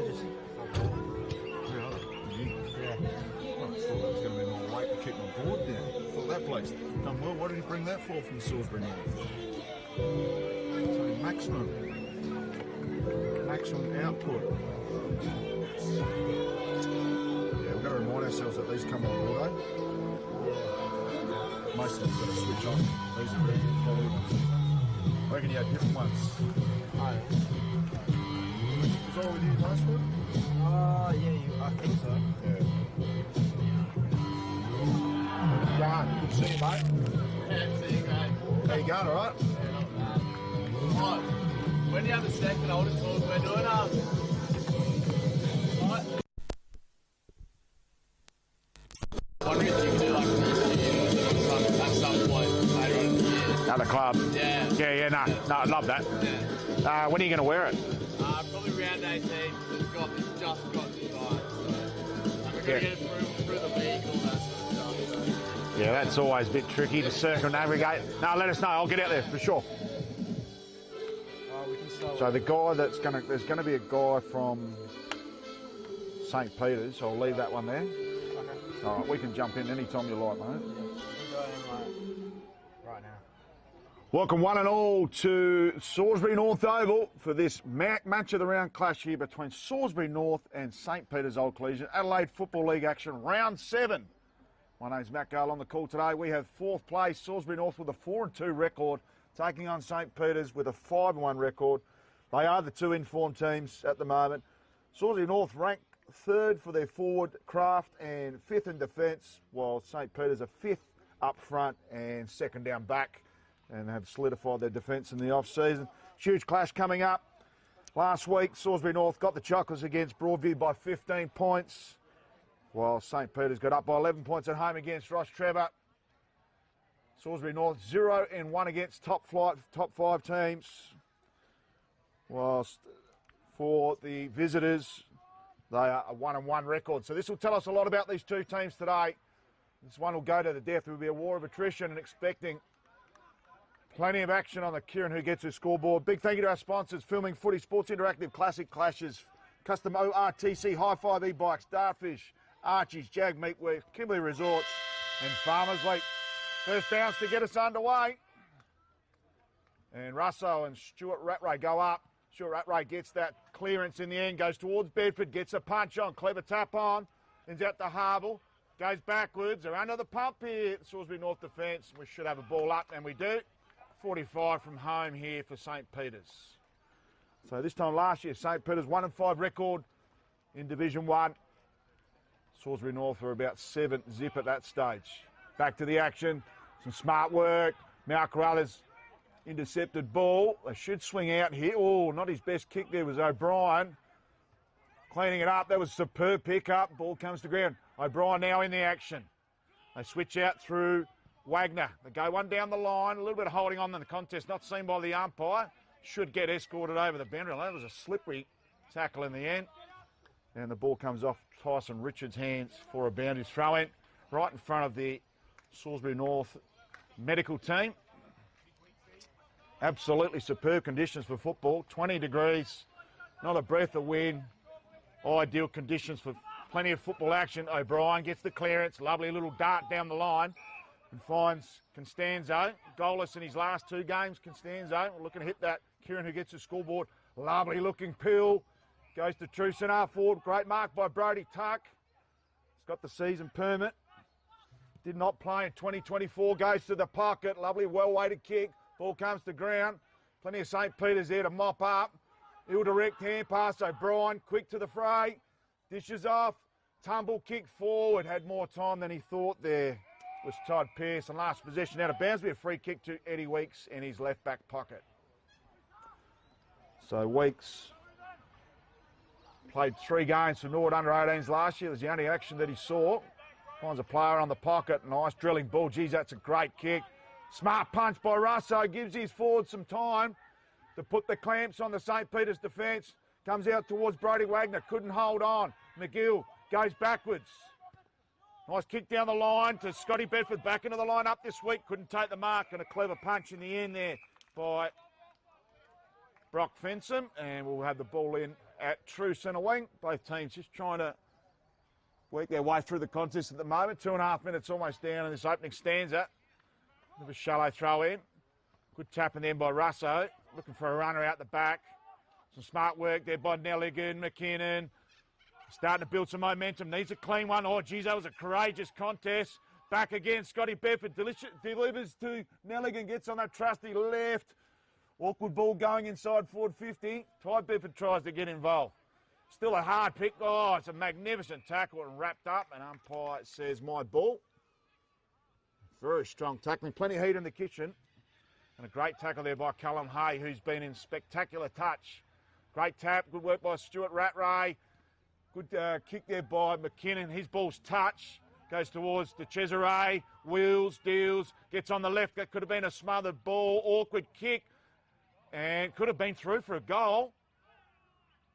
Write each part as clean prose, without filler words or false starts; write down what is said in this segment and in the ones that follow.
just... Yeah. I thought there was going to be more weight to keep my board down. I thought that bloke's done well. Why did he bring that for from Salisbury North? So maximum output. Yeah, we've got to remind ourselves that these come on auto. Most of them have got to switch on. These are very good quality ones. I reckon you had different ones. Oh. Was that all with you last week? Yeah, I think so. Yeah. Jan, good to see you, mate. Yeah, see you, mate. How you going, alright? Yeah, not bad. Right, when you have a second, I want to talk. We're doing right. Wondering if you can do like at some point later on in the year. At the club? Yeah. Yeah, no, I'd love that. Yeah. When are you going to wear it? Probably round 18. It's just got design, so we're going to get it through the week, all that sort of stuff. So. Yeah, that's always a bit tricky to circumnavigate. No, let us know. I'll get out there for sure. So the guy there's going to be a guy from St. Peter's. So I'll leave that one there. Okay. All right, we can jump in anytime you like, mate. Right now. Welcome one and all to Salisbury North Oval for this match of the round clash here between Salisbury North and St. Peter's Old Collegiate. Adelaide Football League action, round 7. My name's Matt Gale on the call today. We have 4th place, Salisbury North with a 4-2 record, taking on St. Peter's with a 5-1 record. They are the two informed teams at the moment. Salisbury North ranked 3rd for their forward craft and 5th in defence, while St. Peter's are 5th up front and 2nd down back, and have solidified their defence in the off-season. Huge clash coming up. Last week, Salisbury North got the chocolates against Broadview by 15 points, while St. Peter's got up by 11 points at home against Ross Trevor. Salisbury North 0-1 against top 5 teams, whilst for the visitors, they are a 1-1 record. So this will tell us a lot about these two teams today. This one will go to the death. There will be a war of attrition, and expecting plenty of action on the Kieran Who Gets Her scoreboard. Big thank you to our sponsors, Filming Footy, Sports Interactive, Classic Clashes, Custom ORTC, High 5 E-Bikes, Dartfish, Archie's, Jag Meatworks, Kimberley Resorts and Farmers League. First downs to get us underway. And Russo and Stuart Rattray go up. Stuart Rattray gets that clearance in the end, goes towards Bedford, gets a punch on, clever tap on, ends out to Harble, goes backwards. They're under the pump here, Salisbury North defence. We should have a ball up, and we do. 45 from home here for St. Peter's. So this time last year, St. Peter's 1-5 record in Division 1. Salisbury North were about 7 zip at that stage. Back to the action, some smart work. Mal Carruthers intercepted ball. They should swing out here. Oh, not his best kick there was O'Brien. Cleaning it up, that was a superb pick-up. Ball comes to ground. O'Brien now in the action. They switch out through Wagner. They go one down the line, a little bit of holding on in the contest, not seen by the umpire. Should get escorted over the boundary line. That was a slippery tackle in the end. And the ball comes off Tyson Richards' hands for a boundary throw-in right in front of the Salisbury North medical team. Absolutely superb conditions for football. 20 degrees, not a breath of wind. Ideal conditions for plenty of football action. O'Brien gets the clearance, lovely little dart down the line and finds Constanzo. Goalless in his last 2 games, Constanzo. We're looking to hit that. Kieran Who Gets the scoreboard. Lovely looking pill. Goes to Trusenar forward. Great mark by Brody Tuck. He's got the season permit. Did not play in 2024. Goes to the pocket. Lovely well-weighted kick. Ball comes to ground. Plenty of St. Peter's there to mop up. Ill direct hand pass. O'Brien quick to the fray. Dishes off. Tumble kick forward. Had more time than he thought there. Was Todd Pearce. And last possession out of bounds. Be a free kick to Eddie Weeks in his left back pocket. So Weeks played 3 games for Norwood under-18s last year. It was the only action that he saw. Finds a player on the pocket. Nice drilling ball. Geez, that's a great kick. Smart punch by Russo. Gives his forward some time to put the clamps on the St. Peter's defence. Comes out towards Brody Wagner. Couldn't hold on. McGill goes backwards. Nice kick down the line to Scotty Bedford. Back into the line up this week. Couldn't take the mark. And a clever punch in the end there by Brock Fensom. And we'll have the ball in at true centre wing. Both teams just trying to work their way through the contest at the moment. 2.5 minutes almost down in this opening stanza. Bit of a shallow throw in. Good tapping then by Russo. Looking for a runner out the back. Some smart work there by Nelligan, McKinnon. Starting to build some momentum. Needs a clean one. Oh, geez, that was a courageous contest. Back again, Scotty Bedford delivers to Nelligan. Gets on that trusty left. Awkward ball going inside forward 50. Ty Bedford tries to get involved. Still a hard pick. Oh, it's a magnificent tackle and wrapped up. And umpire says my ball. Very strong tackling. Plenty of heat in the kitchen. And a great tackle there by Callum Hay, who's been in spectacular touch. Great tap. Good work by Stuart Rattray. Good kick there by McKinnon. His ball's touch. Goes towards the Cesare. Wheels, deals. Gets on the left. That could have been a smothered ball. Awkward kick. And could have been through for a goal.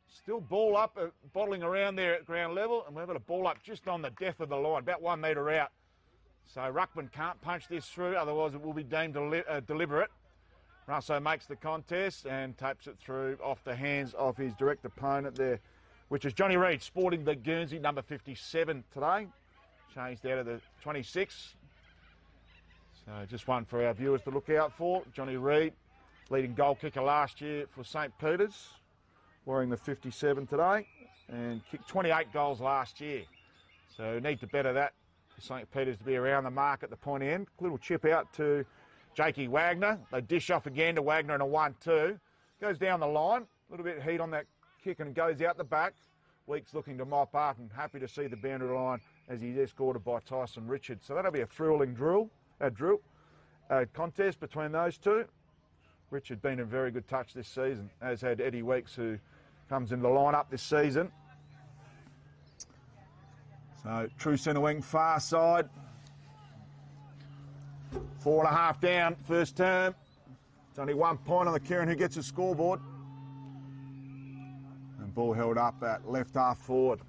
Still ball up, bottling around there at ground level. And we've got a ball up just on the depth of the line. About 1 metre out. So Ruckman can't punch this through, otherwise it will be deemed deliberate. Russo makes the contest and tapes it through off the hands of his direct opponent there, which is Johnny Reid, sporting the Guernsey, number 57 today. Changed out of the 26. So just one for our viewers to look out for. Johnny Reid, leading goal kicker last year for St Peter's, wearing the 57 today, and kicked 28 goals last year. So need to better that. St Peter's to be around the mark at the point end. Little chip out to Jakey Wagner. They dish off again to Wagner in a 1-2. Goes down the line. A little bit of heat on that kick and goes out the back. Weeks looking to mop up and happy to see the boundary line as he's escorted by Tyson Richards. So that'll be a thrilling contest between those two. Richard been a very good touch this season, as had Eddie Weeks, who comes into the lineup this season. So, true centre wing, far side. 4.5 down, first term. It's only 1 point on the Kieran who gets a scoreboard. And ball held up at left half forward.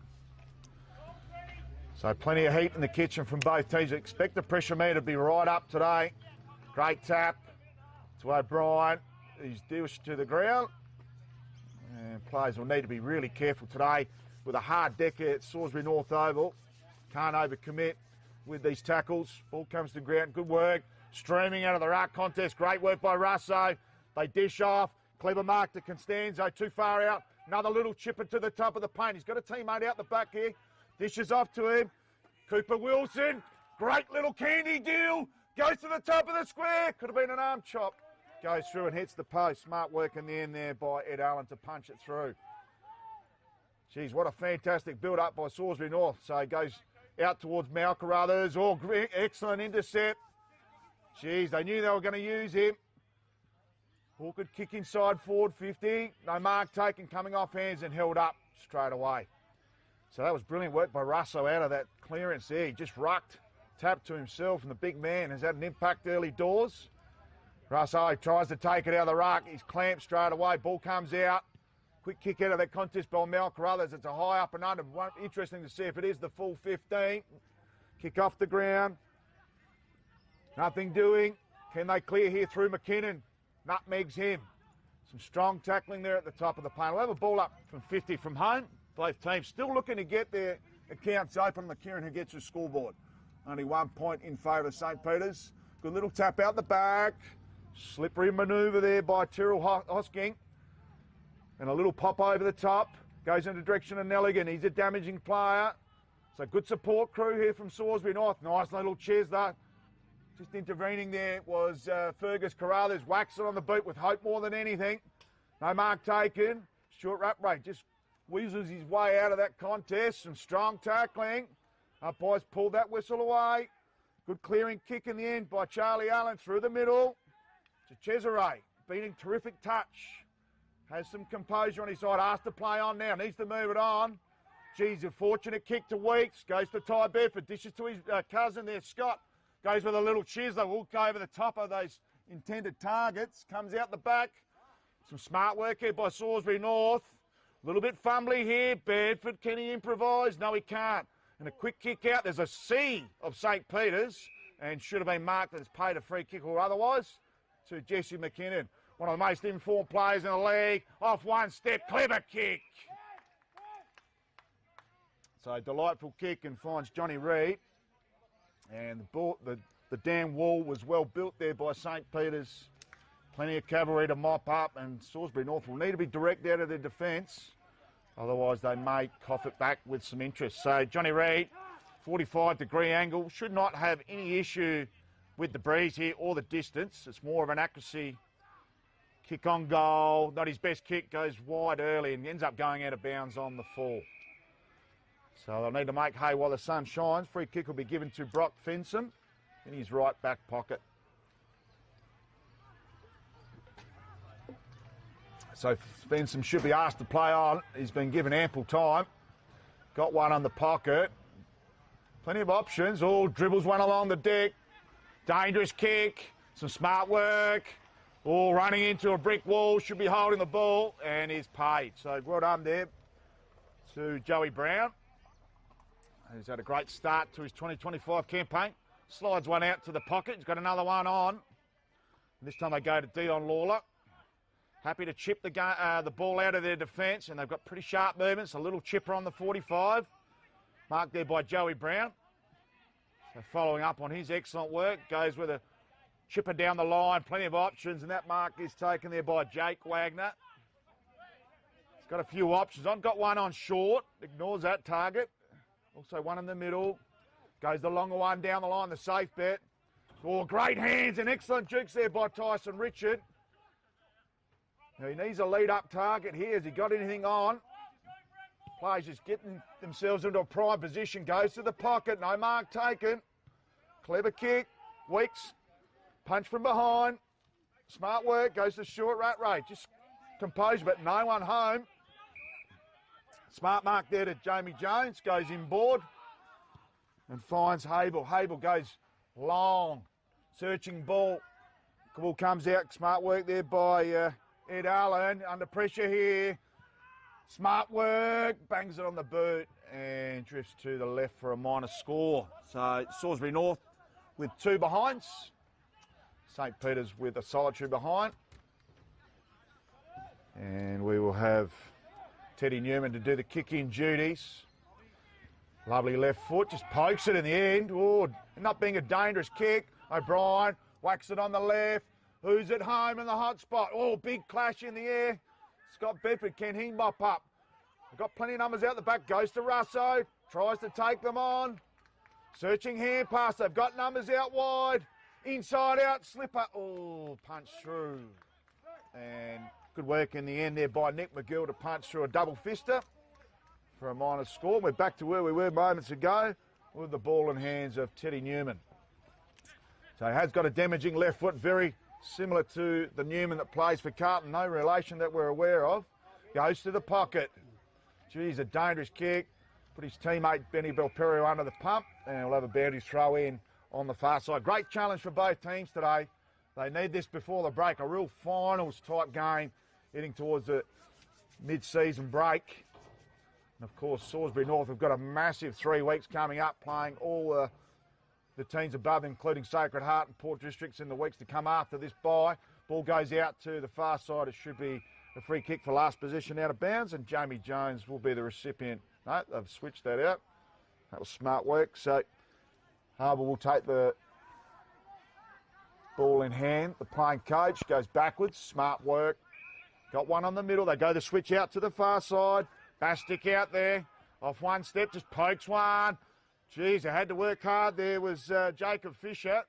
So, plenty of heat in the kitchen from both teams. Expect the pressure meter to be right up today. Great tap to O'Brien. He's dished to the ground. And players will need to be really careful today with a hard deck at Salisbury North Oval. Can't overcommit with these tackles. Ball comes to ground. Good work. Streaming out of the ruck contest. Great work by Russo. They dish off. Clever mark to Constanzo. Too far out. Another little chipper to the top of the paint. He's got a teammate out the back here. Dishes off to him. Cooper Wilson. Great little candy deal. Goes to the top of the square. Could have been an arm chop. Goes through and hits the post. Smart work in the end there by Ed Allen to punch it through. Geez, what a fantastic build-up by Salisbury North. So he goes out towards Malcarruthers. Oh, excellent intercept. Geez, they knew they were going to use him. Awkward kick inside forward 50. No mark taken, coming off hands and held up straight away. So that was brilliant work by Russo out of that clearance there. He just rucked, tapped to himself, and the big man has had an impact early doors. Russo tries to take it out of the ruck. He's clamped straight away. Ball comes out. Quick kick out of that contest by Malcarruthers. It's a high up and under. Interesting to see if it is the full 15. Kick off the ground. Nothing doing. Can they clear here through McKinnon? Nutmegs him. Some strong tackling there at the top of the paint. We'll have a ball up from 50 from home. Both teams still looking to get their accounts open. McKinnon who gets his scoreboard. Only 1 point in favour of St Peter's. Good little tap out the back. Slippery manoeuvre there by Tyrrell Hosking. And a little pop over the top. Goes in the direction of Nelligan. He's a damaging player. So good support crew here from Salisbury North. Nice little cheers though. Just intervening there was Fergus Carruthers. Whacks it on the boot with hope more than anything. No mark taken. Stuart Rattray just weasels his way out of that contest. Some strong tackling. Umpires pulled that whistle away. Good clearing kick in the end by Charlie Allen through the middle to Cesare. Beating terrific touch. Has some composure on his side. Asked to play on now. Needs to move it on. Geez, a fortunate kick to Weeks. Goes to Ty Bedford. Dishes to his cousin there, Scott. Goes with a little chisel. Will go over the top of those intended targets. Comes out the back. Some smart work here by Salisbury North. A little bit fumbly here. Bedford, can he improvise? No, he can't. And a quick kick out. There's a sea of St Peter's. And should have been marked as paid a free kick or otherwise to Jesse McKinnon. One of the most informed players in the league. Off one step. Clever kick. So delightful kick and finds Johnny Reid. And the ball, the dam wall was well built there by St. Peter's. Plenty of cavalry to mop up, and Salisbury North will need to be direct out of their defence. Otherwise, they may cough it back with some interest. So Johnny Reid, 45-degree angle, should not have any issue with the breeze here or the distance. It's more of an accuracy kick on goal. Not his best kick, goes wide early and ends up going out of bounds on the fall. So they'll need to make hay while the sun shines. Free kick will be given to Brock Fensom in his right back pocket. So Fensom should be asked to play on. He's been given ample time. Got one on the pocket. Plenty of options. Oh, dribbles one along the deck. Dangerous kick. Some smart work. Oh, running into a brick wall. Should be holding the ball and is paid. So well done there to Joey Brown. He's had a great start to his 2025 campaign. Slides one out to the pocket. He's got another one on. And this time they go to Dion Lawler. Happy to chip the ball out of their defence, and they've got pretty sharp movements. A little chipper on the 45. Marked there by Joey Brown. So following up on his excellent work, goes with a chipper down the line. Plenty of options, and that mark is taken there by Jake Wagner. He's got a few options on. Got one on short. Ignores that target. Also one in the middle. Goes the longer one down the line, the safe bet. Oh, great hands and excellent jukes there by Tyson Richard. Now he needs a lead-up target here. Has he got anything on? Players just getting themselves into a prime position. Goes to the pocket. No mark taken. Clever kick. Weeks. Punch from behind. Smart work. Goes to short rat rate. Just composed, but no one home. Smart mark there to Jamie Jones. Goes inboard and finds Hable. Hable goes long. Searching ball. Ball comes out. Smart work there by Ed Allen. Under pressure here. Smart work. Bangs it on the boot and drifts to the left for a minor score. So Salisbury North with two behinds. St. Peter's with a solitary behind. And we will have Teddy Newman to do the kick-in duties. Lovely left foot, just pokes it in the end. Oh, not being a dangerous kick. O'Brien whacks it on the left. Who's at home in the hot spot? Oh, big clash in the air. Scott Bedford, can he mop up? They've got plenty of numbers out the back. Goes to Russo. Tries to take them on. Searching hand pass. They've got numbers out wide. Inside out, slipper. Oh, punch through. And good work in the end there by Nick McGill to punch through a double fister for a minor score. We're back to where we were moments ago with the ball in hands of Teddy Newman. So he has got a damaging left foot, very similar to the Newman that plays for Carlton. No relation that we're aware of. Goes to the pocket. Geez, a dangerous kick. Put his teammate Benny Belperio under the pump, and we'll have a boundary throw in on the far side. Great challenge for both teams today. They need this before the break. A real finals type game heading towards the mid-season break. And of course, Salisbury North have got a massive 3 weeks coming up, playing all the teams above, including Sacred Heart and Port Districts in the weeks to come after this bye. Ball goes out to the far side. It should be a free kick for last position out of bounds, and Jamie Jones will be the recipient. No, they've switched that out. That was smart work. So Harbour will take the ball in hand. The playing coach goes backwards. Smart work. Got one on the middle. They go the switch out to the far side. Bastic out there. Off one step, just pokes one. Geez, they had to work hard. There was Jacob Fisher.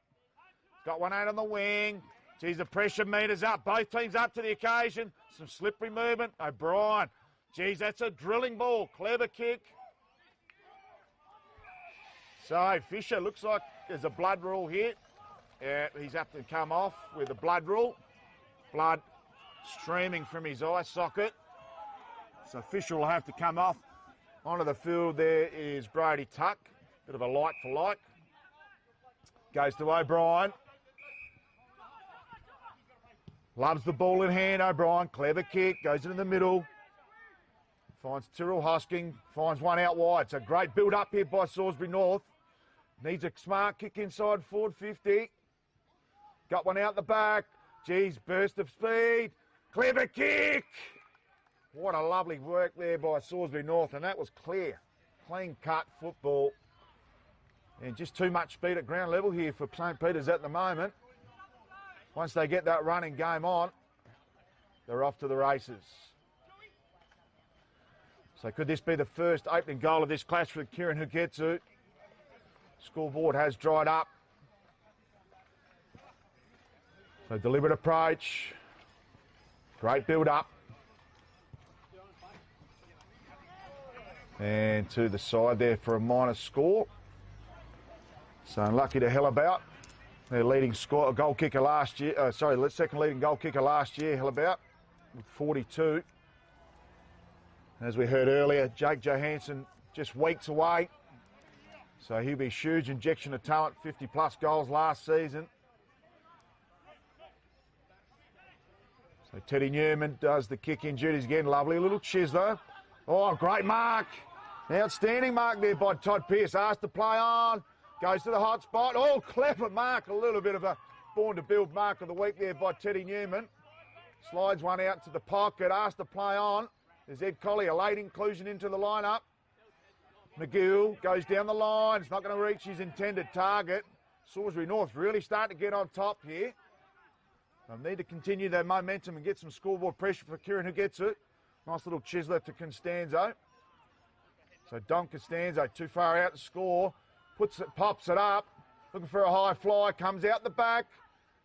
Got one out on the wing. Geez, the pressure meter's up. Both teams up to the occasion. Some slippery movement. O'Brien. Geez, that's a drilling ball. Clever kick. So Fisher looks like there's a blood rule here. He's up to come off with a blood rule. Blood streaming from his eye socket. So Fisher will have to come off. Onto the field there is Brody Tuck. Bit of a like for like. Goes to O'Brien. Loves the ball in hand, O'Brien. Clever kick. Goes into the middle. Finds Tyrrell Hosking. Finds one out wide. So great build up here by Salisbury North. Needs a smart kick inside forward 50. Got one out the back. Geez, burst of speed. Clever kick. What a lovely work there by Salisbury North, and that was clear. clean cut football. And just too much speed at ground level here for St. Peter's at the moment. Once they get that running game on, they're off to the races. So could this be the first opening goal of this clash for Kieran Hugetsu? Scoreboard has dried up. So deliberate approach. Great build up. And to the side there for a minor score. So unlucky to hell about. Their leading goal kicker last year. Second leading goal kicker last year, hell about, with 42. As we heard earlier, Jake Johansson just weeks away. So he'll be a huge injection of talent, 50 plus goals last season. So Teddy Newman does the kick-in duties again. Lovely little chiseler. Oh, great mark. Outstanding mark there by Todd Pearce. Asked to play on. Goes to the hot spot. Oh, clever mark. A little bit of a born-to-build mark of the week there by Teddy Newman. Slides one out to the pocket. Asked to play on. There's Ed Colley, a late inclusion into the lineup. McGill goes down the line. It's not going to reach his intended target. Salisbury North really starting to get on top here. They'll need to continue their momentum and get some scoreboard pressure for Kieran Hugetsu. Nice little chiseler to Constanzo. So Don Costanzo too far out to score. Pops it up. Looking for a high fly. Comes out the back.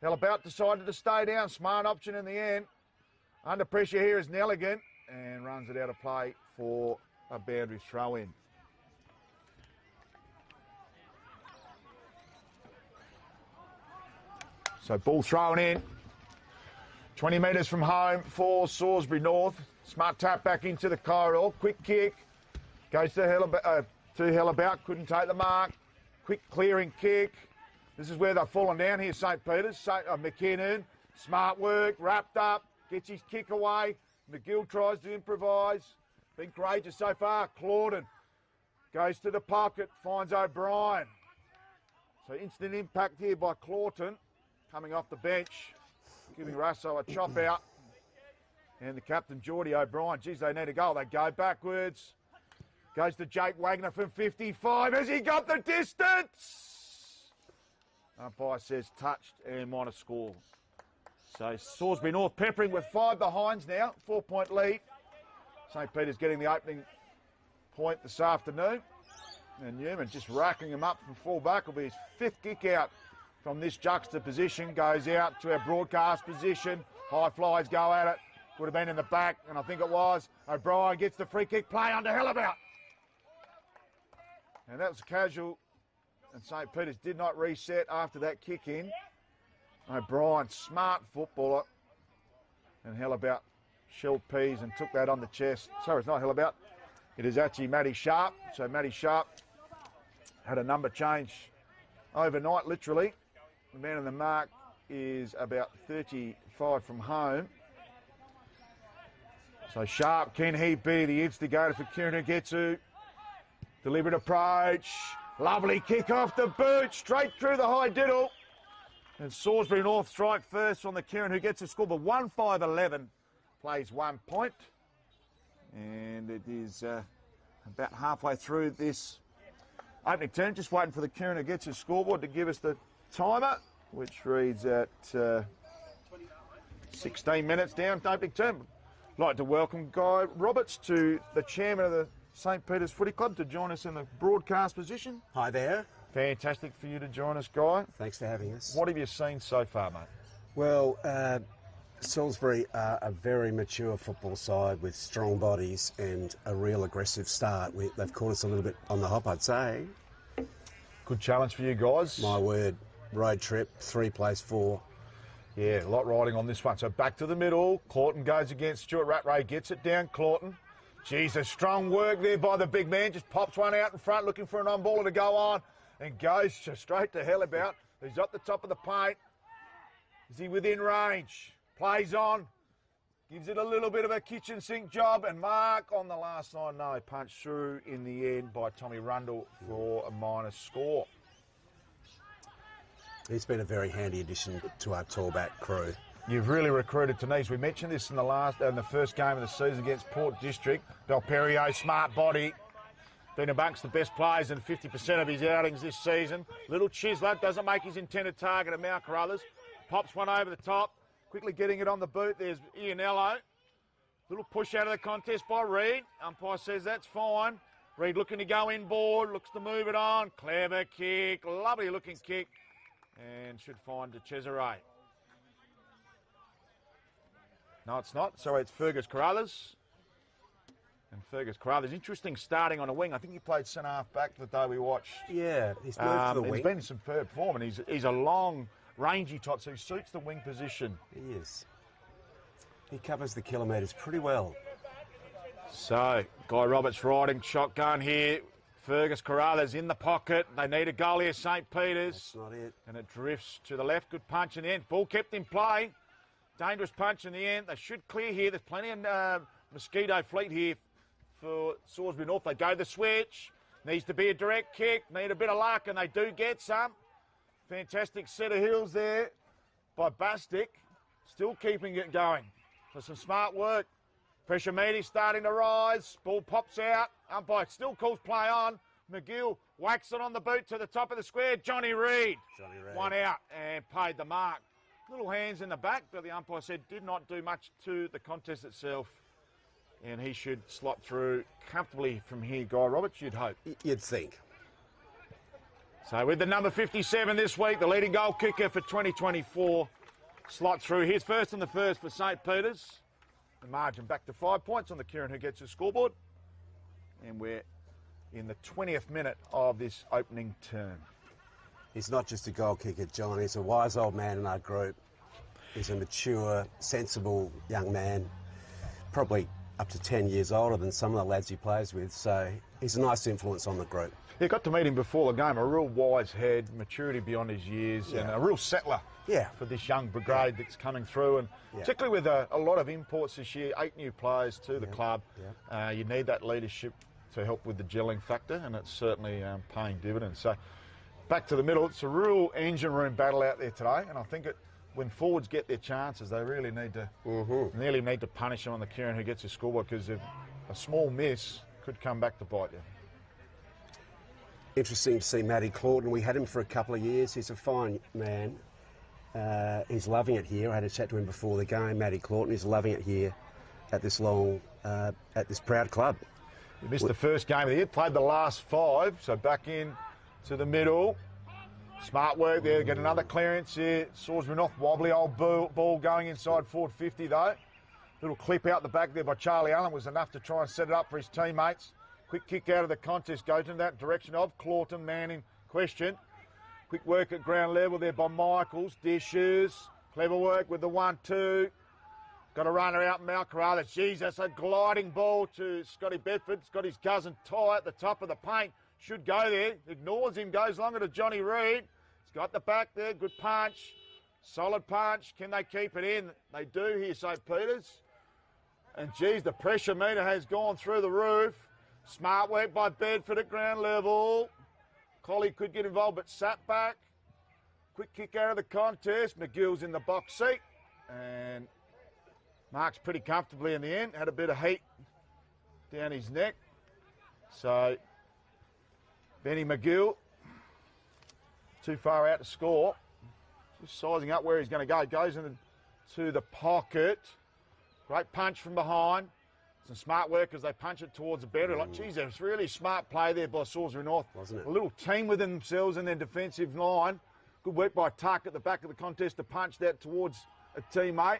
Hellabout decided to stay down. Smart option in the end. Under pressure here is Nelligan. And runs it out of play for a boundary throw in. So ball thrown in. 20 metres from home for Salisbury North. Smart tap back into the corridor. Quick kick. Goes to Hellabout. Couldn't take the mark. Quick clearing kick. This is where they've fallen down here, St. Peter's. McKinnon. Smart work. Wrapped up. Gets his kick away. McGill tries to improvise. Been courageous so far. Clawden goes to the pocket. Finds O'Brien. So instant impact here by Clawton. Coming off the bench. Giving Russo a chop out. And the captain, Geordie O'Brien. Geez, they need a goal. They go backwards. Goes to Jake Wagner from 55. Has he got the distance? Umpire says touched and minor score. So Salisbury North peppering with 5 behinds now. 4-point lead. St. Peter's getting the opening point this afternoon. And Newman just racking him up from full back. Will be his 5th kick out from this juxtaposition. Goes out to our broadcast position. High flies go at it. Would have been in the back, and I think it was. O'Brien gets the free kick play under Hellabout. And that was casual. And St. Peter's did not reset after that kick in. O'Brien, smart footballer. And Hellabout shelled peas and took that on the chest. Sorry, it's not Hellabout. It is actually Matty Sharp. So Matty Sharp had a number change overnight, literally. The man on the mark is about 35 from home. So Sharp, can he be the instigator for Kieran Hugetsu? Deliberate approach. Lovely kick off the boot. Straight through the high diddle. And Salisbury North strike first on the Kieran Hugetsu scoreboard. 1-5-11. Plays 1 point. And it is about halfway through this opening turn. Just waiting for the Kieran Hugetsu scoreboard to give us the timer, which reads at 16 minutes down opening turn. I'd like to welcome Guy Roberts, to the chairman of the St. Peter's Footy Club, to join us in the broadcast position. Hi there. Fantastic for you to join us, Guy. Thanks for having us. What have you seen so far, mate? Well, Salisbury are a very mature football side with strong bodies and a real aggressive start. They've caught us a little bit on the hop, I'd say. Good challenge for you guys. My word. Road trip, 3 plays 4. Yeah, a lot riding on this one. So back to the middle. Clawton goes against Stuart Rattray, gets it down. Clawton. Jesus, strong work there by the big man. Just pops one out in front, looking for an on-baller to go on. And goes straight to Hellabout. He's at the top of the paint. Is he within range? Plays on. Gives it a little bit of a kitchen sink job. And Mark on the last line. No, punched through in the end by Tommy Rundle for a minor score. He's been a very handy addition to our tallback crew. You've really recruited Denise. We mentioned this in the first game of the season against Port District. Belperio, smart body. Been amongst the best players in 50% of his outings this season. Little Chisler doesn't make his intended target of Mount Carruthers. Pops one over the top. Quickly getting it on the boot. There's Ianello. Little push out of the contest by Reid. Umpire says that's fine. Reid looking to go inboard. Looks to move it on. Clever kick. Lovely looking kick. And should find to Cesare. No, it's not. So it's Fergus Carruthers. And Fergus Carruthers, interesting starting on a wing. I think he played centre half back the day we watched. Yeah, he's moved to the wing. He's been in superb form, and he's a long, rangy type, so he suits the wing position. He is. He covers the kilometres pretty well. So, Guy Roberts riding shotgun here. Fergus Carruthers in the pocket. They need a goal here, St. Peter's. That's not it. And it drifts to the left. Good punch in the end. Ball kept in play. Dangerous punch in the end. They should clear here. There's plenty of mosquito fleet here for Salisbury North. They go the switch. Needs to be a direct kick. Need a bit of luck, and they do get some. Fantastic set of heels there by Bastic. Still keeping it going. So some smart work. Pressure meter starting to rise. Ball pops out. Umpire still calls play on. McGill whacks it on the boot to the top of the square. Johnny Reid. One out and paid the mark. Little hands in the back, but the umpire said did not do much to the contest itself. And he should slot through comfortably from here, Guy Roberts, you'd hope. You'd think. So with the number 57 this week, the leading goal kicker for 2024, slot through. Here's first and the first for St. Peter's. The margin back to 5 points on the Kieran who gets his scoreboard. And we're in the 20th minute of this opening term. He's not just a goal kicker, John. He's a wise old man in our group. He's a mature, sensible young man. Probably up to 10 years older than some of the lads he plays with, so he's a nice influence on the group. Yeah, got to meet him before the game, a real wise head, maturity beyond his years, and a real settler for this young brigade that's coming through, and particularly with a lot of imports this year, 8 new players to the club. You need that leadership to help with the gelling factor, and it's certainly paying dividends. So back to the middle, it's a real engine room battle out there today, and I think when forwards get their chances, they really need to punish them on the Kieran who gets his scoreboard, because a small miss could come back to bite you. Interesting to see Matty Claughton. We had him for a couple of years. He's a fine man. He's loving it here. I had a chat to him before the game. Matty Claughton is loving it here at this proud club. He missed the first game of the year, played the last 5, so back in to the middle. Smart work there, get another clearance here. Salisbury North, wobbly old ball going inside forward 50 though. Little clip out the back there by Charlie Allen was enough to try and set it up for his teammates. Quick kick out of the contest goes in that direction of Claughton, man in question. Quick work at ground level there by Michaels. Dishes, clever work with the 1-2. Got a runner out, Mount Carruthers. Jeez, that's a gliding ball to Scotty Bedford. It's got his cousin Ty at the top of the paint. Should go there. Ignores him, goes longer to Johnny Reid. He's got the back there. Good punch. Solid punch. Can they keep it in? They do here, St. Peter's. And geez, the pressure meter has gone through the roof. Smart work by Bedford at ground level. Collie could get involved, but sat back. Quick kick out of the contest. McGill's in the box seat. And marks pretty comfortably in the end. Had a bit of heat down his neck. So Benny McGill, too far out to score. Just sizing up where he's going to go. Goes into the pocket. Great punch from behind. Some smart work as they punch it towards the better. Like, geez, it's really smart play there by Salisbury North. Wasn't it? A little team within themselves in their defensive line. Good work by Tuck at the back of the contest to punch that towards a teammate.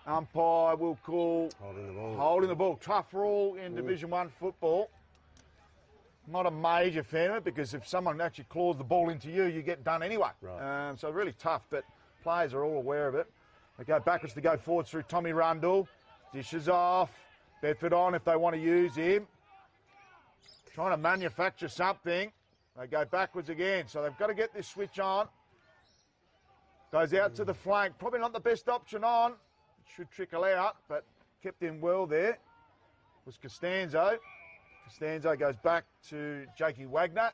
Umpire will call holding the ball. Tough rule in Division 1 football. Not a major fan of it, because if someone actually claws the ball into you, you get done anyway. Right. So really tough, but players are all aware of it. They go backwards to go forwards through Tommy Rundle. Dishes off. Bedford on if they want to use him. Trying to manufacture something. They go backwards again. So they've got to get this switch on. Goes out to the flank. Probably not the best option on. It should trickle out, but kept in well there. Was Costanzo. Costanzo goes back to Jakey Wagner.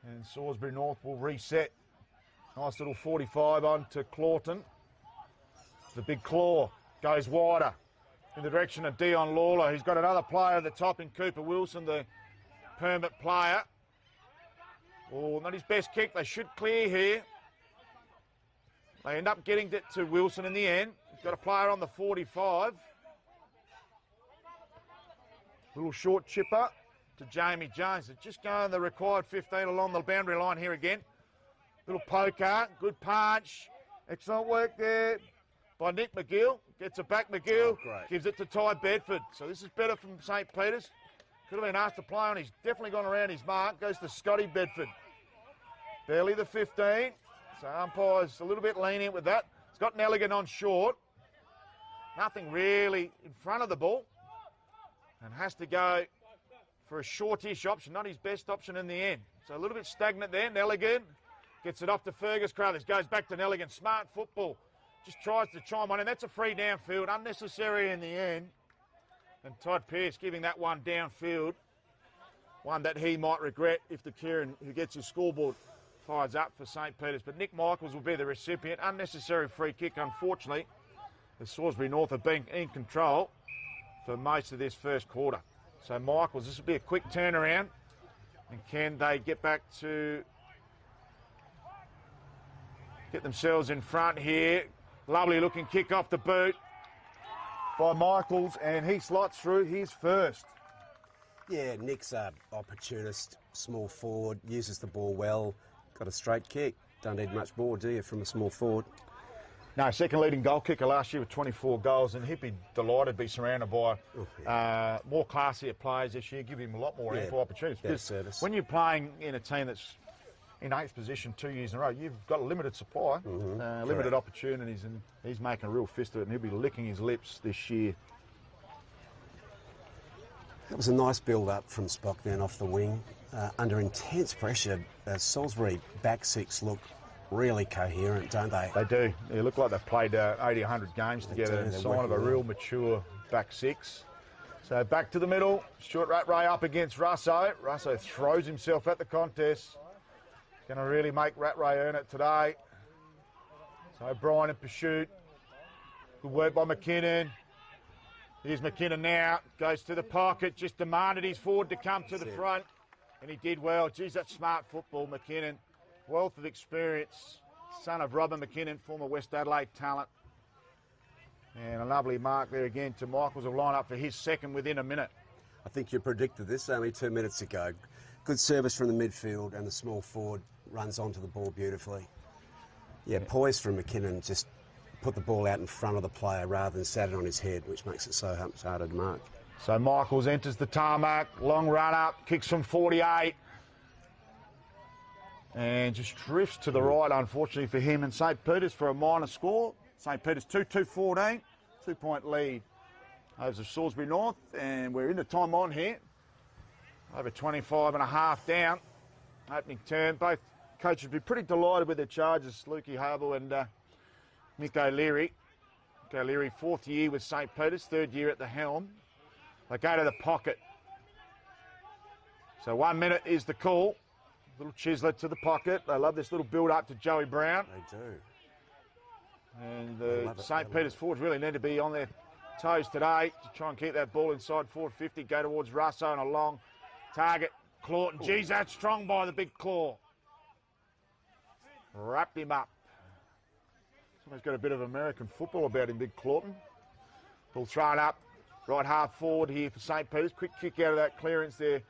And Salisbury North will reset. Nice little 45 on to Claughton. The big claw goes wider in the direction of Dion Lawler. He's got another player at the top in Cooper Wilson, the permit player. Oh, not his best kick. They should clear here. They end up getting it to Wilson in the end. He's got a player on the 45. Little short chipper to Jamie Jones. They're just going the required 15 along the boundary line here again. Little poker, good punch. Excellent work there by Nick McGill. Gets it back, McGill. Gives it to Ty Bedford. So this is better from St. Peter's. Could have been asked to play on. He's definitely gone around his mark. Goes to Scotty Bedford. Barely the 15. So umpire's a little bit lenient with that. He's got Nelligan on short. Nothing really in front of the ball. And has to go for a shortish option. Not his best option in the end. So a little bit stagnant there. Nelligan gets it off to Fergus Crothers. Goes back to Nelligan. Smart football. Just tries to chime on. And that's a free downfield. Unnecessary in the end. And Todd Pearce giving that one downfield. One that he might regret if the Kieran who gets his scoreboard fires up for St. Peter's. But Nick Michaels will be the recipient. Unnecessary free kick, unfortunately. The Salisbury North have been in control for most of this first quarter. So Michaels, this will be a quick turnaround. And can they get back to get themselves in front here? Lovely looking kick off the boot by Michaels, and he slots through his first. Yeah, Nick's an opportunist, small forward, uses the ball well, got a straight kick. Don't need much more, do you, from a small forward? No, second leading goal kicker last year with 24 goals, and he'd be delighted to be surrounded by more classier players this year, give him a lot more ample opportunities. Better service. When you're playing in a team that's in 8th position 2 years in a row, you've got a limited supply, limited opportunities, and he's making a real fist of it, and he'll be licking his lips this year. That was a nice build-up from Spock then off the wing. Under intense pressure, Salisbury back six look really coherent, don't they? They do. They look like they've played 80, 100 games together, and sign of a real mature back six. So back to the middle. Stuart Rattray up against Russo. Russo throws himself at the contest. Going to really make Rattray earn it today. So O'Brien in pursuit. Good work by McKinnon. Here's McKinnon now. Goes to the pocket. Just demanded his forward to come to the front. And he did well. Geez, that's smart football, McKinnon. Wealth of experience. Son of Robin McKinnon, former West Adelaide talent. And a lovely mark there again to Michaels. Will line up for his second within a minute. I think you predicted this only 2 minutes ago. Good service from the midfield, and the small forward runs onto the ball beautifully. Yeah, poise from McKinnon, just put the ball out in front of the player rather than sat it on his head, which makes it so much harder to mark. So Michaels enters the tarmac, long run up, kicks from 48. And just drifts to the right, unfortunately for him. And St. Peter's for a minor score. St. Peter's 2-2-14, 2-point lead over Salisbury North. And we're into time on here. Over 25 and a half down. Opening term. Both coaches will be pretty delighted with their charges, Lukey Harbour and Mick O'Leary. Mick O'Leary, 4th year with St. Peter's, 3rd year at the helm. They go to the pocket. So 1 minute is the call. Little Chisler to the pocket. They love this little build-up to Joey Brown. They do. And the St. Peter's forwards really need to be on their toes today to try and keep that ball inside forward 50. Go towards Russo and a long target. Clawton. Geez, that's strong by the big claw. Wrapped him up. Somebody's got a bit of American football about him, big Clawton. Ball thrown up. Right half forward here for St. Peter's. Quick kick out of that clearance there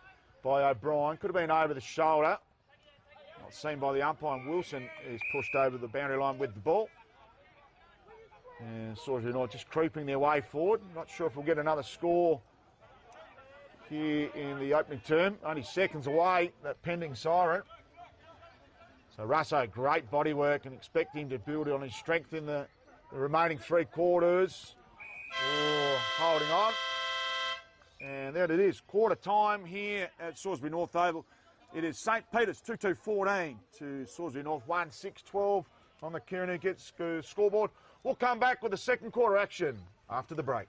by O'Brien. Could have been over the shoulder. Not seen by the umpire. And Wilson is pushed over the boundary line with the ball. And Salisbury North just creeping their way forward. Not sure if we'll get another score here in the opening term. Only seconds away, that pending siren. So Russo, great body work, and expect him to build on his strength in the remaining 3 quarters. Oh, holding on. And there it is, quarter time here at Salisbury North Oval. It is St. Peter's 2-2-14 to Salisbury North 1-6-12 on the Kieran who gets scoreboard. We'll come back with the second quarter action after the break.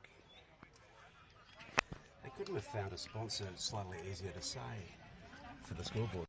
They couldn't have found a sponsor slightly easier to say for the scoreboard.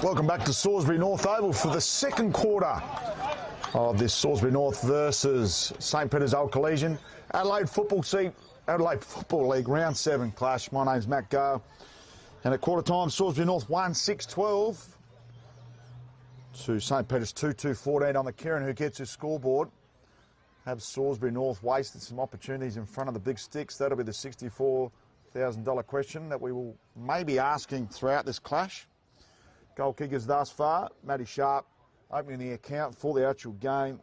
Welcome back to Salisbury North Oval for the second quarter of this Salisbury North versus St Peter's Old Collegian Adelaide Football League Round 7 clash. My name's Matt Gale, and at quarter time Salisbury North 1-6-12 to St Peter's 2-2-14 on the Kieran who gets his scoreboard. Have Salisbury North wasted some opportunities in front of the big sticks? That'll be the $64,000 question that we will maybe asking throughout this clash. Goal kickers thus far, Matty Sharp opening the account for the actual game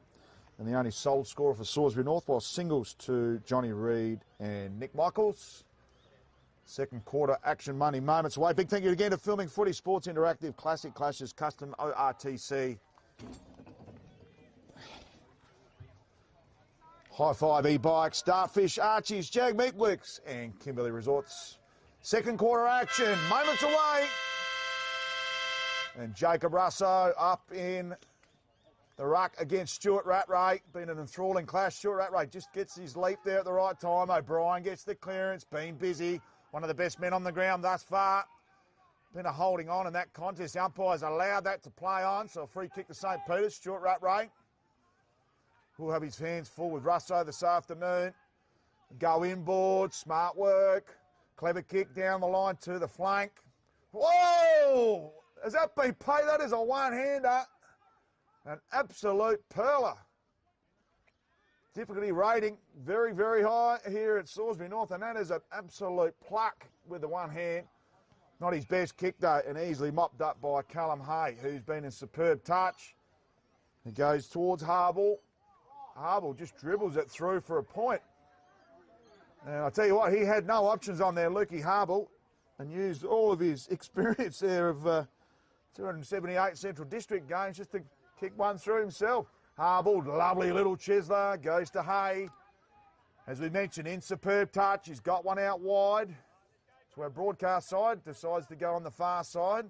and the only sole scorer for Salisbury North, while singles to Johnny Reid and Nick Michaels. Second quarter action money moments away. Big thank you again to Filming Footy Sports Interactive, Classic Clashes, Custom ORTC. High Five E-Bike, Starfish, Archie's, Jag Meatworks and Kimberley Resorts. Second quarter action, moments away. And Jacob Russo up in the ruck against Stuart Rattray. Been an enthralling clash. Stuart Rattray just gets his leap there at the right time. O'Brien gets the clearance. Been busy. One of the best men on the ground thus far. Been a holding on in that contest. The umpires allowed that to play on. So a free kick to St Peter's. Stuart Rattray will have his hands full with Russo this afternoon. Go inboard. Smart work. Clever kick down the line to the flank. Whoa! Has that been paid? That is a one-hander. An absolute perler. Difficulty rating very, very high here at Salisbury North, and that is an absolute pluck with the one hand. Not his best kick, though, and easily mopped up by Callum Hay, who's been in superb touch. He goes towards Harble. Harble just dribbles it through for a point. And I'll tell you what, he had no options on there, Lukey Harble, and used all of his experience there of 278 Central District games just to kick one through himself. Harble, lovely little chiseler, goes to Hay. As we mentioned, in superb touch, he's got one out wide. So our broadcast side decides to go on the far side.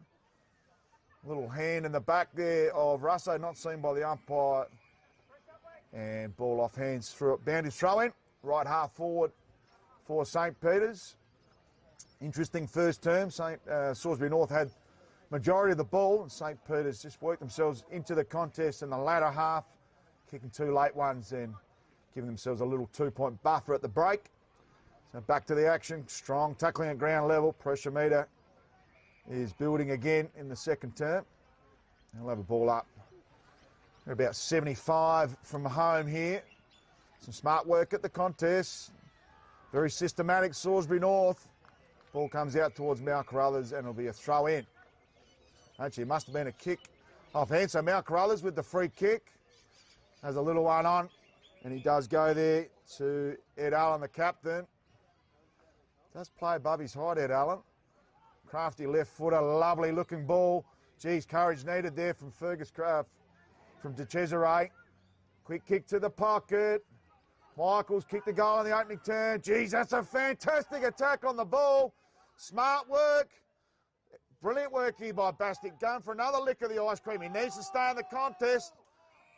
Little hand in the back there of Russo, not seen by the umpire. And ball off hands through it. Boundary throw in, right half forward for St Peter's. Interesting first term. Salisbury North had majority of the ball, and St Peter's just worked themselves into the contest in the latter half, kicking two late ones and giving themselves a little 2-point buffer at the break. So back to the action, strong tackling at ground level. Pressure meter is building again in the second term. They'll have a ball up. They're about 75 from home here. Some smart work at the contest. Very systematic, Salisbury North. Ball comes out towards Mal Carruthers and it'll be a throw in. Actually, it must have been a kick off hand. So Mal Carruthers with the free kick. Has a little one on. And he does go there to Ed Allen, the captain. Does play above his height, Ed Allen. Crafty left footer, lovely looking ball. Geez, courage needed there from Fergus Craft, from De Cesare. Quick kick to the pocket. Michaels kicked the goal on the opening turn. Geez, that's a fantastic attack on the ball. Smart work. Brilliant work here by Bastic. Going for another lick of the ice cream. He needs to stay in the contest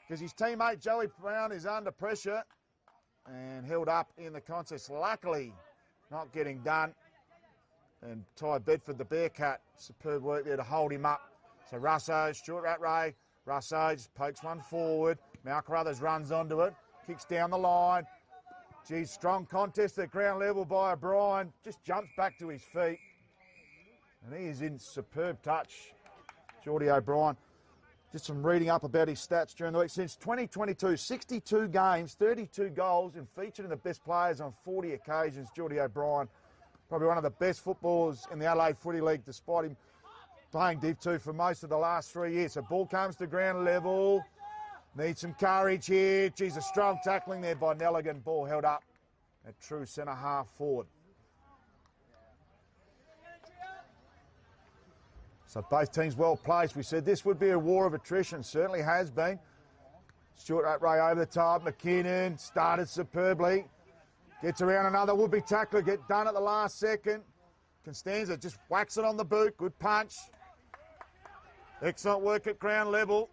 because his teammate Joey Brown is under pressure and held up in the contest. Luckily, not getting done. And Ty Bedford, the Bearcat, superb work there to hold him up. So Russo, Stuart Rattray. Russo just pokes one forward. Mal Carruthers runs onto it. Kicks down the line. Geez, strong contest at ground level by O'Brien. Just jumps back to his feet. And he is in superb touch, Geordie O'Brien. Just some reading up about his stats during the week. Since 2022, 62 games, 32 goals, and featured in the best players on 40 occasions. Geordie O'Brien, probably one of the best footballers in the Adelaide Footy League, despite him playing Div 2 for most of the last 3 years. So ball comes to ground level. Needs some courage here. Geez, a strong tackling there by Nelligan. Ball held up at true centre half forward. So both teams well placed. We said this would be a war of attrition. Certainly has been. Stuart Rattray over the top. McKinnon started superbly. Gets around another would-be tackler. Get done at the last second. Constanza just whacks it on the boot. Good punch. Excellent work at ground level.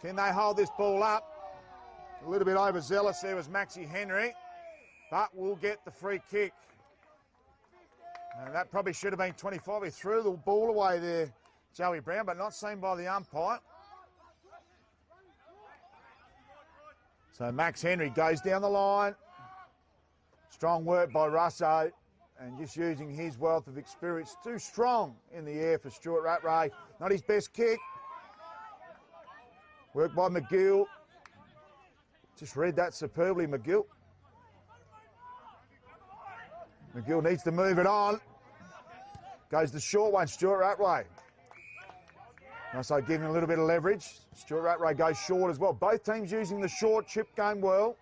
Can they hold this ball up? A little bit overzealous there was Maxie Henry. But we'll get the free kick. And that probably should have been 25. He threw the ball away there, Joey Brown, but not seen by the umpire. So Max Henry goes down the line. Strong work by Russo, and just using his wealth of experience. Too strong in the air for Stuart Rattray. Not his best kick. Work by McGill. Just read that superbly, McGill. McGill needs to move it on. Goes the short one, Stuart Rattray. So giving a little bit of leverage. Stuart Rattray goes short as well. Both teams using the short chip game well.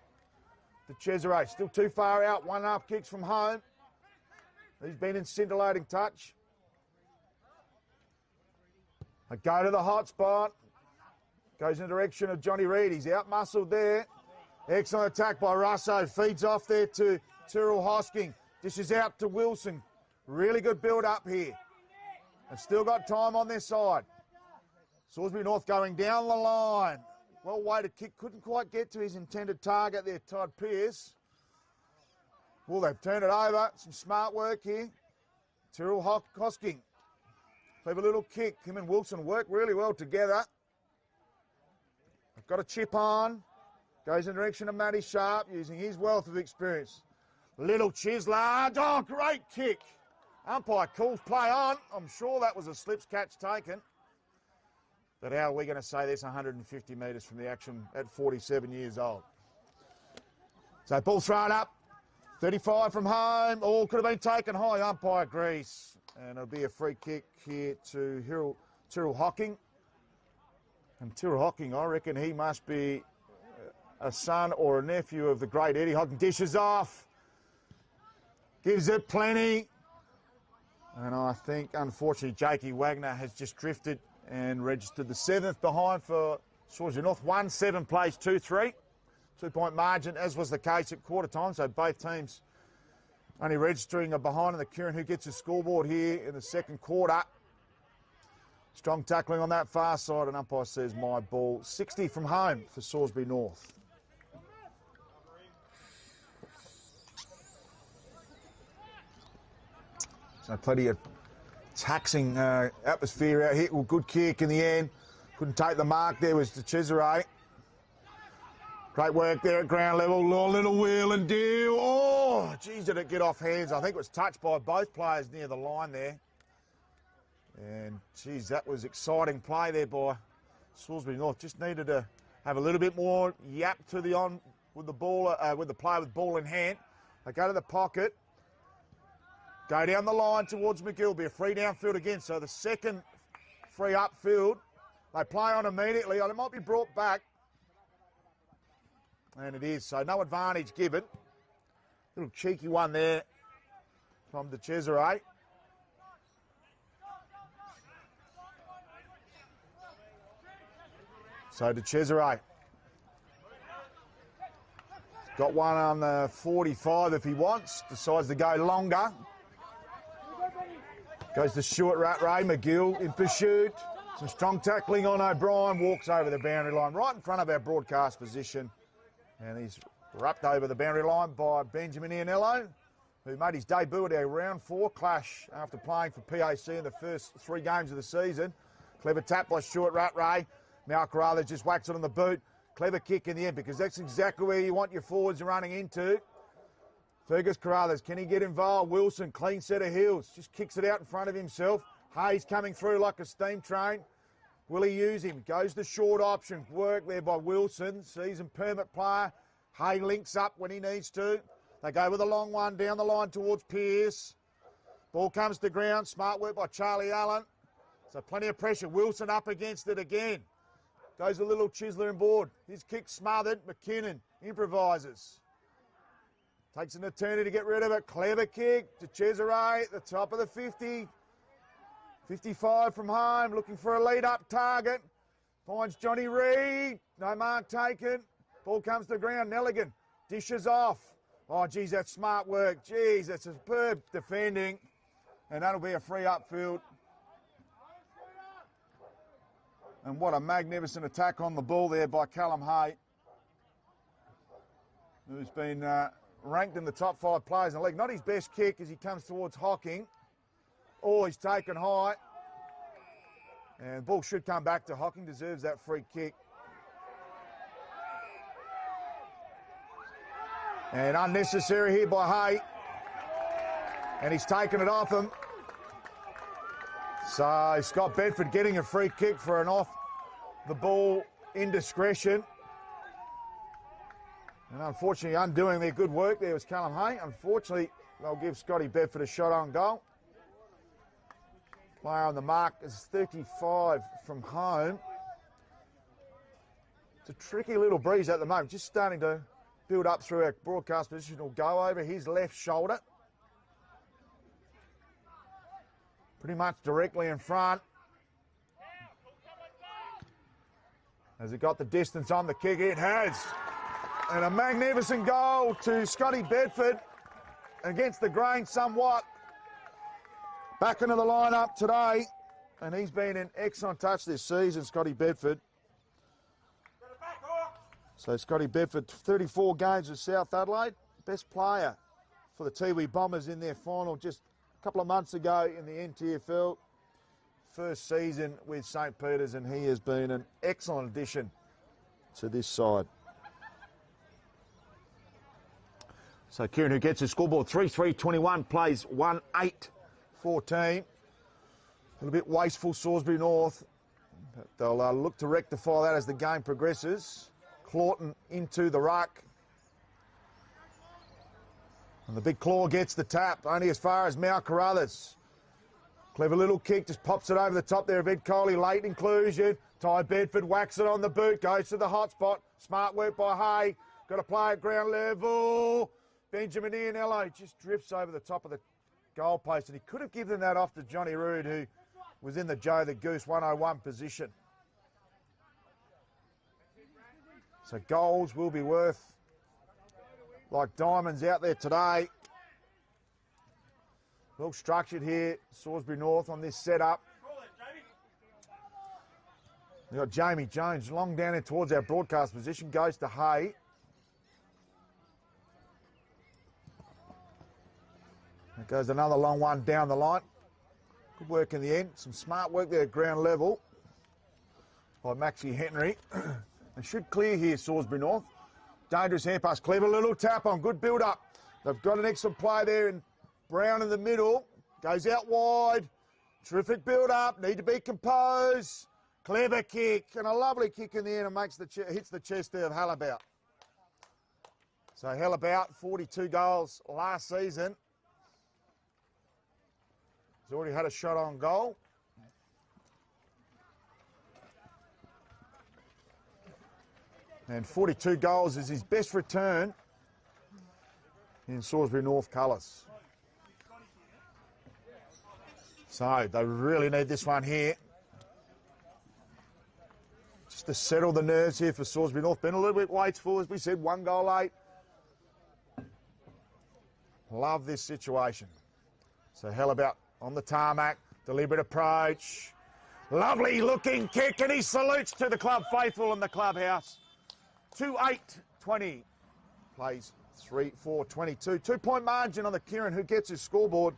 The Cesare still too far out. 1.5 kicks from home. He's been in scintillating touch. A go to the hot spot. Goes in the direction of Johnny Reid. He's out-muscled there. Excellent attack by Russo. Feeds off there to Tyrrell Hosking. Dishes out to Wilson. Really good build-up here. They've still got time on their side. Salisbury North going down the line. Well-weighted kick. Couldn't quite get to his intended target there, Todd Pearce. Well, they've turned it over. Some smart work here. Tyrrell Hosking. Clever little kick. Him and Wilson work really well together. They've got a chip on. Goes in the direction of Matty Sharp using his wealth of experience. Little Chisler. Oh, great kick. Umpire calls play on. I'm sure that was a slips catch taken. But how are we going to say this 150 metres from the action at 47 years old? So ball thrown up. 35 from home. All could have been taken high. Umpire agrees. And it'll be a free kick here to Tyrrell Hocking. And Tyrrell Hocking, I reckon he must be a son or a nephew of the great Eddie Hocking. Dishes off. Gives it plenty. And I think, unfortunately, Jakey Wagner has just drifted and registered the 7th behind for Salisbury North. 1-7 plays 2-3. 2-point margin, as was the case at quarter time. So both teams only registering a behind in the Kieran, who gets a scoreboard here in the second quarter. Strong tackling on that far side, and umpire says my ball. 60 from home for Salisbury North. So plenty of taxing atmosphere out here. Well, good kick in the end. Couldn't take the mark there, was the Cesare. Great work there at ground level. Oh, little wheel and deal. Oh, geez, did it get off hands. I think it was touched by both players near the line there. And, geez, that was exciting play there by Salisbury North. Just needed to have a little bit more yap to the on with the ball, with the player with ball in hand. They go to the pocket. Go down the line towards McGill. Be a free downfield again. So the second free upfield. They play on immediately. It might be brought back. And it is. So no advantage given. Little cheeky one there from the Cesare. So De Cesare. Got one on the 45 if he wants. Decides to go longer. Goes to Stuart Rattray. McGill in pursuit. Some strong tackling on O'Brien. Walks over the boundary line right in front of our broadcast position. And he's wrapped over the boundary line by Benjamin Ianello, who made his debut at our round 4 clash after playing for PAC in the first 3 games of the season. Clever tap by Stuart Rattray. Mal Carruthers just whacks it on the boot. Clever kick in the end, because that's exactly where you want your forwards running into. Fergus Carruthers, can he get involved? Wilson, clean set of heels, just kicks it out in front of himself. Hayes coming through like a steam train. Will he use him? Goes the short option. Work there by Wilson, seasoned permit player. Hay links up when he needs to. They go with a long one down the line towards Pearce. Ball comes to ground. Smart work by Charlie Allen. So plenty of pressure. Wilson up against it again. Goes a little Chisler in board. His kick smothered. McKinnon improvises. Takes an eternity to get rid of it. Clever kick to Cesare at the top of the 50. 55 from home, looking for a lead-up target. Finds Johnny Reid. No mark taken. Ball comes to the ground. Nelligan dishes off. Oh, geez, that's smart work. Geez, that's superb defending. And that'll be a free upfield. And what a magnificent attack on the ball there by Callum Hay, who's been ranked in the top 5 players in the league. Not his best kick as he comes towards Hocking. Oh, he's taken high. And the ball should come back to Hocking. Deserves that free kick. And unnecessary here by Hay. And he's taken it off him. So Scott Bedford getting a free kick for an off the ball indiscretion. And unfortunately undoing their good work there was Callum Hay. Unfortunately, they'll give Scotty Bedford a shot on goal. Player on the mark is 35 from home. It's a tricky little breeze at the moment, just starting to build up through our broadcast position. Will go over his left shoulder. Pretty much directly in front. Has it got the distance on the kick? It has. And a magnificent goal to Scotty Bedford against the grain somewhat. Back into the lineup today, and he's been in excellent touch this season, Scotty Bedford. So Scotty Bedford, 34 games with South Adelaide, best player for the Tiwi Bombers in their final just a couple of months ago in the NTFL. First season with St. Peter's, and he has been an excellent addition to this side. So Kieran, who gets his scoreboard, 3-3-21, plays 1-8. 14. A little bit wasteful, Salisbury North. But they'll look to rectify that as the game progresses. Clawton into the ruck. And the big claw gets the tap, only as far as Mal Carruthers. Clever little kick, just pops it over the top there of Ed Coley. Late inclusion. Ty Bedford whacks it on the boot, goes to the hot spot. Smart work by Hay. Got to play at ground level. Benjamin Ianello just drifts over the top of the goal post, and he could have given that off to Johnny Rood, who was in the Joe the Goose 101 position. So goals will be worth like diamonds out there today. Well structured here, Salisbury North on this setup. We've got Jamie Jones long down in towards our broadcast position, goes to Hay. There goes another long one down the line. Good work in the end. Some smart work there at ground level by Maxie Henry. They should clear here, Salisbury North. Dangerous hand pass. Clever little tap on. Good build-up. They've got an excellent play there, and Brown in the middle. Goes out wide. Terrific build-up. Need to be composed. Clever kick. And a lovely kick in the end and makes hits the chest there of Hallabout. So Hallabout, 42 goals last season. He's already had a shot on goal. And 42 goals is his best return in Salisbury North colours. So they really need this one here. Just to settle the nerves here for Salisbury North. Been a little bit wasteful, as we said, 1 goal late. Love this situation. So Hallabout on the tarmac, deliberate approach. Lovely looking kick, and he salutes to the club faithful in the clubhouse. 2-8-20. Plays 3-4-22. 2-point margin on the Kieran, who gets his scoreboard.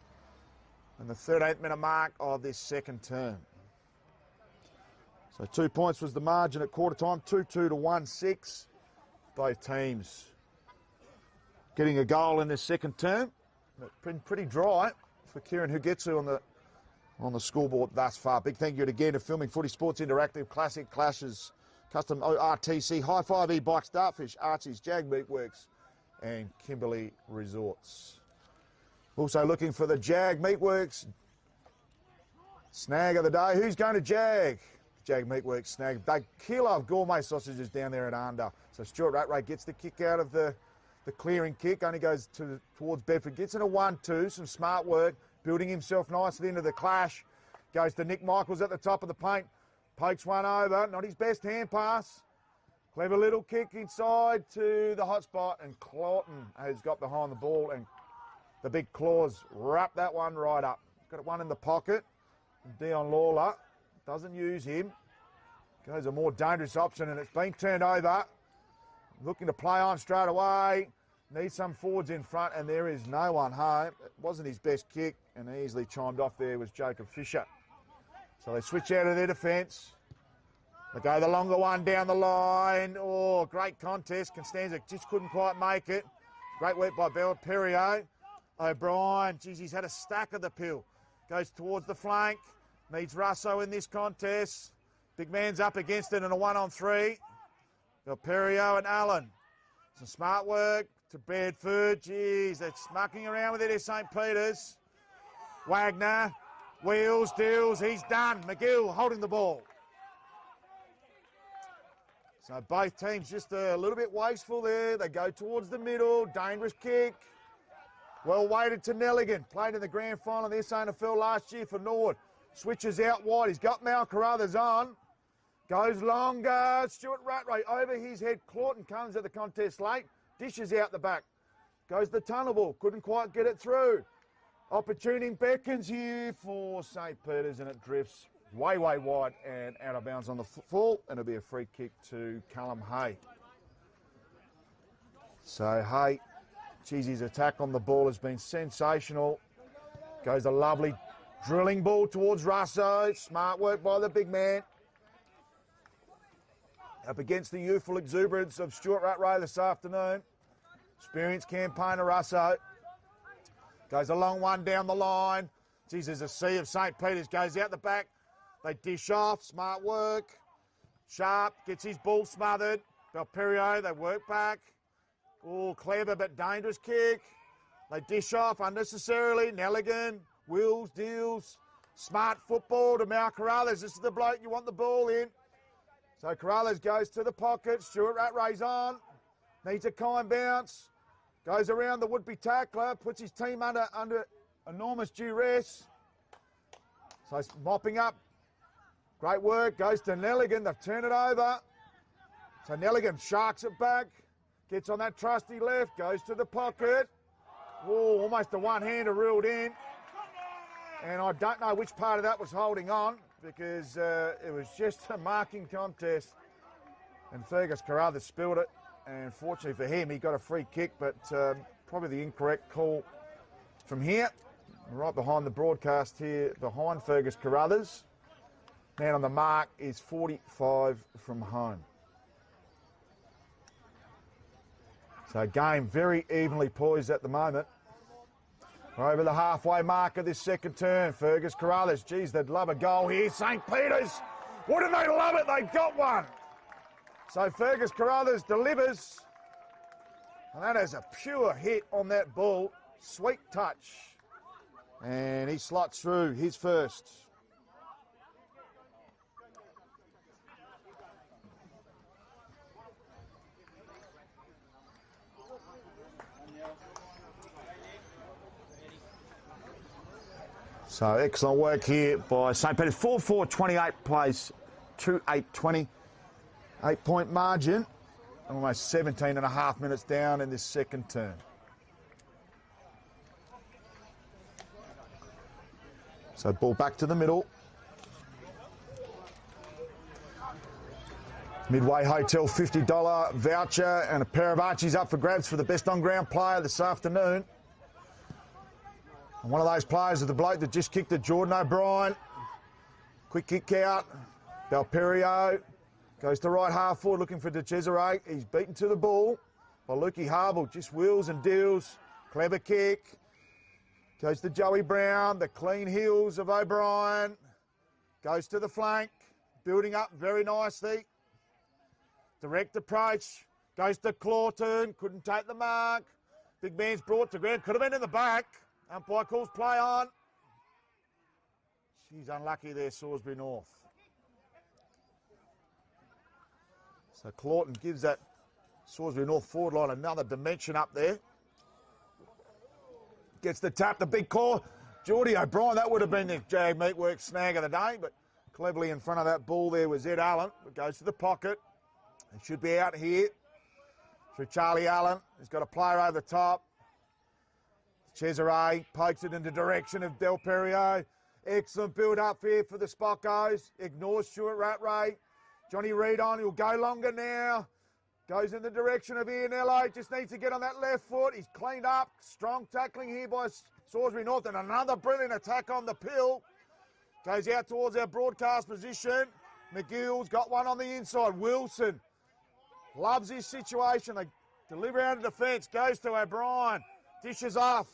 And the 13th minute mark of this second term. So 2 points was the margin at quarter time. 2-2 to 1-6. Both teams getting a goal in this second term. Been pretty dry for Kieran Hugetsu on the scoreboard thus far. Big thank you again to Filming Footy Sports Interactive, Classic Clashes, Custom ORTC, High 5 E-Bike, Starfish, Archie's, Jag Meatworks and Kimberley Resorts. Also looking for the Jag Meatworks snag of the day. Who's going to Jag? Jag Meatworks snag. Big kilo of gourmet sausages down there at under. So Stuart Rattray gets the kick out of the clearing kick, only goes towards Bedford, gets in a 1-2, some smart work, building himself nicely into the clash. Goes to Nick Michaels at the top of the paint, pokes one over, not his best hand pass. Clever little kick inside to the hot spot, and Clawton has got behind the ball, and the big claws wrap that one right up. Got one in the pocket. Dion Lawler doesn't use him. Goes a more dangerous option, and it's been turned over. Looking to play on straight away. Needs some forwards in front, and there is no one home. It wasn't his best kick, and easily chimed off there was Jacob Fisher. So they switch out of their defence. They go the longer one down the line. Oh, great contest. Constanza just couldn't quite make it. Great work by Bell Perio. O'Brien, geez, he's had a stack of the pill. Goes towards the flank. Needs Russo in this contest. Big man's up against it in a 1-on-3. Bell Perio and Allen. Some smart work to Bedford. Geez, they're mucking around with it at St. Peter's. Wagner. Wheels, deals, he's done. McGill holding the ball. So both teams just a little bit wasteful there. They go towards the middle. Dangerous kick. Well weighted to Nelligan. Played in the grand final of the SANFL last year for Norwood. Switches out wide. He's got Mal Carruthers on. Goes longer. Stuart Rattray over his head. Clawton comes at the contest late. Dishes out the back. Goes the tunnel ball. Couldn't quite get it through. Opportunity beckons here for St. Peter's, and it drifts way wide and out of bounds on the full, and it'll be a free kick to Callum Hay. So Hay, geez, his attack on the ball has been sensational. Goes a lovely drilling ball towards Russo. Smart work by the big man. Up against the youthful exuberance of Stuart Rattray this afternoon. Experienced campaigner Russo. Goes a long one down the line. Geez, there's a sea of St. Peter's. Goes out the back. They dish off. Smart work. Sharp gets his ball smothered. Belperio, they work back. Oh, clever but dangerous kick. They dish off unnecessarily. Nelligan, Wills, deals. Smart football to Mal Carruthers. This is the bloke you want the ball in. So Carruthers goes to the pocket. Stuart Rattray's on. Needs a kind bounce. Goes around the would-be tackler, puts his team under enormous duress. So he's mopping up. Great work, goes to Nelligan, they've turned it over. So Nelligan sharks it back, gets on that trusty left, goes to the pocket. Oh, almost a one-hander ruled in. And I don't know which part of that was holding on, because it was just a marking contest. And Fergus Carruthers spilled it. And fortunately for him, he got a free kick, but probably the incorrect call from here. Right behind the broadcast here, behind Fergus Carruthers. Man on the mark is 45 from home. So game very evenly poised at the moment. We're over the halfway mark of this second turn. Fergus Carruthers, geez, they'd love a goal here. St. Peter's, wouldn't they love it? They've got one. So Fergus Carruthers delivers, and that is a pure hit on that ball. Sweet touch. And he slots through his first. So excellent work here by St. Peter's. 4-4-28 plays 2-8-20. 8-point margin, almost 17 and a half minutes down in this second turn. So ball back to the middle. Midway Hotel $50 voucher and a pair of Archies up for grabs for the best on-ground player this afternoon. And one of those players is the bloke that just kicked at Jordan O'Brien. Quick kick out. Belperio. Goes to right half forward looking for De Cesare. He's beaten to the ball by Lukey Harble. Just wheels and deals. Clever kick. Goes to Joey Brown. The clean heels of O'Brien. Goes to the flank. Building up very nicely. Direct approach. Goes to Clawton. Couldn't take the mark. Big man's brought to ground. Could have been in the back. Umpire calls play on. She's unlucky there, Salisbury North. So Clawton gives that Salisbury North forward line another dimension up there. Gets the tap, the big claw. Geordie O'Brien, that would have been the Jag Meatworks snag of the day, but cleverly in front of that ball there was Ed Allen. It goes to the pocket. It should be out here through Charlie Allen. He's got a player over the top. Cesare pokes it in the direction of Del Perio. Excellent build up here for the Spockos. Ignores Stuart Rattray. Johnny Reid on, he'll go longer now. Goes in the direction of Ianello. Just needs to get on that left foot. He's cleaned up. Strong tackling here by Salisbury North. And another brilliant attack on the pill. Goes out towards our broadcast position. McGill's got one on the inside. Wilson loves his situation. They deliver out of defence. Goes to O'Brien. Dishes off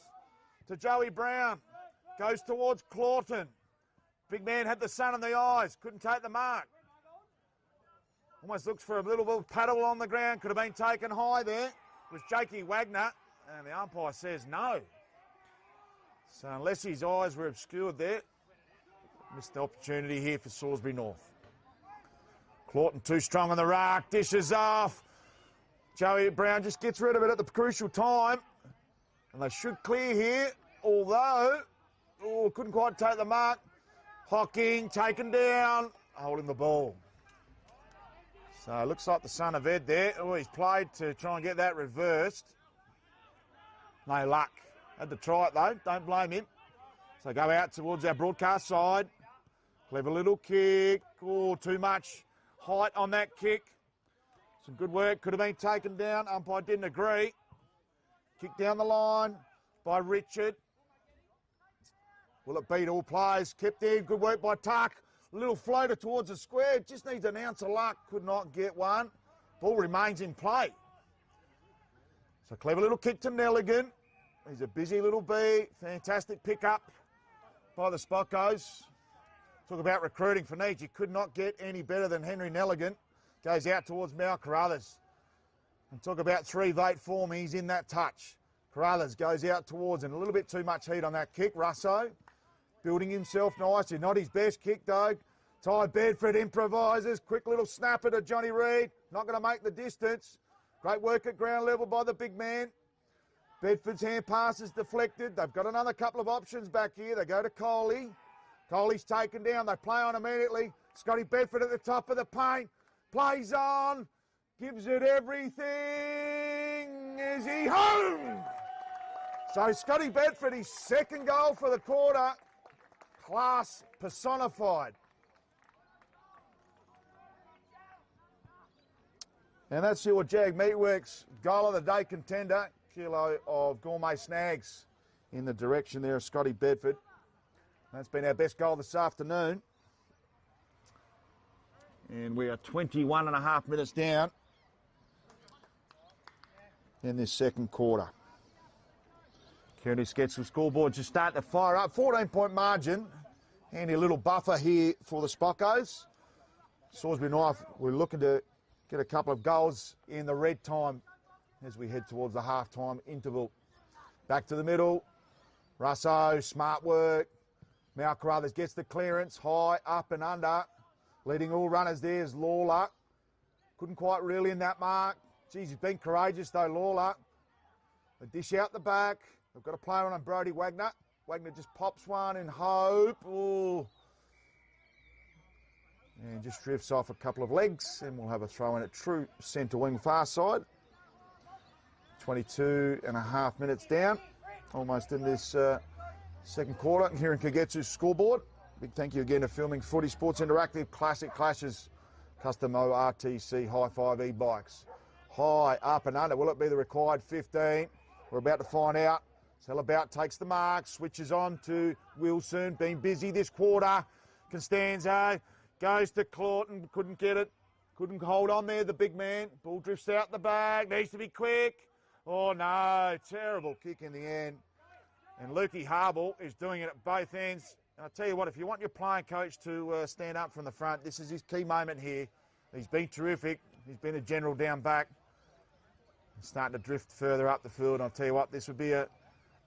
to Joey Brown. Goes towards Clawton. Big man had the sun in the eyes. Couldn't take the mark. Almost looks for a little bit of paddle on the ground. Could have been taken high there. It was Jakey Wagner. And the umpire says no. So unless his eyes were obscured there, missed the opportunity here for Salisbury North. Clawton too strong on the rack. Dishes off. Joey Brown just gets rid of it at the crucial time. And they should clear here. Although, couldn't quite take the mark. Hocking, taken down, holding the ball. So it looks like the son of Ed there. Oh, he's played to try and get that reversed. No luck. Had to try it though, don't blame him. So go out towards our broadcast side. Clever little kick. Oh, too much height on that kick. Some good work, could have been taken down. Umpire didn't agree. Kick down the line by Richard. Will it beat all players? Kept in, good work by Tuck. A little floater towards the square, just needs an ounce of luck, could not get one. Ball remains in play. So clever little kick to Nelligan. He's a busy little bee, fantastic pickup by the Spockos. Talk about recruiting for needs, you could not get any better than Henry Nelligan. Goes out towards Mal Carruthers. And talk about 3-8 form, he's in that touch. Carruthers goes out towards and a little bit too much heat on that kick. Russo building himself nicely. Not his best kick though. Ty Bedford improvises. Quick little snapper to Johnny Reid. Not going to make the distance. Great work at ground level by the big man. Bedford's hand pass is deflected. They've got another couple of options back here. They go to Coley. Coley's taken down. They play on immediately. Scotty Bedford at the top of the paint. Plays on. Gives it everything. Is he home? So Scotty Bedford, his second goal for the quarter. Class personified. And that's your Jag Meatworks goal of the day contender. Kilo of gourmet snags in the direction there of Scotty Bedford. That's been our best goal this afternoon. And we are 21 and a half minutes down in this second quarter. Kearney gets some scoreboards just start to fire up. 14-point margin. Handy little buffer here for the Spockos. Salisbury North, we're looking to get a couple of goals in the red time as we head towards the half-time interval. Back to the middle. Russo, smart work. Mal Carruthers gets the clearance, high, up and under. Leading all runners there is Lawler. Couldn't quite reel in that mark. Geez, he's been courageous though, Lawler. They dish out the back. They've got a player on Brody Wagner. Wagner just pops one in hope. Ooh. And just drifts off a couple of legs, and we'll have a throw in at true centre wing far side. 22 and a half minutes down, almost in this second quarter. Here in Kagetsu's scoreboard. Big thank you again to Filming Footy Sports Interactive Classic Clashes, Custom ORTC High 5 e-bikes. High, up and under. Will it be the required 15? We're about to find out. Selabout takes the mark, switches on to Wilson, been busy this quarter. Constanzo goes to Clawton, couldn't get it, couldn't hold on there, the big man. Ball drifts out the bag, needs to be quick. Oh no, terrible kick in the end. And Lukey Harble is doing it at both ends. And I'll tell you what, if you want your playing coach to stand up from the front, this is his key moment here. He's been terrific. He's been a general down back. He's starting to drift further up the field. And I'll tell you what, this would be an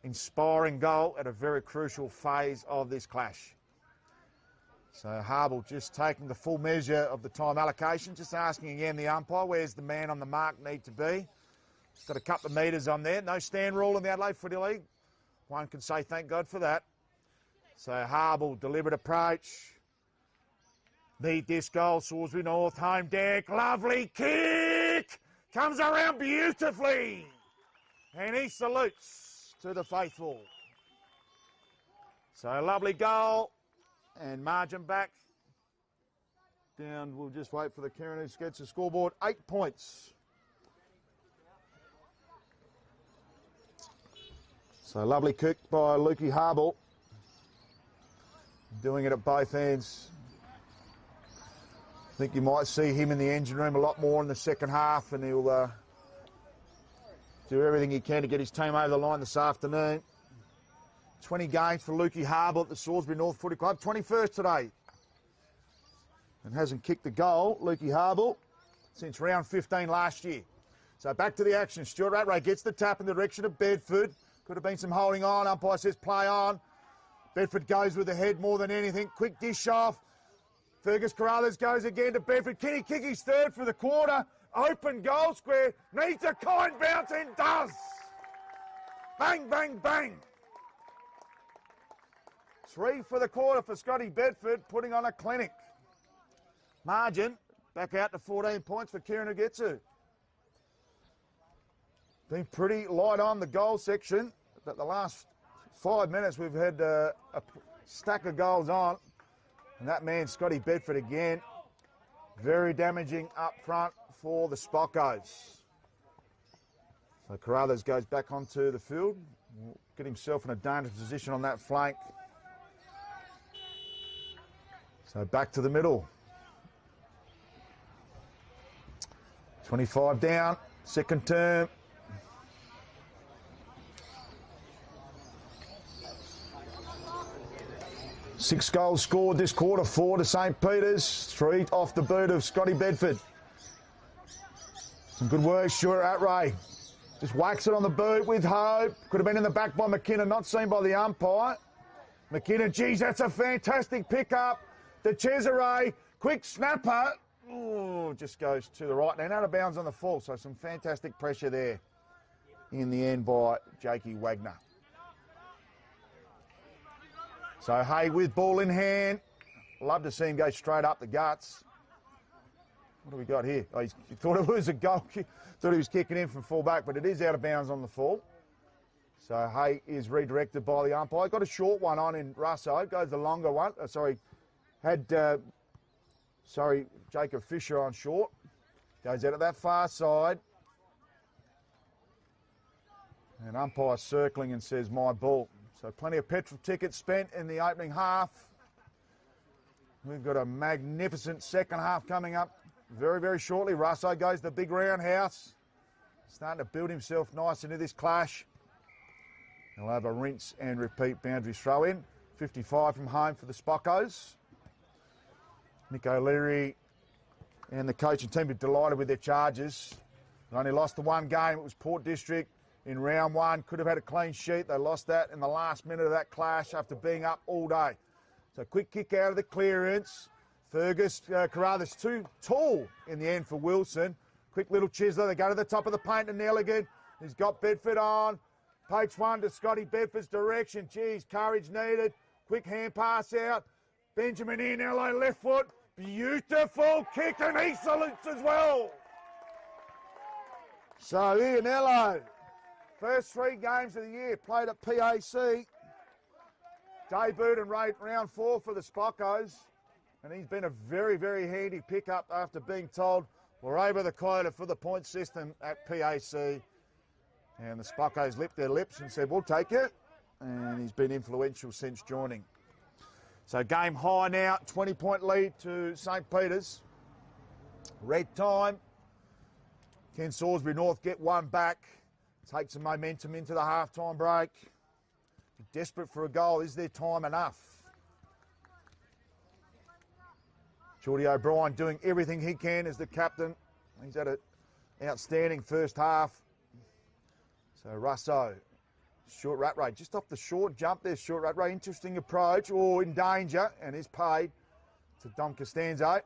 inspiring goal at a very crucial phase of this clash. So Harble just taking the full measure of the time allocation, just asking again the umpire, where's the man on the mark need to be? Just got a couple of metres on there. No stand rule in the Adelaide Footy League. One can say thank God for that. So Harble, deliberate approach. Need this goal, Salisbury North, home deck. Lovely kick! Comes around beautifully. And he salutes to the faithful. So lovely goal. And margin back. Down, we'll just wait for the Karen who gets the scoreboard. 8 points So lovely kick by Lukey Harble. Doing it at both ends. I think you might see him in the engine room a lot more in the second half, and he'll do everything he can to get his team over the line this afternoon. 20 games for Lukey Harble at the Salisbury North Footy Club. 21st today. And hasn't kicked the goal, Lukey Harble, since round 15 last year. So back to the action. Stuart Rattray gets the tap in the direction of Bedford. Could have been some holding on. Umpire says play on. Bedford goes with the head more than anything. Quick dish off. Fergus Carruthers goes again to Bedford. Can he kick his third for the quarter? Open goal square. Needs a kind bounce and does. Bang, bang, bang. 3 for the quarter for Scotty Bedford, putting on a clinic. Margin back out to 14 points for Kieran Ugetsu. Been pretty light on the goal section, but the last 5 minutes we've had a stack of goals on. And that man, Scotty Bedford, again, very damaging up front for the Spockos. So Carruthers goes back onto the field, get himself in a dangerous position on that flank. So back to the middle. 25 down, second term. Six goals scored this quarter, 4 to St. Peter's, 3 off the boot of Scotty Bedford. Some good work, Stuart Rattray. Just whacks it on the boot with hope. Could have been in the back by McKinnon, not seen by the umpire. McKinnon, geez, that's a fantastic pickup. De Cesare, quick snapper. Ooh, just goes to the right. Now out of bounds on the full, so some fantastic pressure there in the end by Jakey Wagner. So Hay with ball in hand. Love to see him go straight up the guts. What do we got here? Oh, he thought it was a goal kick. Thought he was kicking in from full back, but it is out of bounds on the full. So Hay is redirected by the umpire. Got a short one on in Russo. Goes the longer one. Jacob Fisher on short. Goes out at that far side. And umpire circling and says, my ball. So plenty of petrol tickets spent in the opening half. We've got a magnificent second half coming up very, very shortly. Russo goes to the big roundhouse. Starting to build himself nice into this clash. He'll have a rinse and repeat boundary throw in. 55 from home for the Spockos. Nick O'Leary and the coaching team are delighted with their charges. They only lost the one game. It was Port District in round 1. Could have had a clean sheet. They lost that in the last minute of that clash after being up all day. So quick kick out of the clearance. Fergus Carruthers too tall in the end for Wilson. Quick little chiseler. They go to the top of the paint and Nelligan. He's got Bedford on. Poach one to Scotty Bedford's direction. Geez, courage needed. Quick hand pass out. Benjamin Ianello left foot. Beautiful kick, and he salutes as well. So Ianello, first 3 games of the year, played at PAC. Debuted in round 4 for the Spockos. And he's been a very, very handy pickup after being told we're over the quota for the point system at PAC. And the Spockos lipped their lips and said, we'll take it. And he's been influential since joining. So game high now, 20-point lead to St. Peter's. Red time. Can Salisbury North get one back? Take some momentum into the halftime break. Desperate for a goal. Is their time enough? Geordie O'Brien doing everything he can as the captain. He's had an outstanding first half. So Russo, Short Rattray, just off the short jump there, Short Rattray, interesting approach, in danger, and is paid to Dom Costanzo.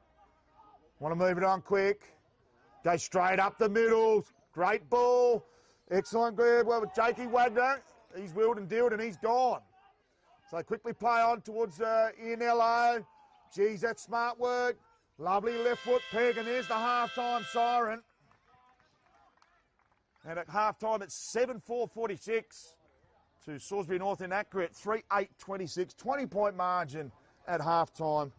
Want to move it on quick. Go straight up the middle. Great ball. Excellent grab. Well, Jakey Wagner, he's wheeled and dealed and he's gone. So quickly play on towards Ianello. Geez, that's smart work. Lovely left foot peg, and there's the halftime siren. And at halftime, it's 7-4-46 to Salisbury North inaccurate. 3-8-26, 20-point margin at halftime.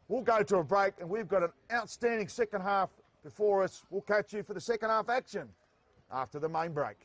We'll go to a break, and we've got an outstanding second half before us. We'll catch you for the second half action after the main break.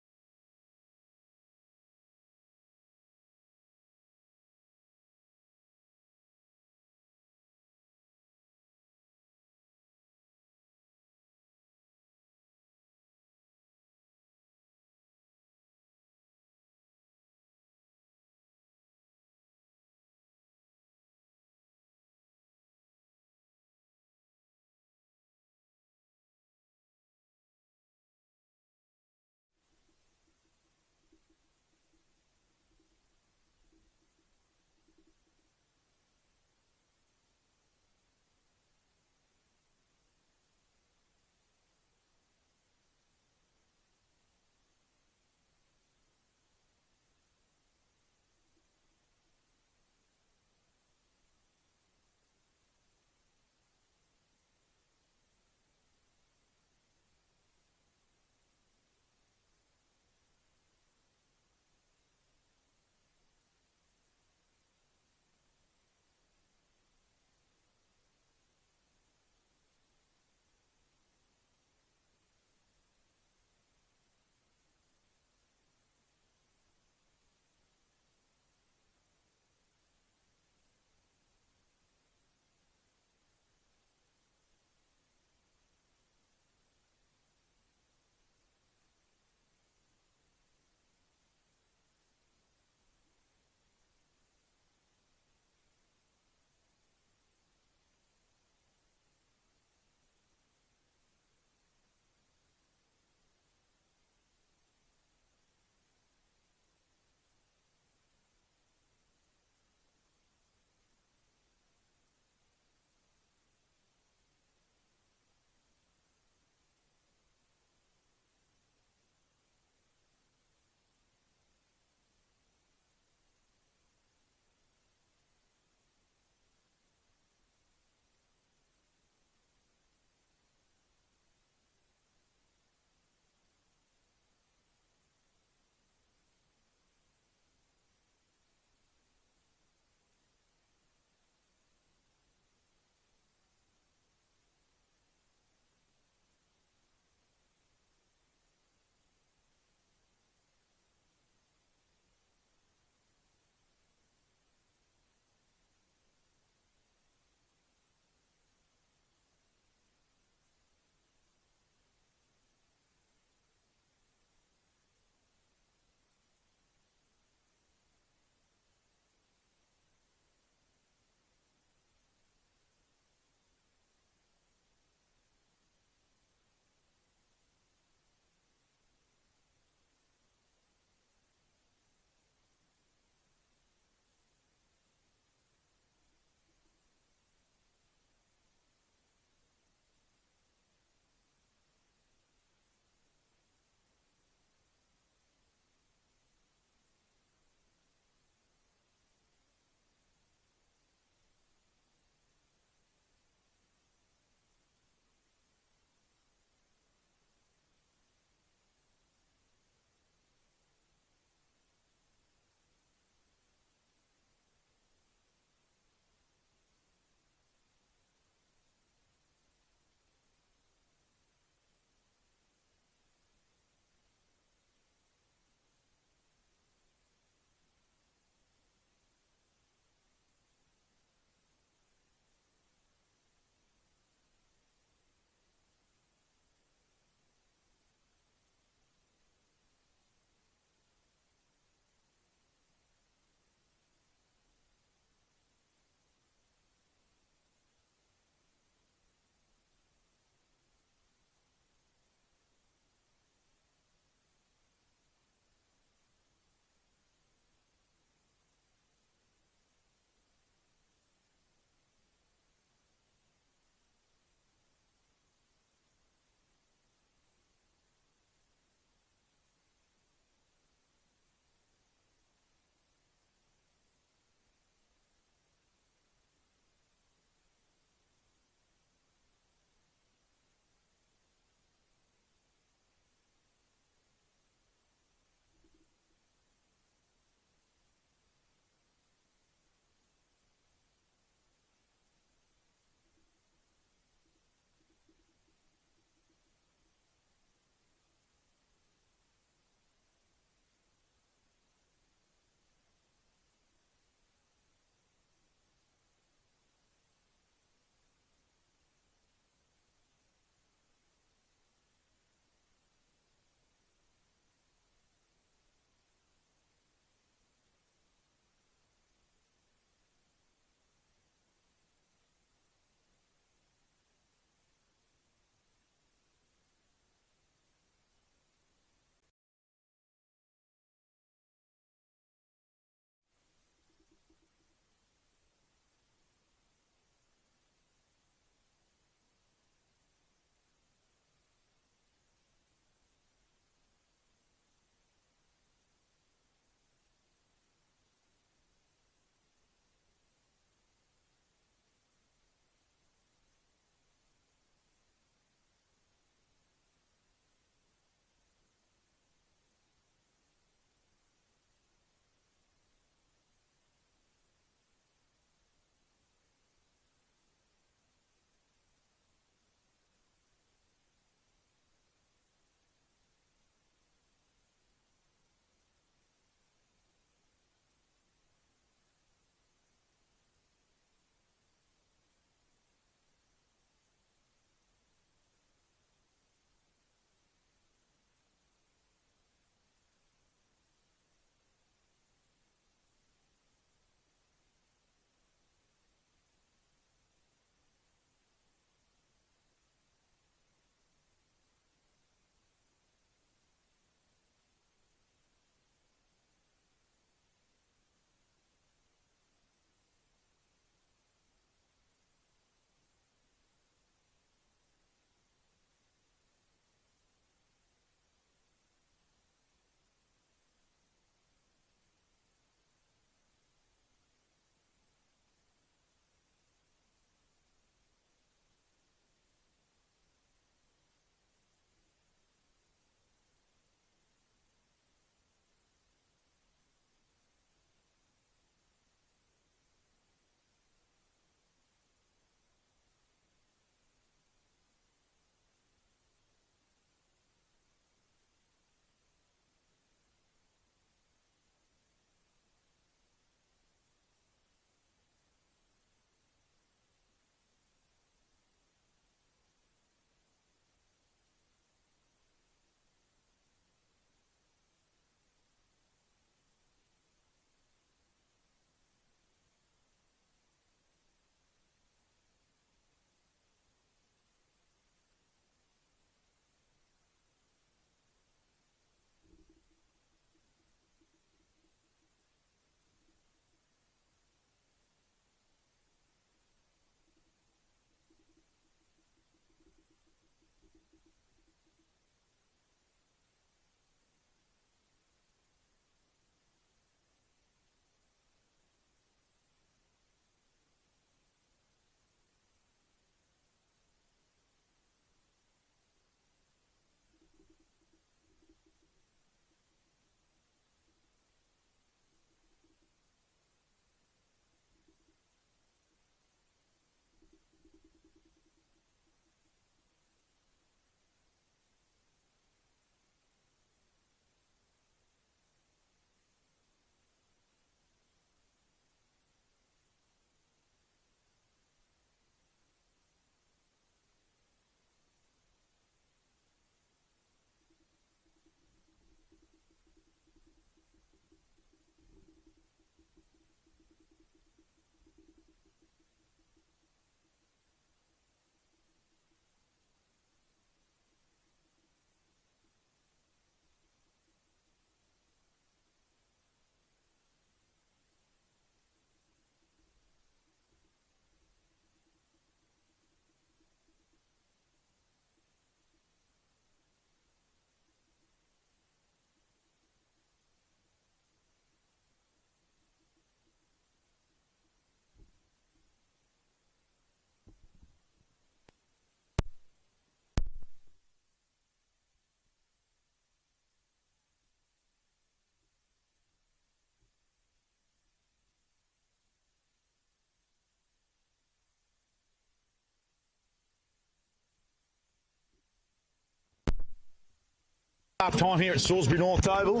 Half time here at Salisbury North Oval.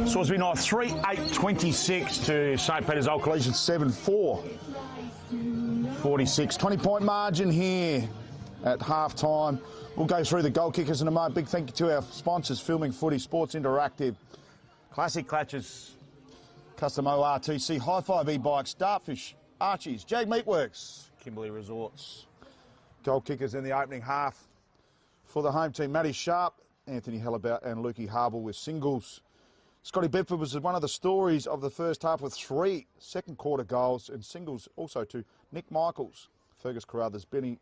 Salisbury North 3-8-26 to St Peter's Old Collegiate 7-4. 46, 20-point margin here at half time. We'll go through the goal kickers in a moment. Big thank you to our sponsors, Filming Footy, Sports Interactive, Classic Clutches, Custom ORTC, High Five E-Bikes, Dartfish, Archie's, Jag Meatworks, Kimberley Resorts. Goal kickers in the opening half for the home team, Matty Sharp, Anthony Hellabout and Lukey Harble with singles. Scotty Bedford was one of the stories of the first half with 3 second quarter goals and singles also to Nick Michaels, Fergus Carruthers, Benny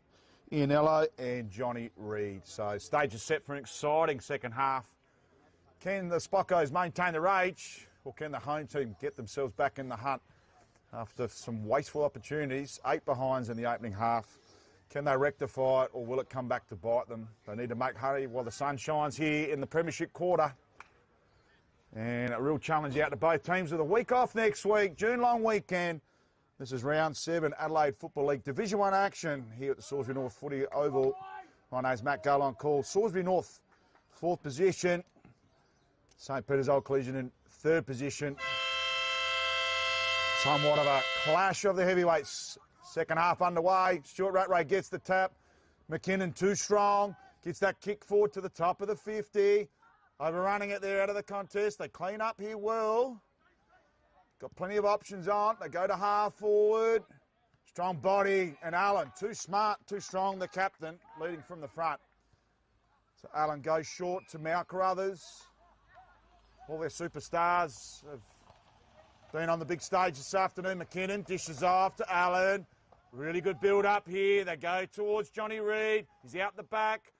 Ianello and Johnny Reid. So stage is set for an exciting second half. Can the Spockos maintain the rage or can the home team get themselves back in the hunt after some wasteful opportunities? 8 behinds in the opening half. Can they rectify it or will it come back to bite them? They need to make hurry while the sun shines here in the Premiership quarter. And a real challenge out to both teams with a week off next week, June long weekend. This is round 7 Adelaide Football League Division 1 action here at the Salisbury North Footy Oval. My name's Matt Gale on call. Salisbury North, 4th position. St Peter's Old Collegiate in 3rd position. Somewhat of a clash of the heavyweights. Second half underway. Stuart Rattray gets the tap. McKinnon too strong. Gets that kick forward to the top of the 50. Overrunning it there out of the contest. They clean up here well. Got plenty of options on. They go to half forward. Strong body. And Allen, too smart, too strong, the captain, leading from the front. So Allen goes short to Mount Carruthers. All their superstars have been on the big stage this afternoon. McKinnon dishes off to Allen. Really good build up here. They go towards Johnny Reid. He's out the back.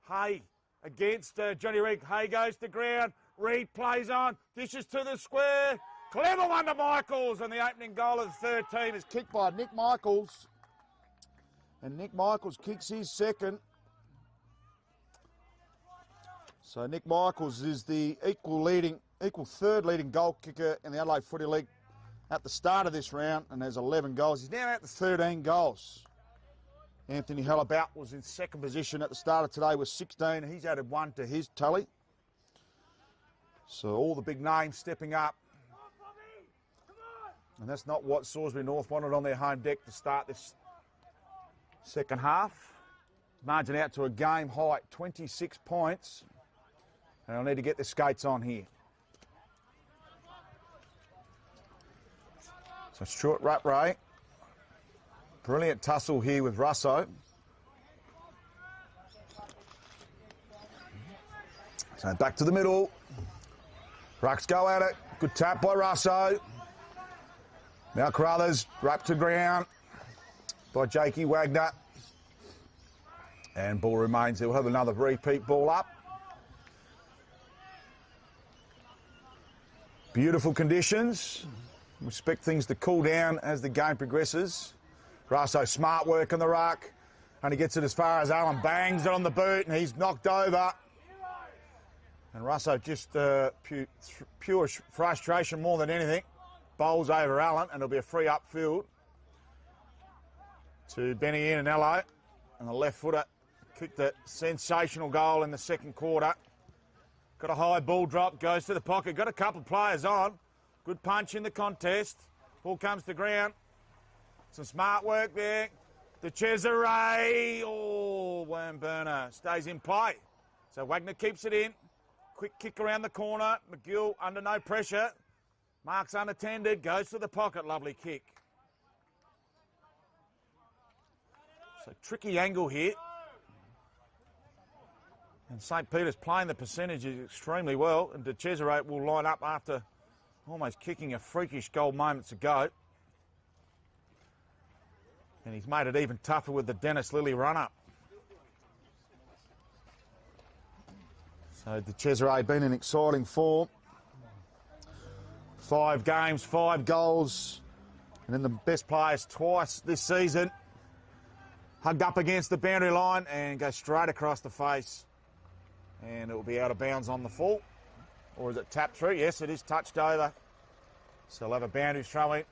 Hay against Johnny Reid. Hay goes to ground. Reid plays on. Dishes to the square. Clever one to Michaels. And the opening goal of the 3rd team is kicked by Nick Michaels. And Nick Michaels kicks his second. So Nick Michaels is the equal 3rd leading goal kicker in the Adelaide Footy League at the start of this round and has 11 goals. He's now at the 13 goals. Anthony Hellabout was in 2nd position at the start of today with 16. He's added 1 to his tally. So all the big names stepping up. And that's not what Salisbury North wanted on their home deck to start this second half. Margin out to a game high, 26 points. And they'll need to get their skates on here. So Stuart Rattray. Brilliant tussle here with Russo. So back to the middle. Rucks go at it. Good tap by Russo. Now Carruthers wrapped to ground by Jakey Wagner. And ball remains. They'll have another repeat ball up. Beautiful conditions. We expect things to cool down as the game progresses. Russo, smart work in the ruck. Only gets it as far as Allen bangs it on the boot and he's knocked over. And Russo just pure frustration more than anything. Bowls over Allen and it'll be a free upfield to Benny Ianello. And the left footer kicked a sensational goal in the second quarter. Got a high ball drop, goes to the pocket. Got a couple of players on. Good punch in the contest. Ball comes to ground. Some smart work there. The Cesare. Oh, worm burner. Stays in play. So Wagner keeps it in. Quick kick around the corner. McGill under no pressure. Marks unattended. Goes to the pocket. Lovely kick. So tricky angle here. And St Peter's playing the percentages extremely well. And De Cesare will line up after almost kicking a freakish goal moments ago. And he's made it even tougher with the Dennis Lilly run-up. So De Cesare been in exciting form. 5 games, 5 goals. And then the best players twice this season. Hugged up against the boundary line and go straight across the face. And it will be out of bounds on the full. Or is it tapped through? Yes, it is touched over. So they'll have a boundary throw in.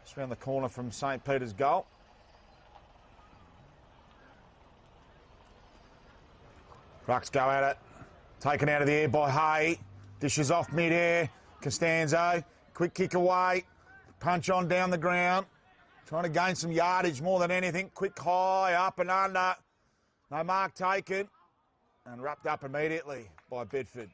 Just around the corner from St Peter's goal. Rucks go at it. Taken out of the air by Hay. Dishes off mid-air. Costanzo. Quick kick away. Punch on down the ground. Trying to gain some yardage more than anything. Quick high, up and under. No mark taken. And wrapped up immediately by Bedford.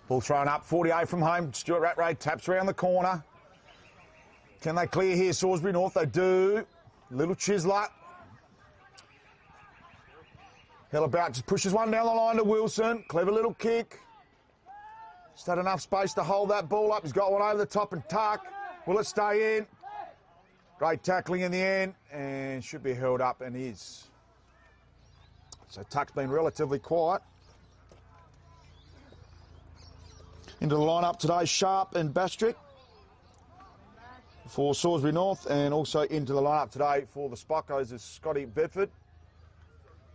Ball thrown up, 48 from home. Stuart Rattray taps around the corner. Can they clear here, Salisbury North? They do. Little Chisler. Hellabout just pushes one down the line to Wilson. Clever little kick. Just had enough space to hold that ball up. He's got one over the top and tuck. Will it stay in? Great tackling in the end and should be held up and is. So tuck's been relatively quiet. Into the lineup today, Sharp and Bastrick for Salisbury North, and also into the lineup today for the Spockos is Scotty Bedford.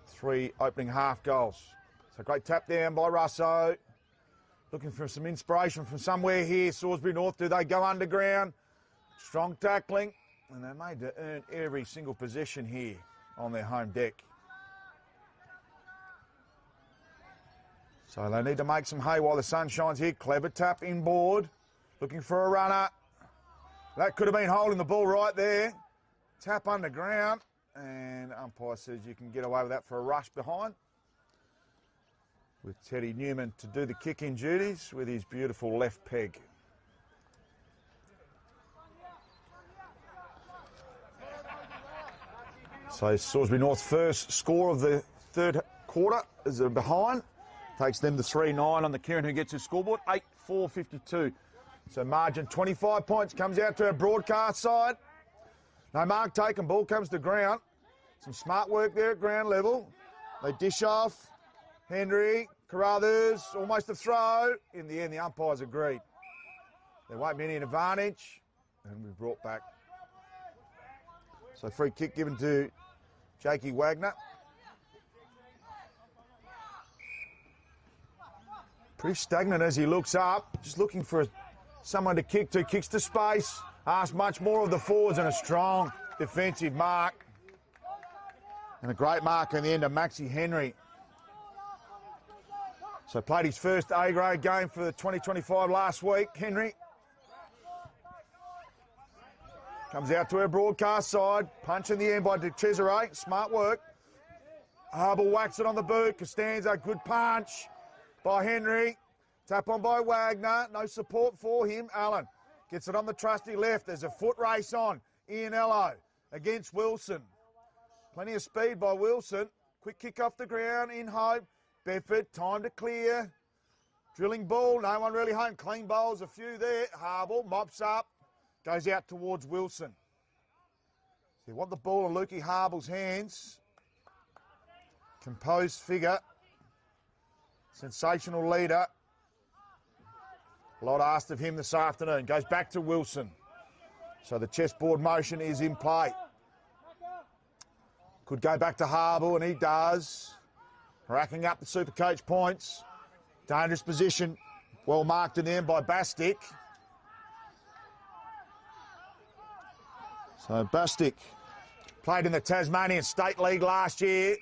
3 opening half goals. So great tap down by Russo. Looking for some inspiration from somewhere here. Salisbury North, do they go underground? Strong tackling, and they made to earn every single possession here on their home deck. So they need to make some hay while the sun shines here. Clever tap inboard. Looking for a runner. That could have been holding the ball right there. Tap underground. And umpire says you can get away with that for a rush behind. With Teddy Newman to do the kick-in duties with his beautiful left peg. So Salisbury North's first score of the third quarter is a behind. Takes them to 3-9 on the Kieran who gets his scoreboard, 8-4-52. So margin 25 points, comes out to our broadcast side. No mark taken, ball comes to ground. Some smart work there at ground level. They dish off. Henry, Carruthers, almost a throw. In the end, the umpires agreed. There won't be any advantage. And we brought back. So free kick given to Jakey Wagner. Pretty stagnant as he looks up, just looking for someone to kick to. Kicks to space, asks much more of the forwards and a strong defensive mark. And a great mark in the end of Maxie Henry. So played his first A-grade game for the 2025 last week, Henry. Comes out to her broadcast side, punch in the end by De Cesare, smart work. Harble whacks it on the boot, Costanza, good punch by Henry. Tap on by Wagner. No support for him. Allen gets it on the trusty left. There's a foot race on. Ianello against Wilson. Plenty of speed by Wilson. Quick kick off the ground in hope. Bedford, time to clear. Drilling ball. No one really home. Clean bowls, a few there. Harble mops up. Goes out towards Wilson. So you want the ball in Lukey Harble's hands. Composed figure. Sensational leader. A lot asked of him this afternoon. Goes back to Wilson. So the chessboard motion is in play. Could go back to Harble, and he does. Racking up the Supercoach points. Dangerous position. Well marked in the end by Bastick. So Bastick played in the Tasmanian State League last year.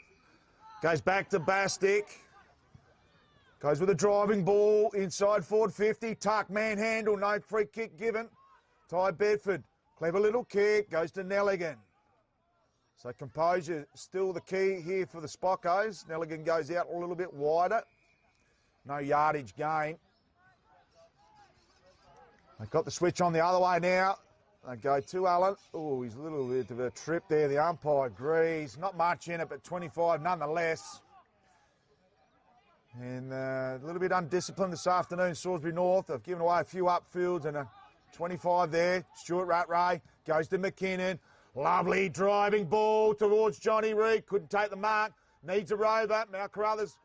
Goes back to Bastick. Goes with a driving ball, inside forward 50, tuck, manhandle, no free kick given. Ty Bedford, clever little kick, goes to Nelligan. So composure still the key here for the Spockos. Nelligan goes out a little bit wider. No yardage gain. They've got the switch on the other way now. They go to Allen. Oh, he's a little bit of a trip there. The umpire agrees. Not much in it, but 25 nonetheless. And a little bit undisciplined this afternoon, Salisbury North. They've given away a few upfields and a 25 there. Stuart Rattray goes to McKinnon. Lovely driving ball towards Johnny Reid. Couldn't take the mark. Needs a rover. Now Carruthers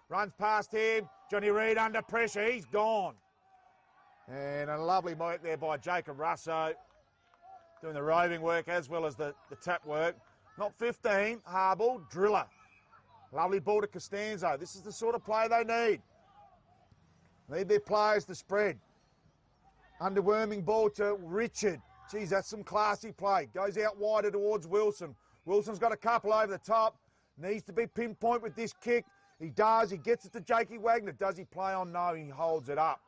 runs past him. Johnny Reid under pressure. He's gone. And a lovely work there by Jacob Russo. Doing the roving work as well as the tap work. Not 15. Harble, driller. Lovely ball to Costanzo. This is the sort of play they need. Need their players to spread. Underwhelming ball to Richard. Geez, that's some classy play. Goes out wider towards Wilson. Wilson's got a couple over the top. Needs to be pinpoint with this kick. He does. He gets it to Jakey Wagner. Does he play on? No, he holds it up.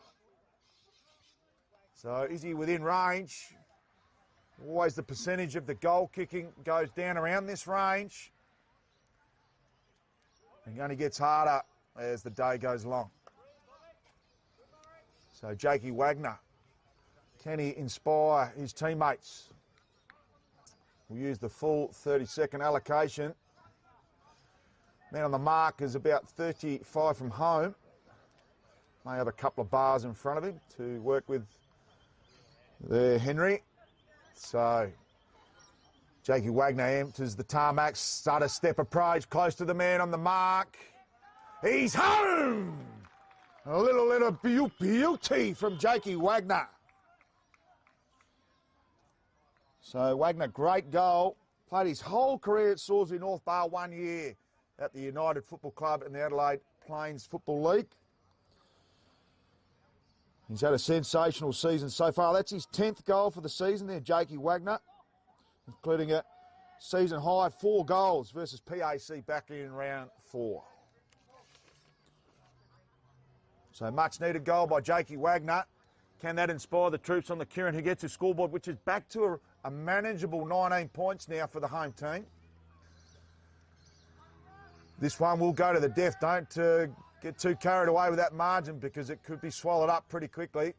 So is he within range? Always the percentage of the goal kicking goes down around this range. It only gets harder as the day goes along. So Jakey Wagner, can he inspire his teammates? We'll use the full 30-second allocation. Man on the mark is about 35 from home. May have a couple of bars in front of him to work with there, Henry. So Jakey Wagner enters the tarmac, stutter step approach, close to the man on the mark. He's home! A little beauty from Jakey Wagner. So Wagner, great goal. Played his whole career at Salisbury North bar 1 year at the United Football Club in the Adelaide Plains Football League. He's had a sensational season so far. That's his 10th goal for the season there, Jakey Wagner, including a season high 4 goals versus PAC back in round 4. So much needed goal by Jakey Wagner. Can that inspire the troops on the Kieran who gets his scoreboard, which is back to a manageable 19 points now for the home team. This one will go to the death. Don't get too carried away with that margin because it could be swallowed up pretty quickly.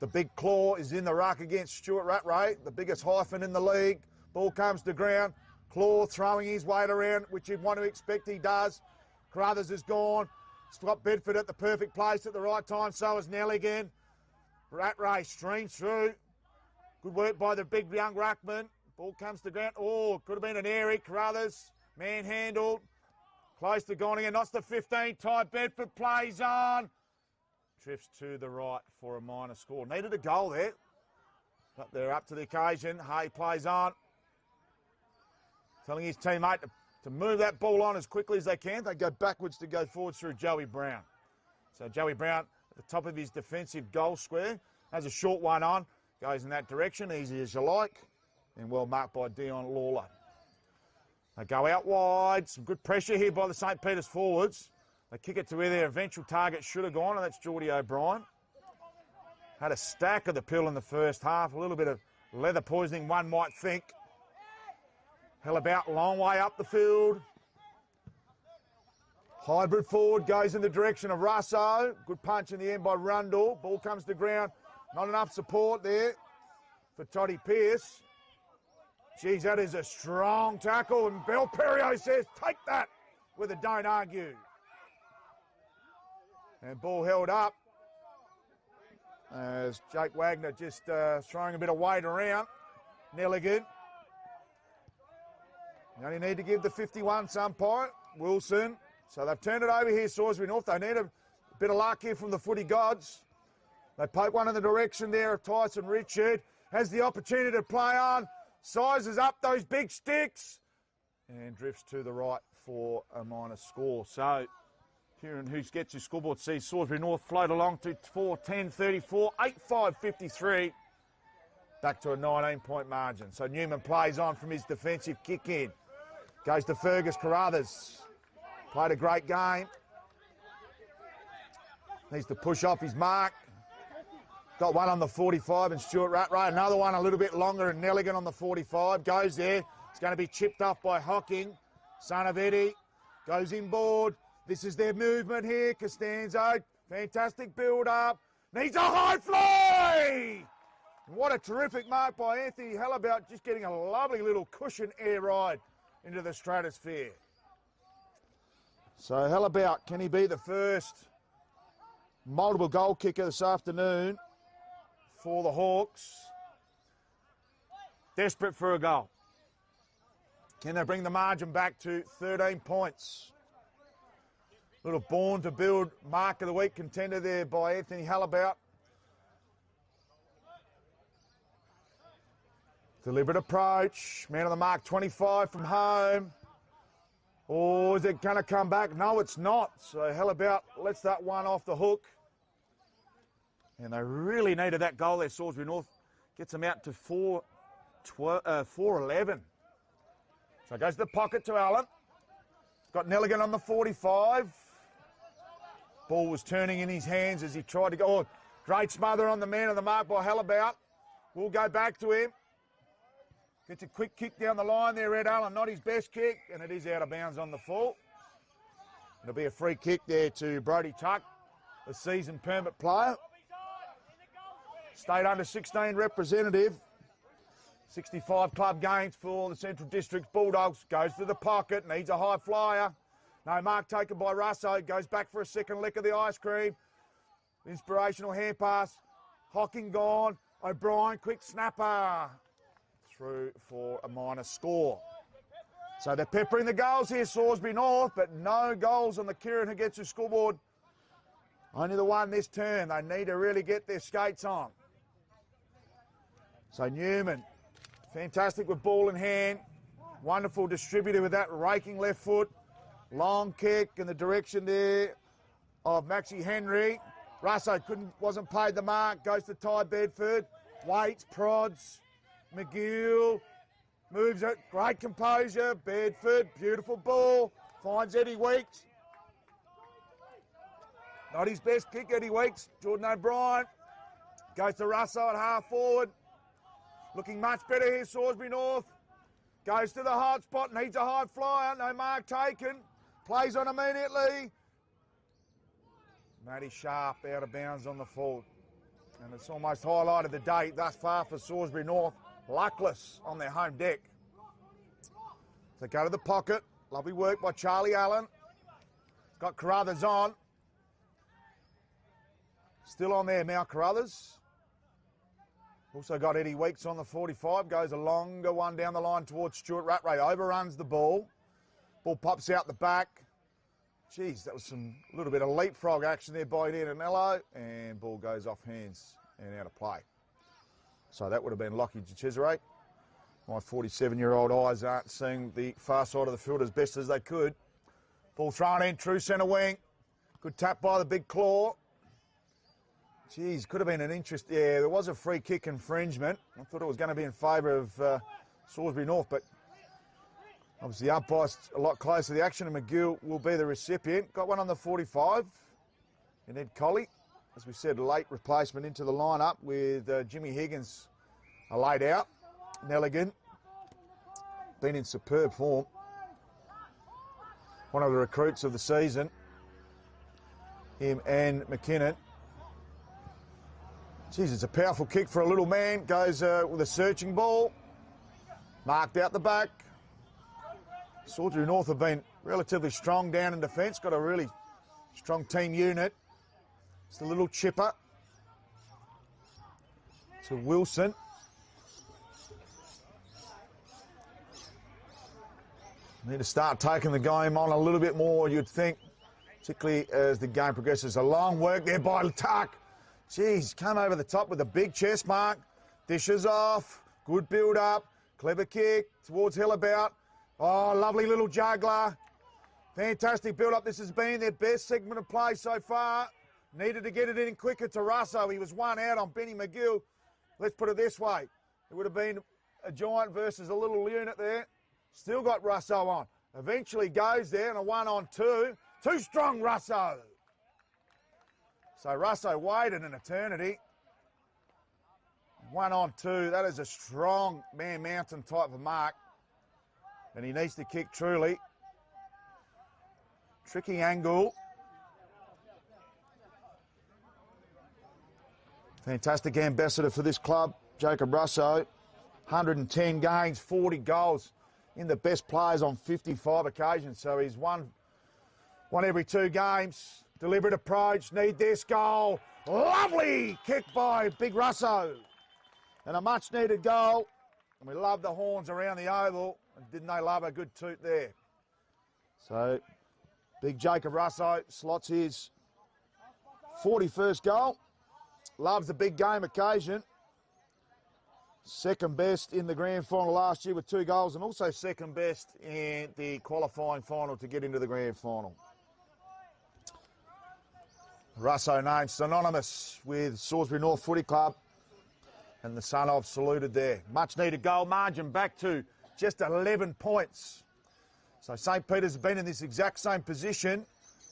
The big claw is in the ruck against Stuart Rattray, the biggest hyphen in the league. Ball comes to ground. Claw throwing his weight around, which you'd want to expect he does. Carruthers is gone. Scott Bedford at the perfect place at the right time. So is Nelligan. Rattray streams through. Good work by the big young ruckman. Ball comes to ground. Oh, could have been an airy. Carruthers manhandled. Close to gone again. That's the 15. Ty Bedford plays on. Drifts to the right for a minor score. Needed a goal there. But they're up to the occasion. Hay plays on. Telling his teammate to move that ball on as quickly as they can. They go backwards to go forwards through Joey Brown. So Joey Brown at the top of his defensive goal square. Has a short one on. Goes in that direction, easy as you like. And well marked by Dion Lawler. They go out wide. Some good pressure here by the St. Peter's forwards. They kick it to where their eventual target should have gone, and that's Geordie O'Brien. Had a stack of the pill in the first half. A little bit of leather poisoning, one might think. Hell about, long way up the field. Hybrid forward goes in the direction of Russo. Good punch in the end by Rundle. Ball comes to ground. Not enough support there for Toddy Pearce. Geez, that is a strong tackle. And Bel Perio says, take that with a don't argue. And ball held up as Jake Wagner just throwing a bit of weight around. Nelligan. You only need to give the 51 some point. Wilson. So they've turned it over here, Salisbury North. They need a bit of luck here from the footy gods. They poke one in the direction there of Tyson Richard. Has the opportunity to play on. Sizes up those big sticks. And drifts to the right for a minor score. So Kieran, who gets his scoreboard, sees Salisbury North float along to 4-10-34, 8-5-53. Back to a 19-point margin. So Newman plays on from his defensive kick in. Goes to Fergus Carruthers. Played a great game. Needs to push off his mark. Got one on the 45 and Stuart Rattray. Another one a little bit longer and Nelligan on the 45. Goes there. It's going to be chipped off by Hocking. Son of Eddie. Goes inboard. This is their movement here. Costanzo. Fantastic build-up. Needs a high fly! What a terrific mark by Anthony Hellabout, just getting a lovely little cushion air ride into the stratosphere. So Hellabout, can he be the first multiple goal kicker this afternoon for the Hawks? Desperate for a goal. Can they bring the margin back to 13 points? Little born to build mark of the week contender there by Anthony Hellabout. Deliberate approach. Man on the mark, 25 from home. Or is it going to come back? No, it's not. So Hellabout lets that one off the hook. And they really needed that goal there, Salisbury North. Gets them out to 4-11. So goes to the pocket to Allen. Got Nelligan on the 45. Ball was turning in his hands as he tried to go. Oh, great smother on the man of the mark by Hallabout. We'll go back to him. Gets a quick kick down the line there, Ed Allen. Not his best kick, and it is out of bounds on the full. It'll be a free kick there to Brodie Tuck, a seasoned permit player. State under 16 representative. 65 club games for the Central District Bulldogs. Goes to the pocket, needs a high flyer. No mark taken by Russo. Goes back for a second lick of the ice cream. Inspirational hand pass. Hocking gone. O'Brien, quick snapper. Through for a minor score. So they're peppering the goals here, Salisbury North, but no goals on the Kieran Higetsu scoreboard. Only the one this turn. They need to really get their skates on. So Newman, fantastic with ball in hand. Wonderful distributor with that raking left foot. Long kick in the direction there of Maxie Henry. Russo wasn't paid the mark. Goes to Ty Bedford. Waits, prods. McGill moves it. Great composure. Bedford, beautiful ball. Finds Eddie Weeks. Not his best kick, Eddie Weeks. Jordan O'Brien goes to Russo at half forward. Looking much better here, Salisbury North. Goes to the hot spot, needs a high flyer. No mark taken. Plays on immediately. Matty Sharp out of bounds on the full. And it's almost highlighted the day thus far for Salisbury North. Luckless on their home deck. So go to the pocket. Lovely work by Charlie Allen. Got Carruthers on. Still on there now, Carruthers. Also got Eddie Weeks on the 45. Goes a longer one down the line towards Stuart Rattray. Overruns the ball. Ball pops out the back. Geez, that was a little bit of leapfrog action there by Danilo. And ball goes off hands and out of play. So that would have been Lockie Cesare. My 47-year-old eyes aren't seeing the far side of the field as best as they could. Ball thrown in, true centre wing. Good tap by the big claw. Geez, could have been an interest. Yeah, there was a free kick infringement. I thought it was going to be in favour of Salisbury North, but obviously the umpire's a lot closer to the action, and McGill will be the recipient. Got one on the 45 in Ed Colley. As we said, a late replacement into the lineup with Jimmy Higgins laid out. Nelligan, been in superb form. One of the recruits of the season. Him and McKinnon. Geez, it's a powerful kick for a little man. Goes with a searching ball. Marked out the back. Salisbury North have been relatively strong down in defence. Got a really strong team unit. It's a little chipper to Wilson. Need to start taking the game on a little bit more, you'd think, particularly as the game progresses. A long work there by Tuck. Geez, come over the top with a big chest mark. Dishes off. Good build-up. Clever kick towards Hallabout. Oh, lovely little juggler. Fantastic build-up. This has been their best segment of play so far. Needed to get it in quicker to Russo. He was one out on Benny McGill. Let's put it this way. It would have been a giant versus a little unit there. Still got Russo on. Eventually goes there and a 1-on-2. Too strong, Russo. So Russo waited an eternity. 1-on-2. That is a strong Man Mountain type of mark. And he needs to kick truly. Tricky angle. Fantastic ambassador for this club, Jacob Russo. 110 games, 40 goals in the best players on 55 occasions. So he's won every 2 games. Deliberate approach, need this goal. Lovely kick by Big Russo. And a much needed goal. And we love the horns around the oval. And didn't they love a good toot there? So Big Jacob Russo slots his 41st goal. Loves the big game occasion. Second best in the grand final last year with 2 goals, and also second best in the qualifying final to get into the grand final. Russo named synonymous with Salisbury North Footy Club. And the son of saluted there. Much needed goal margin back to just 11 points. So St. Peter's have been in this exact same position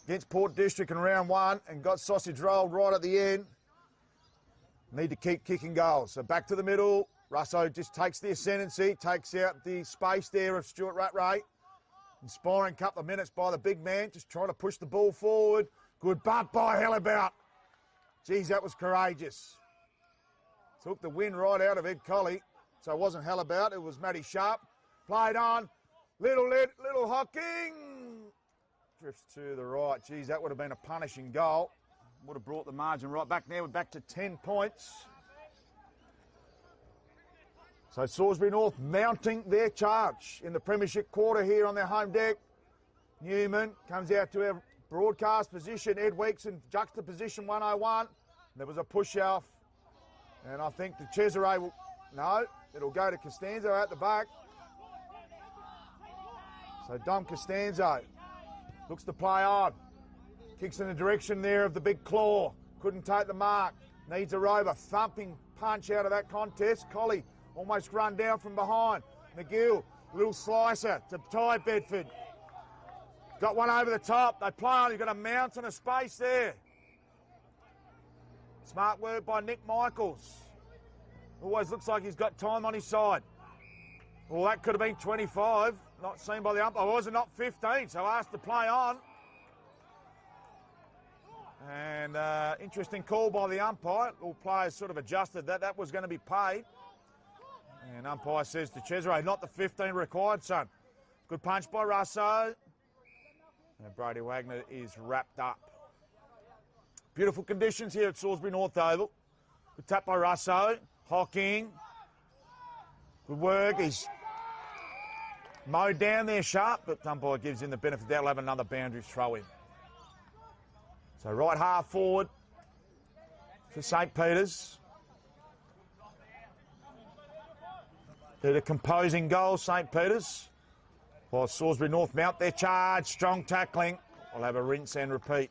against Port District in round one and got sausage rolled right at the end. Need to keep kicking goals. So back to the middle. Russo just takes the ascendancy, takes out the space there of Stuart Rattray. Inspiring couple of minutes by the big man, just trying to push the ball forward. Good bunt by Hellabout. Geez, that was courageous. Took the wind right out of Ed Colley. So it wasn't Hellabout, it was Matty Sharp. Played on. Little Hocking. Drifts to the right. Geez, that would have been a punishing goal. Would have brought the margin right back now. We're back to 10 points. So Salisbury North mounting their charge in the premiership quarter here on their home deck. Newman comes out to our broadcast position. Ed Weeks in juxtaposition 101. There was a push off. And I think the Cesare will... No, it'll go to Costanzo at the back. So Dom Costanzo looks to play on. Kicks in the direction there of the big claw. Couldn't take the mark. Needs a rover. Thumping punch out of that contest. Colley almost run down from behind. McGill, little slicer to tie Bedford. Got one over the top. They play on. You've got a mountain of space there. Smart work by Nick Michaels. Always looks like he's got time on his side. Well, that could have been 25. Not seen by the umpire. Was it not 15? So asked to play on. And interesting call by the umpire. All players sort of adjusted that. That was going to be paid. And umpire says to Cesare, not the 15 required, son. Good punch by Russo. And Brody Wagner is wrapped up. Beautiful conditions here at Salisbury North Oval. Good tap by Russo. Hocking. Good work. He's mowed down there sharp, but umpire gives him the benefit. They'll have another boundary throw in. So right half forward for St. Peter's. They're the composing goal, St. Peter's. While Salisbury North mount their charge. Strong tackling. We'll have a rinse and repeat.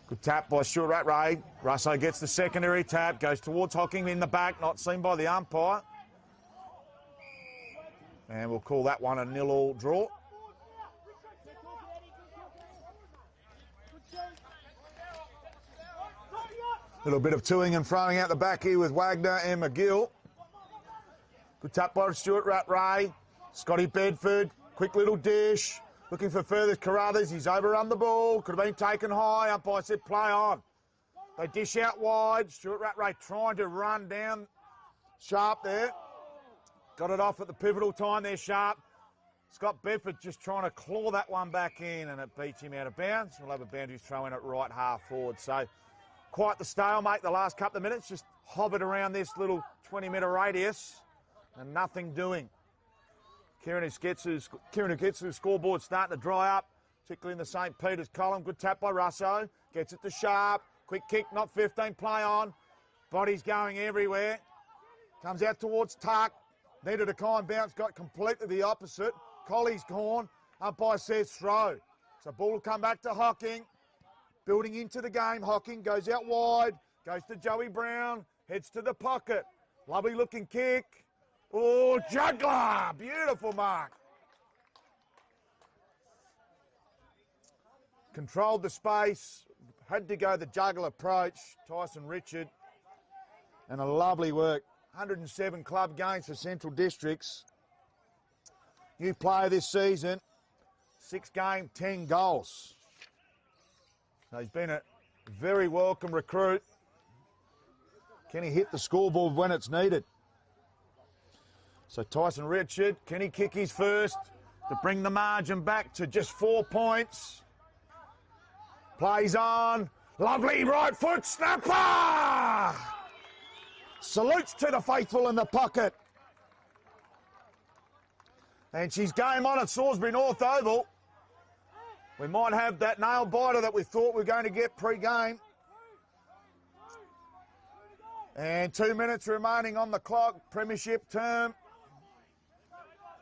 Good tap by Stuart Rattray. Russo gets the secondary tap. Goes towards Hocking in the back. Not seen by the umpire. And we'll call that one a 0-0 draw. Little bit of toing and throwing out the back here with Wagner and McGill. Good tap by Stuart Rattray. Scotty Bedford, quick little dish. Looking for further Carruthers. He's overrun the ball. Could have been taken high. Umpire said play on. They dish out wide. Stuart Rattray trying to run down Sharp there. Got it off at the pivotal time there, Sharp. Scott Bedford just trying to claw that one back in, and it beats him out of bounds. We'll have a boundary throw in at right half forward. So quite the stalemate the last couple of minutes. Just hovered around this little 20-metre radius and nothing doing. Kieran Uketsu's scoreboard starting to dry up, particularly in the St. Peter's column. Good tap by Russo. Gets it to Sharp. Quick kick, not 15, play on. Body's going everywhere. Comes out towards Tuck. Needed a kind bounce, got completely the opposite. Colley's gone. Umpire says throw. So ball will come back to Hocking. Building into the game. Hocking goes out wide. Goes to Joey Brown. Heads to the pocket. Lovely looking kick. Oh, juggler! Beautiful mark. Controlled the space. Had to go the juggler approach. Tyson Richard. And a lovely work. 107 club games for Central Districts. New player this season. 6 game, 10 goals. So he's been a very welcome recruit. Can he hit the scoreboard when it's needed? So Tyson Richard, can he kick his first to bring the margin back to just 4 points? Plays on. Lovely right foot snapper! Salutes to the faithful in the pocket. And she's game on at Salisbury North Oval. We might have that nail biter that we thought we were going to get pre-game. And 2 minutes remaining on the clock, premiership term.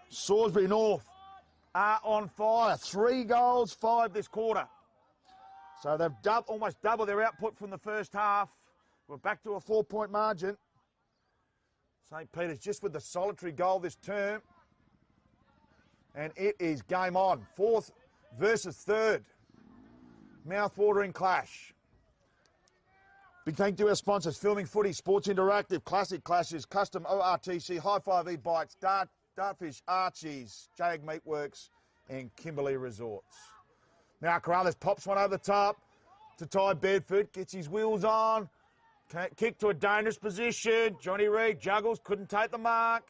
Salisbury North are on fire. 3 goals, 5 this quarter. So they've almost doubled their output from the first half. We're back to a 4-point margin. St. Peter's just with the solitary goal this term. And it is game on. 4th versus 3rd. Mouth-watering clash. Big thank you to our sponsors, Filming Footy, Sports Interactive, Classic Clashes, Custom ORTC, High-Five E-Bikes, Dartfish Archies, Jag Meatworks and Kimberley Resorts. Now Carruthers pops one over the top to Ty Bedford, gets his wheels on, kick to a dangerous position. Johnny Reid juggles, couldn't take the mark.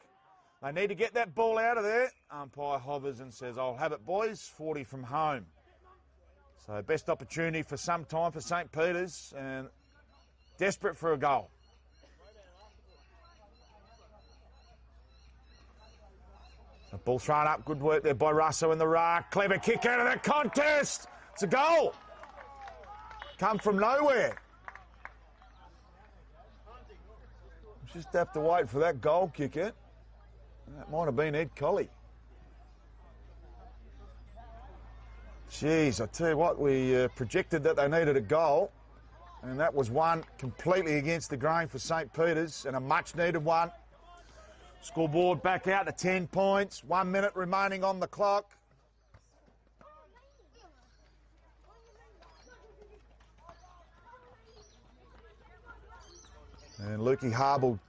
They need to get that ball out of there. Umpire hovers and says, I'll have it, boys, 40 from home. So best opportunity for some time for St. Peter's and desperate for a goal. The ball thrown up, good work there by Russo in the ruck. Clever kick out of that contest. It's a goal. Come from nowhere. Just have to wait for that goal kicker. That might have been Ed Colley. Jeez, I tell you what, we projected that they needed a goal, and that was one completely against the grain for St. Peter's, and a much-needed one. Scoreboard back out to 10 points, 1 minute remaining on the clock. And Lukey Harble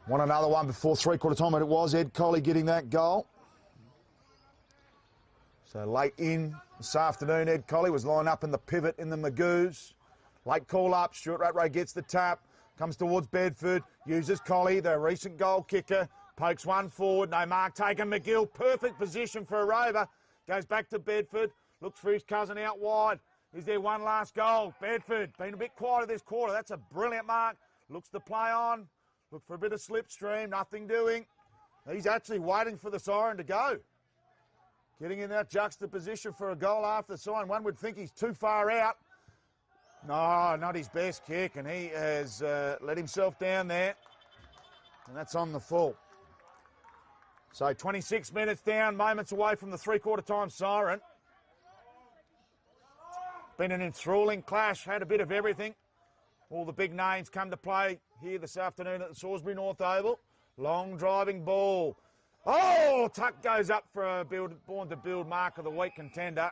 won another one before three-quarter time, and it was Ed Colley getting that goal. So late in this afternoon, Ed Colley was lined up in the pivot in the Magoos. Late call up, Stuart Rattray gets the tap, comes towards Bedford, uses Colley, the recent goal kicker, pokes one forward, no mark taken, McGill, perfect position for a rover, goes back to Bedford, looks for his cousin out wide. Is there one last goal? Bedford, been a bit quieter this quarter, that's a brilliant mark, looks to play on, look for a bit of slipstream, nothing doing. He's actually waiting for the siren to go. Getting in that juxtaposition for a goal after the siren. One would think he's too far out. No, not his best kick, and he has let himself down there. And that's on the full. So 26 minutes down, moments away from the three-quarter time siren. Been an enthralling clash, had a bit of everything. All the big names come to play here this afternoon at the Salisbury North Oval. Long driving ball. Oh, tuck goes up for a born to build mark of the week contender.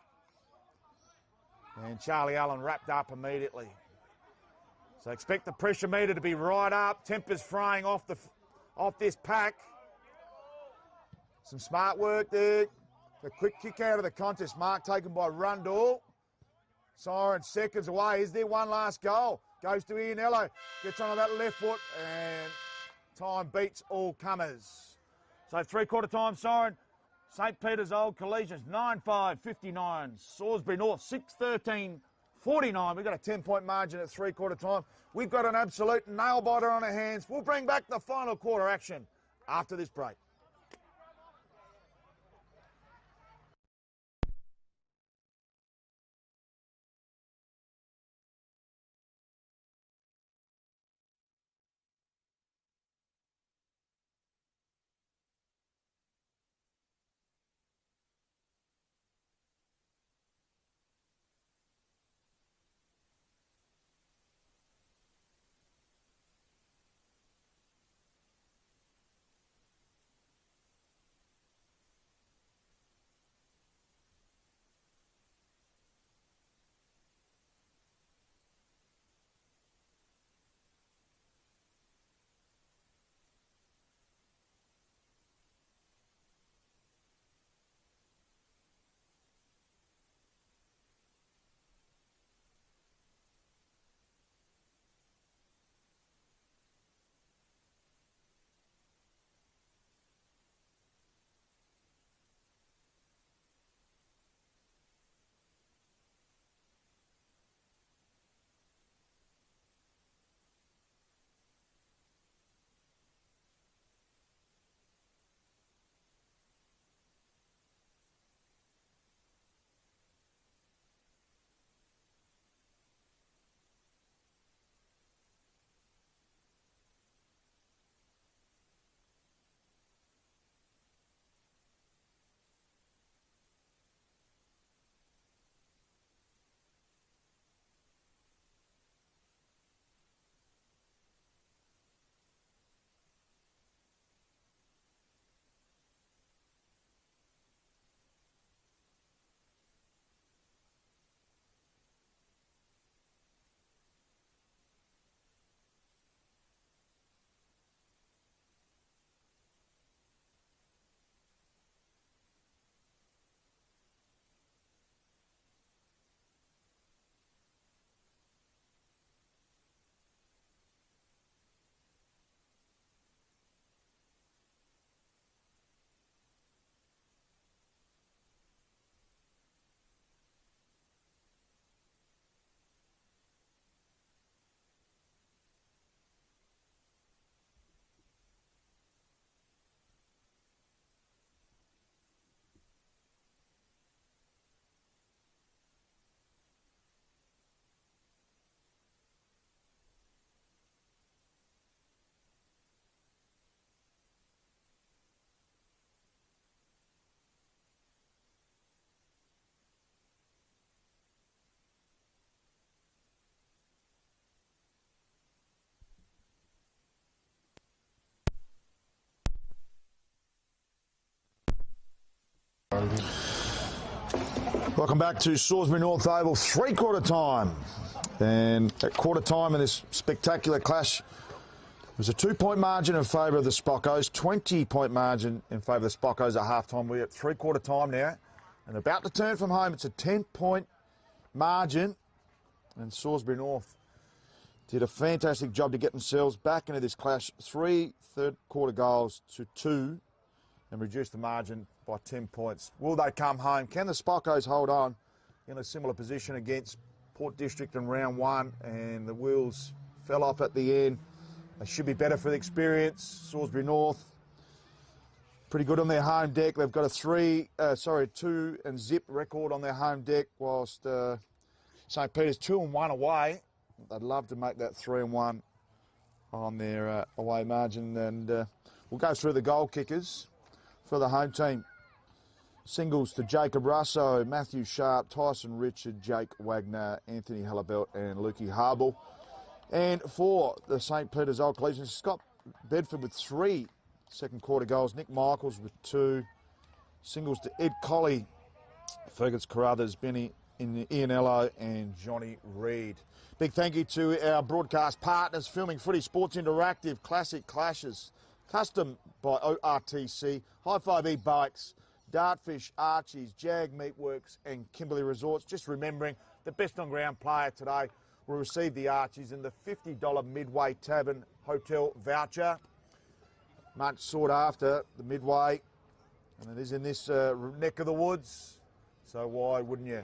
And Charlie Allen wrapped up immediately. So expect the pressure meter to be right up. Tempers fraying off this pack. Some smart work there. The quick kick out of the contest. Mark taken by Rundle. Siren seconds away. Is there one last goal? Goes to Ianello. Gets onto that left foot and time beats all comers. So three-quarter time siren. St. Peter's Old Collegians 9-5-59. Salisbury North 6-13-49. We've got a 10-point margin at three-quarter time. We've got an absolute nail-biter on our hands. We'll bring back the final quarter action after this break. Welcome back to Salisbury North Oval, three-quarter time. And at quarter time in this spectacular clash, it was a 2-point margin in favour of the Spockos, 20-point margin in favour of the Spockos at half-time. We're at three-quarter time now and about to turn from home. It's a 10-point margin, and Salisbury North did a fantastic job to get themselves back into this clash. 3 third-quarter goals to 2 and reduce the margin by 10 points. Will they come home? Can the Spockos hold on in a similar position against Port District in round 1? And the wheels fell off at the end. They should be better for the experience. Salisbury North, pretty good on their home deck. They've got a 2 and zip record on their home deck, whilst St. Peter's 2 and 1 away. They'd love to make that 3 and 1 on their away margin. And we'll go through the goal kickers for the home team. Singles to Jacob Russo, Matthew Sharp, Tyson Richard, Jake Wagner, Anthony Hallabelt and Lukey Harble. And for the St. Peter's Old Collegians, Scott Bedford with 3 second quarter goals, Nick Michaels with 2. Singles to Ed Colley, Fergus Carruthers, Benny Ianello and Johnny Reid. Big thank you to our broadcast partners, Filming Footy, Sports Interactive, Classic Clashes, Custom by ORTC, High 5 E-Bikes, Dartfish, Archie's, Jag Meatworks and Kimberley Resorts. Just remembering the best on-ground player today will receive the Archies and the $50 Midway Tavern Hotel voucher. Much sought after, the Midway, and it is in this neck of the woods, so why wouldn't you?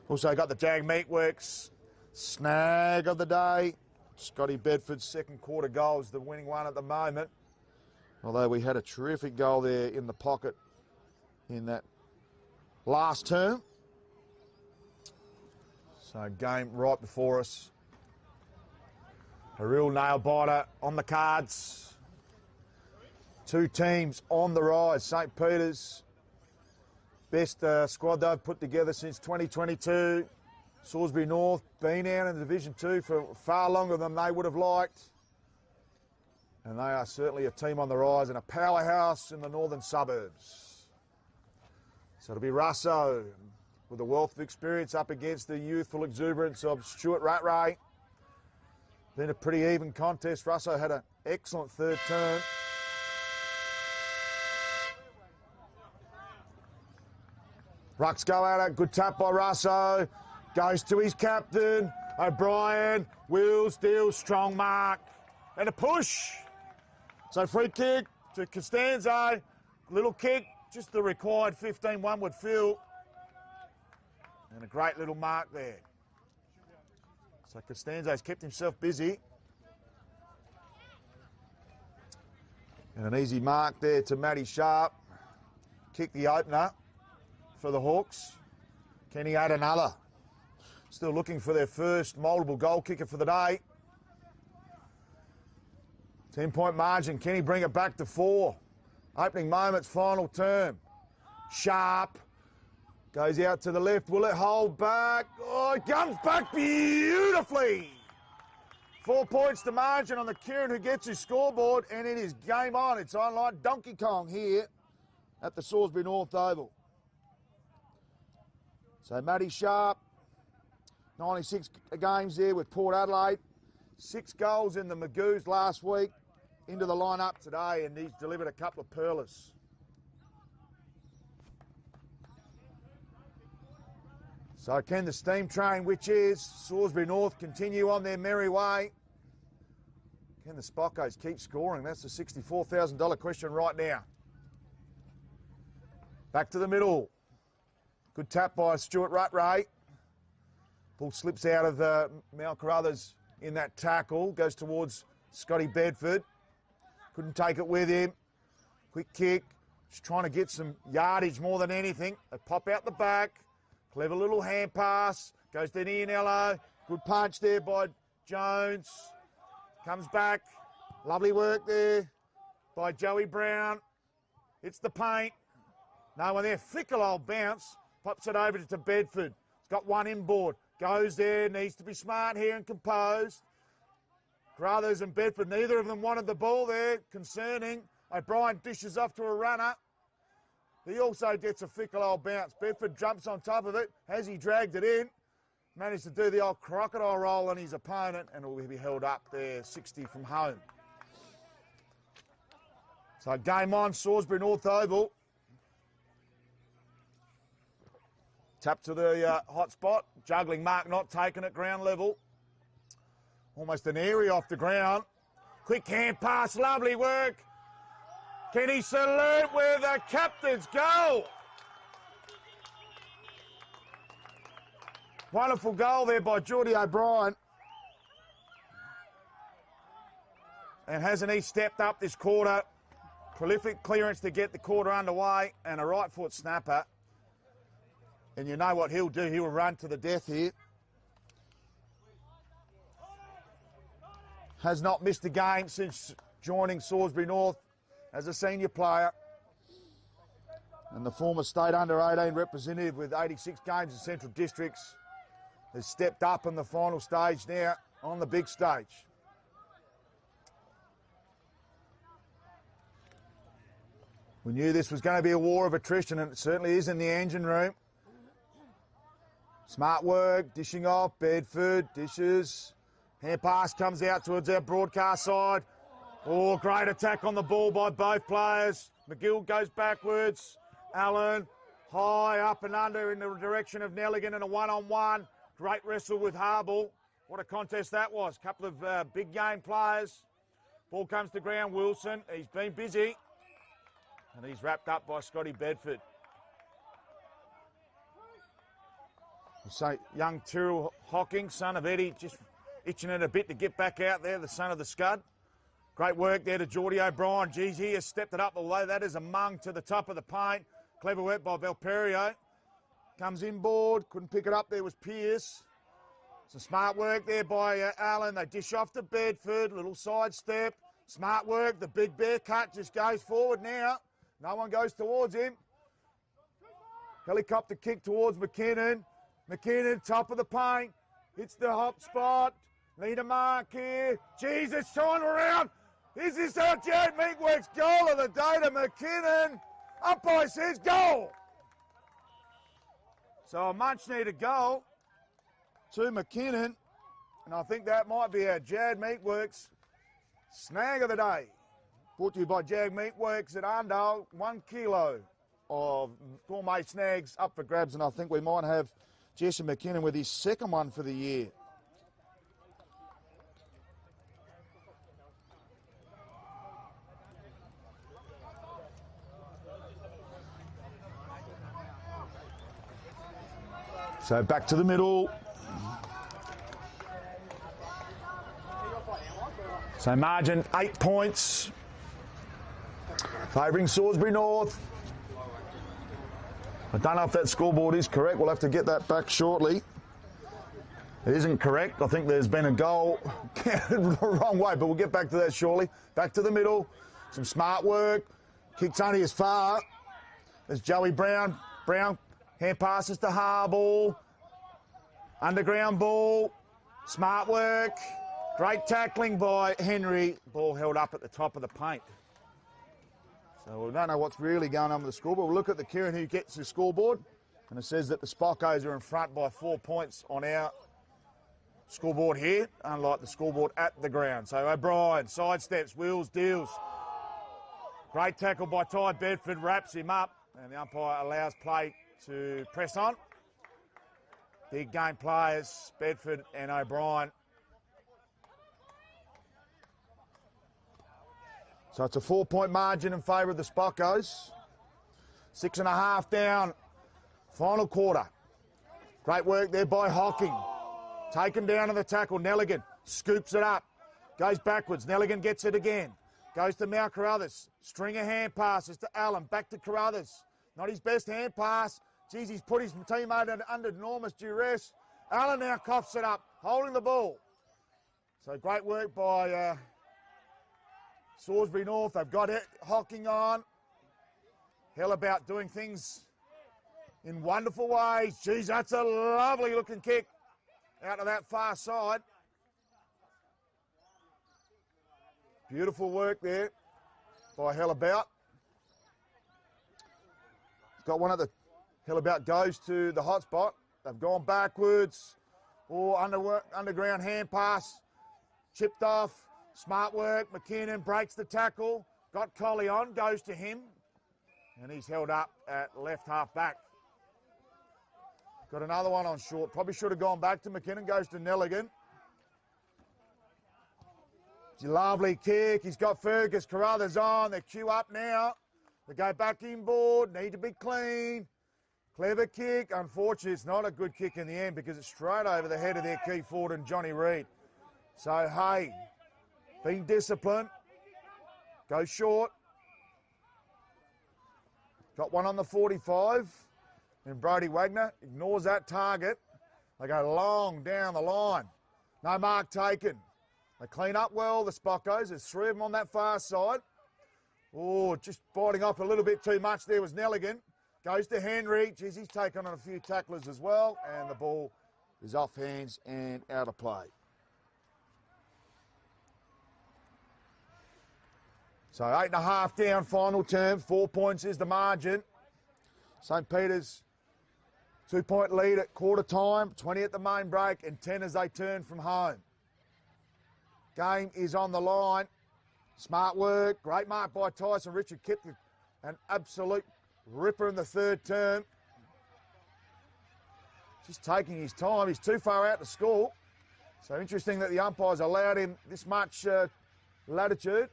Also got the Jag Meatworks snag of the day. Scotty Bedford's second quarter goal is the winning one at the moment, although we had a terrific goal there in the pocket in that last term. So game right before us. A real nail biter on the cards. 2 teams on the rise. St. Peter's, best squad they've put together since 2022. Salisbury North, been out in Division 2 for far longer than they would have liked. And they are certainly a team on the rise and a powerhouse in the northern suburbs. So it'll be Russo with a wealth of experience up against the youthful exuberance of Stuart Rattray. Been a pretty even contest. Russo had an excellent third term. Rucks go at it. Good tap by Russo. Goes to his captain. O'Brien. Wheels, deals, strong mark. And a push. So free kick to Costanzo. Little kick. Just the required 15 one would feel. And a great little mark there. So Costanzo's kept himself busy. And an easy mark there to Matty Sharp. Kick the opener for the Hawks. Can he add another? Still looking for their first multiple goal kicker for the day. 10-point margin. Can he bring it back to 4? Opening moments, final term. Sharp goes out to the left. Will it hold back? Oh, it comes back beautifully. 4 points to margin on the Kieran who gets his scoreboard, and it is game on. It's on like Donkey Kong here at the Salisbury North Oval. So Matty Sharp, 96 games there with Port Adelaide. 6 goals in the Magoos last week. Into the lineup today, and he's delivered a couple of pearlers. So can the steam train, which is Salisbury North, continue on their merry way? Can the Spockos keep scoring? That's the $64,000 question right now. Back to the middle. Good tap by Stuart Rattray. Ball slips out of Mal Carruthers in that tackle. Goes towards Scotty Bedford. Couldn't take it with him. Quick kick. Just trying to get some yardage more than anything. They pop out the back. Clever little hand pass. Goes to Ianello. Good punch there by Jones. Comes back. Lovely work there by Joey Brown. Hits the paint. No one there. Fickle old bounce. Pops it over to Bedford. He's got one inboard. Goes there. Needs to be smart here and composed. Carruthers and Bedford, neither of them wanted the ball there. Concerning. O'Brien dishes off to a runner. He also gets a fickle old bounce. Bedford jumps on top of it. Has he dragged it in? Managed to do the old crocodile roll on his opponent, and it will be held up there, 60 from home. So game on, Salisbury North Oval. Tap to the hot spot. Juggling mark not taken at ground level. Almost an area off the ground. Quick hand pass, lovely work. Can he salute with the captain's goal? Wonderful goal there by Geordie O'Brien. And hasn't he stepped up this quarter? Prolific clearance to get the quarter underway and a right foot snapper. And you know what he'll do, he'll run to the death here. Has not missed a game since joining Salisbury North as a senior player. And the former state under-18 representative with 86 games in Central Districts has stepped up in the final stage now on the big stage. We knew this was going to be a war of attrition, and it certainly is in the engine room. Smart work, dishing off, Bedford, dishes. Hand pass comes out towards our broadcast side. Oh, great attack on the ball by both players. McGill goes backwards. Allen, high up and under in the direction of Nelligan in a one-on-one. Great wrestle with Harble. What a contest that was. Couple of big game players. Ball comes to ground, Wilson. He's been busy. And he's wrapped up by Scotty Bedford. So young Tyrrell Hocking, son of Eddie, just itching it a bit to get back out there, the son of the Scud. Great work there to Geordie O'Brien. Geez, he has stepped it up, although that is a mung to the top of the paint. Clever work by Valperio. Comes inboard, couldn't pick it up, there was Pearce. Some smart work there by Allen. They dish off to Bedford, little side step. Smart work, the big bear cut just goes forward now. No one goes towards him. Helicopter kick towards McKinnon. McKinnon, top of the paint. Hits the hot spot. Need a mark here. Jesus, time around. Is this our Jared Meekworks goal of the day to McKinnon? Umpire says goal. So a much needed goal to McKinnon. And I think that might be our Jared Meekworks snag of the day. Brought to you by Jag Meatworks at Arndale. 1 kilo of gourmet snags up for grabs, and I think we might have Jesse McKinnon with his second one for the year. So back to the middle. So margin 8 points. Favouring Salisbury North. I don't know if that scoreboard is correct. We'll have to get that back shortly. It isn't correct. I think there's been a goal counted the wrong way, but we'll get back to that shortly. Back to the middle. Some smart work. Kicks only as far as Joey Brown. Brown hand passes to Harble. Underground ball. Smart work. Great tackling by Henry. Ball held up at the top of the paint. So we don't know what's really going on with the scoreboard. We'll look at the Kieran who gets the scoreboard, and it says that the Spockos are in front by 4 points on our scoreboard here, unlike the scoreboard at the ground. So O'Brien, sidesteps, wheels, deals. Great tackle by Ty Bedford, wraps him up, and the umpire allows play to press on. Big game players, Bedford and O'Brien. So it's a 4 point margin in favour of the Spockos. 6.5 down. Final quarter. Great work there by Hocking. Taken down to the tackle. Nelligan scoops it up. Goes backwards. Nelligan gets it again. Goes to Mal Carruthers. String of hand passes to Allen. Back to Carruthers. Not his best hand pass. Geez, he's put his teammate under enormous duress. Allen now coughs it up, holding the ball. So great work by Salisbury North. They've got Hocking on. Hell about doing things in wonderful ways. Geez, that's a lovely looking kick out of that far side. Beautiful work there by Hellabout. got one at the Hillabout, goes to the hot spot. They've gone backwards. Or underground hand pass. Chipped off. Smart work. McKinnon breaks the tackle. Got Collie on. Goes to him. And he's held up at left half back. Got another one on short. Probably should have gone back to McKinnon. Goes to Nelligan. It's a lovely kick. He's got Fergus. Carruthers on. They queue up now. They go back inboard. Need to be clean. Clever kick. Unfortunately, it's not a good kick in the end because it's straight over the head of their key forward and Johnny Reid. So, hey, being disciplined. Go short. Got one on the 45. And Brodie Wagner ignores that target. They go long down the line. No mark taken. They clean up well, the Spockos. There's three of them on that far side. Oh, just biting off a little bit too much there was Nelligan. Goes to Henry. Geez, he's taken on a few tacklers as well. And the ball is off hands and out of play. So 8.5 down, final term. 4 points is the margin. St. Peter's 2-point lead at quarter time. 20 at the main break and 10 as they turn from home. Game is on the line. Smart work. Great mark by Tyson. Richard Kipp, an absolute ripper in the third term. Just taking his time. He's too far out to score. So interesting that the umpires allowed him this much latitude.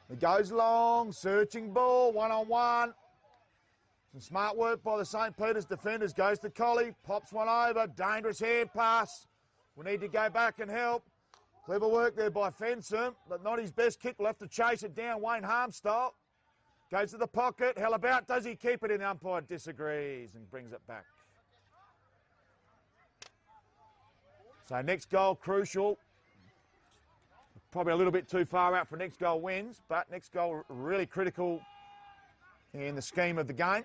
He goes long, searching ball, one-on-one. Some smart work by the St. Peter's defenders. Goes to Collie, pops one over. Dangerous hand pass. We need to go back and help. Clever work there by Fensom, but not his best kick. We'll have to chase it down, Wayne Harm style. Goes to the pocket. Hillabout, does he keep it in? The umpire disagrees and brings it back. So next goal, crucial. Probably a little bit too far out for next goal wins, but next goal really critical in the scheme of the game.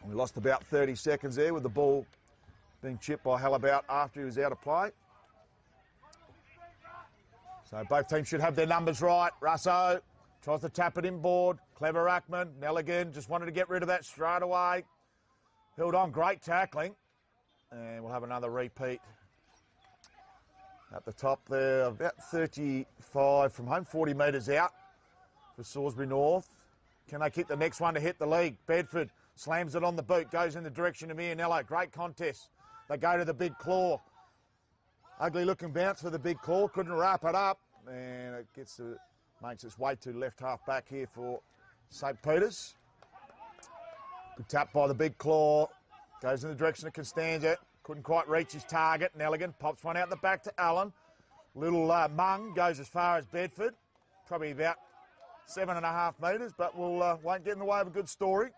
We lost about 30 seconds there with the ball being chipped by Hillabout after he was out of play. So both teams should have their numbers right. Russo tries to tap it inboard. Clever Rackman. Nelligan just wanted to get rid of that straight away. Held on, great tackling. And we'll have another repeat at the top there. About 35 from home, 40 metres out for Salisbury North. Can they keep the next one to hit the league? Bedford slams it on the boot, goes in the direction of Ianello. Great contest. They go to the big claw. Ugly looking bounce for the big claw. Couldn't wrap it up. And it makes its way to left half back here for St. Peter's. Good tap by the big claw. Goes in the direction of Costanza. Couldn't quite reach his target. Nelligan pops one out the back to Allen. Little Mung goes as far as Bedford. Probably about 7.5 metres, but won't get in the way of a good story.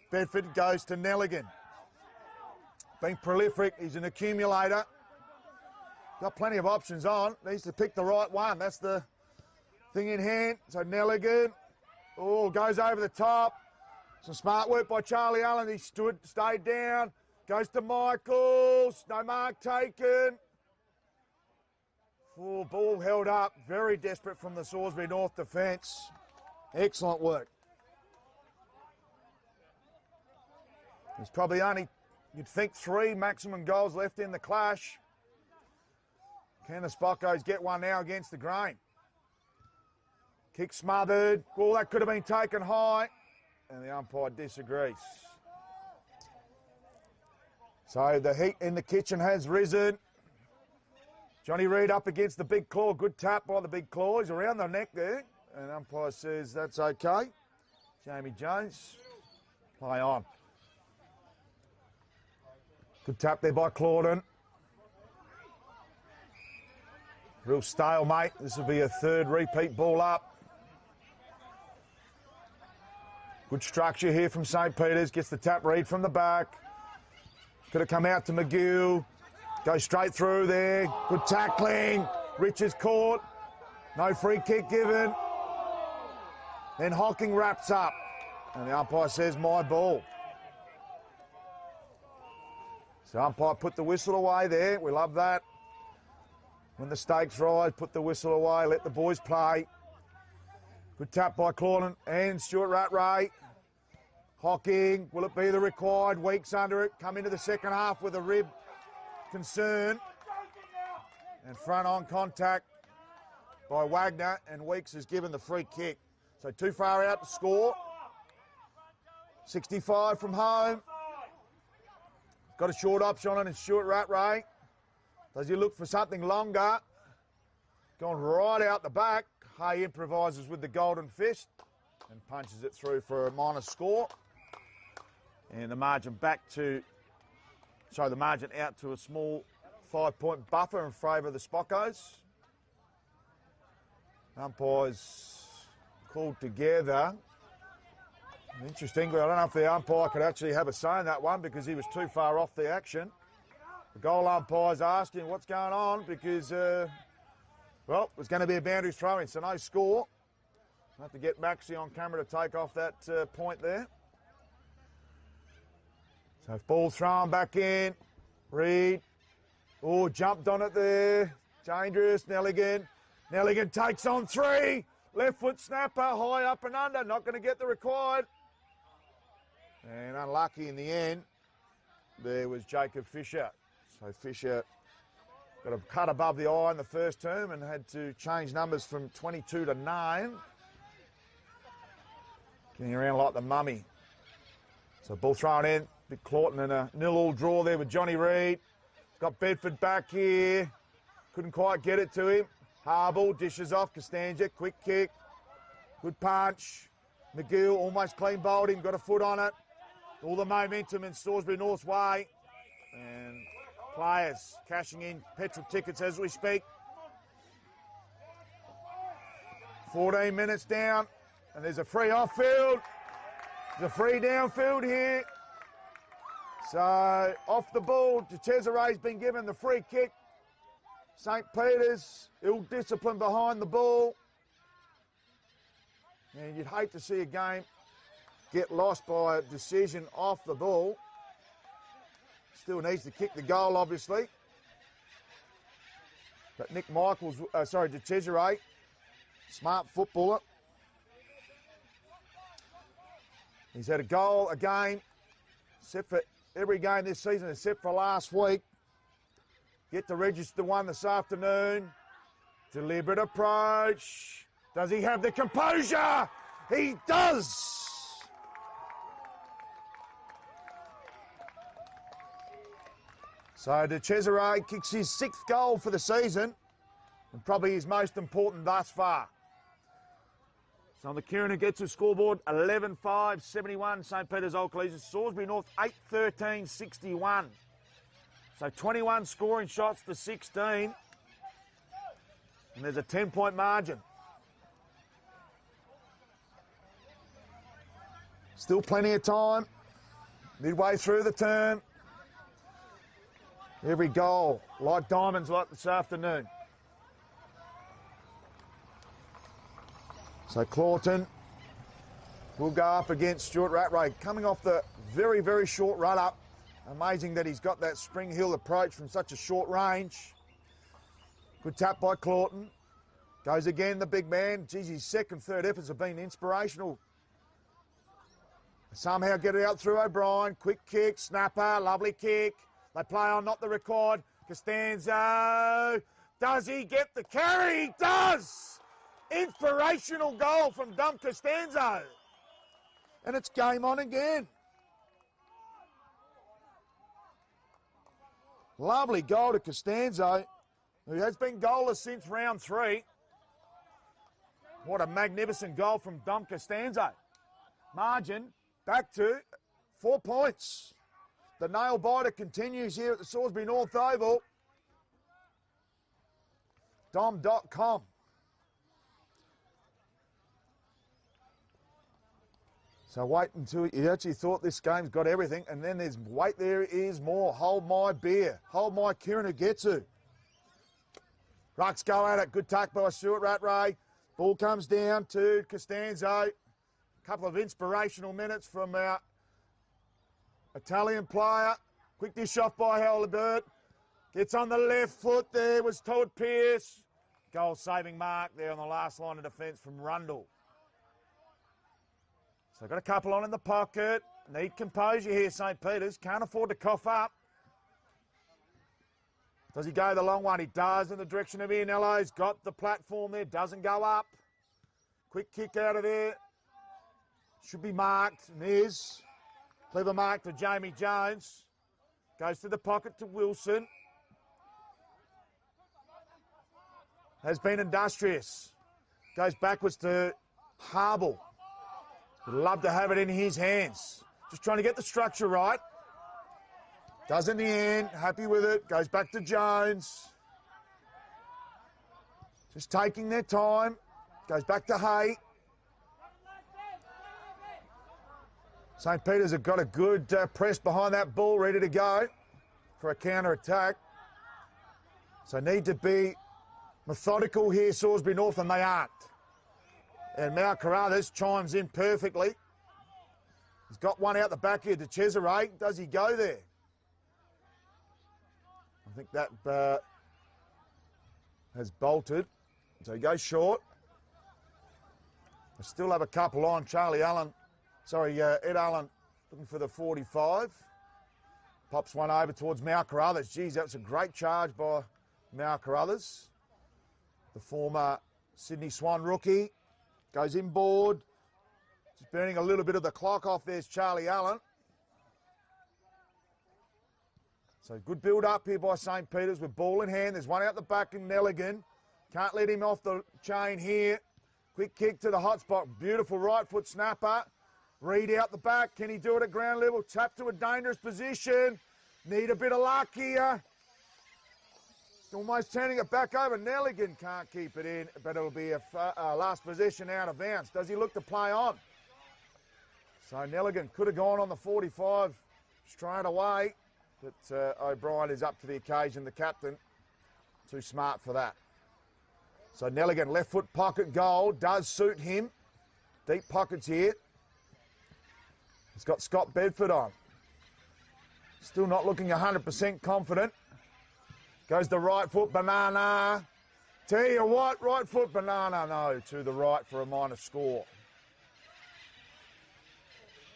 Bedford goes to Nelligan. Being prolific, he's an accumulator. Got plenty of options on. Needs to pick the right one. That's the thing in hand. So Nelligan, goes over the top. Some smart work by Charlie Allen. He stayed down. Goes to Michaels. No mark taken. Full ball held up. Very desperate from the Salisbury North defence. Excellent work. There's probably only, you'd think, 3 maximum goals left in the clash. Can the Spockos get one now against the Grain? Kick smothered. Well, that could have been taken high. And the umpire disagrees. So the heat in the kitchen has risen. Johnny Reid up against the big claw. Good tap by the big claw. He's around the neck there. And the umpire says that's okay. Jamie Jones, play on. Good tap there by Claudon. Real stalemate. This will be a third repeat ball up. Good structure here from St. Peter's. Gets the tap Reid from the back. Could have come out to McGill. Goes straight through there. Good tackling. Richards caught. No free kick given. Then Hocking wraps up. And the umpire says, my ball. So umpire put the whistle away there. We love that. When the stakes rise, put the whistle away. Let the boys play. Good tap by Clawden and Stuart Rattray. Hocking, will it be the required? Weeks under it, come into the second half with a rib concern. And front on contact by Wagner, and Weeks is given the free kick. So too far out to score. 65 from home. Got a short option on it, and Stuart Rattray. Does he look for something longer? Gone right out the back. Hay improvises with the golden fist and punches it through for a minor score. And the margin the margin out to a small 5-point buffer in favour of the Spockos. Umpires called together. Interestingly, I don't know if the umpire could actually have a say in that one because he was too far off the action. The goal umpire's asking what's going on because, well, it was going to be a boundary throw-in, so no score. I'll have to get Maxie on camera to take off that point there. So ball thrown back in. Reed. Oh, jumped on it there. Dangerous. Nelligan. Nelligan takes on 3. Left foot snapper, high up and under. Not going to get the required. And unlucky in the end, there was Jacob Fisher. So Fisher got a cut above the eye in the first term and had to change numbers from 22 to 9. Getting around like the mummy. So ball thrown in. Big Clawton and a 0-0 draw there with Johnny Reid. Got Bedford back here. Couldn't quite get it to him. Harble dishes off Costanza. Quick kick. Good punch. McGill almost clean bowled him. Got a foot on it. All the momentum in Salisbury North's way. And players cashing in petrol tickets as we speak. 14 minutes down. And there's a free off-field. There's a free downfield here. So off the ball, Cesaray's been given the free kick. St. Peter's, ill-disciplined behind the ball. And you'd hate to see a game get lost by a decision off the ball. Still needs to kick the goal, obviously. But Nick Michaels, De Cesaray, smart footballer. He's had a goal, a game, except for every game this season, except for last week. Get to register one this afternoon. Deliberate approach. Does he have the composure? He does. So De Cesaray kicks his 6th goal for the season and probably his most important thus far. So on the Kieran Ugetsu scoreboard, 11-5, 71, St. Peter's Old Collegiate. Salisbury North, 8-13, 61. So 21 scoring shots to 16. And there's a 10-point margin. Still plenty of time. Midway through the term. Every goal, like diamonds like this afternoon. So Clawton will go up against Stuart Rattray, coming off the very, very short run-up. Amazing that he's got that Spring Hill approach from such a short range. Good tap by Clawton. Goes again, the big man. Geez, his second, third efforts have been inspirational. Somehow get it out through O'Brien. Quick kick, snapper, lovely kick. They play on, not the record. Costanzo. Does he get the carry? He does! Inspirational goal from Dom Costanzo. And it's game on again. Lovely goal to Costanzo, who has been goalless since round 3. What a magnificent goal from Dom Costanzo. Margin back to 4 points. The nail biter continues here at the Salisbury North Oval. Dom.com. So wait until you actually thought this game's got everything, and then there's, wait, there is more. Hold my beer. Hold my Kieran Ugetsu. Rucks go at it. Good tuck by Stuart Rattray. Ball comes down to Costanzo. A couple of inspirational minutes from our Italian player. Quick dish off by Halibert. Gets on the left foot there, was Todd Pearce. Goal saving mark there on the last line of defence from Rundle. So got a couple on in the pocket. Need composure here, St. Peter's. Can't afford to cough up. Does he go the long one? He does in the direction of Ianello's. Got the platform there. Doesn't go up. Quick kick out of there. Should be marked. And is. Clever mark to Jamie Jones. Goes to the pocket to Wilson. Has been industrious. Goes backwards to Harble. Would love to have it in his hands. Just trying to get the structure right. Does in the end. Happy with it. Goes back to Jones. Just taking their time. Goes back to Hay. St. Peter's have got a good press behind that ball, ready to go for a counter-attack. So need to be methodical here, Salisbury North, and they aren't. And Mal Carruthers chimes in perfectly. He's got one out the back here to Cesare. Does he go there? I think that has bolted. So he goes short. I still have a couple on. Ed Allen looking for the 45. Pops one over towards Mal Carruthers. Geez, that was a great charge by Mal Carruthers. The former Sydney Swan rookie. Goes inboard. Just burning a little bit of the clock off. There's Charlie Allen. So good build up here by St. Peter's with ball in hand. There's one out the back in Nelligan. Can't let him off the chain here. Quick kick to the hot spot. Beautiful right foot snapper. Reed out the back. Can he do it at ground level? Tap to a dangerous position. Need a bit of luck here. Almost turning it back over. Nelligan can't keep it in, but it'll be a last possession out of bounds. Does he look to play on? So Nelligan could have gone on the 45 straight away, but O'Brien is up to the occasion, the captain. Too smart for that. So Nelligan, left foot pocket goal, does suit him. Deep pockets here. He's got Scott Bedford on. Still not looking 100% confident. Goes the right foot, banana. Tell you what, right foot, banana, no, to the right for a minor score.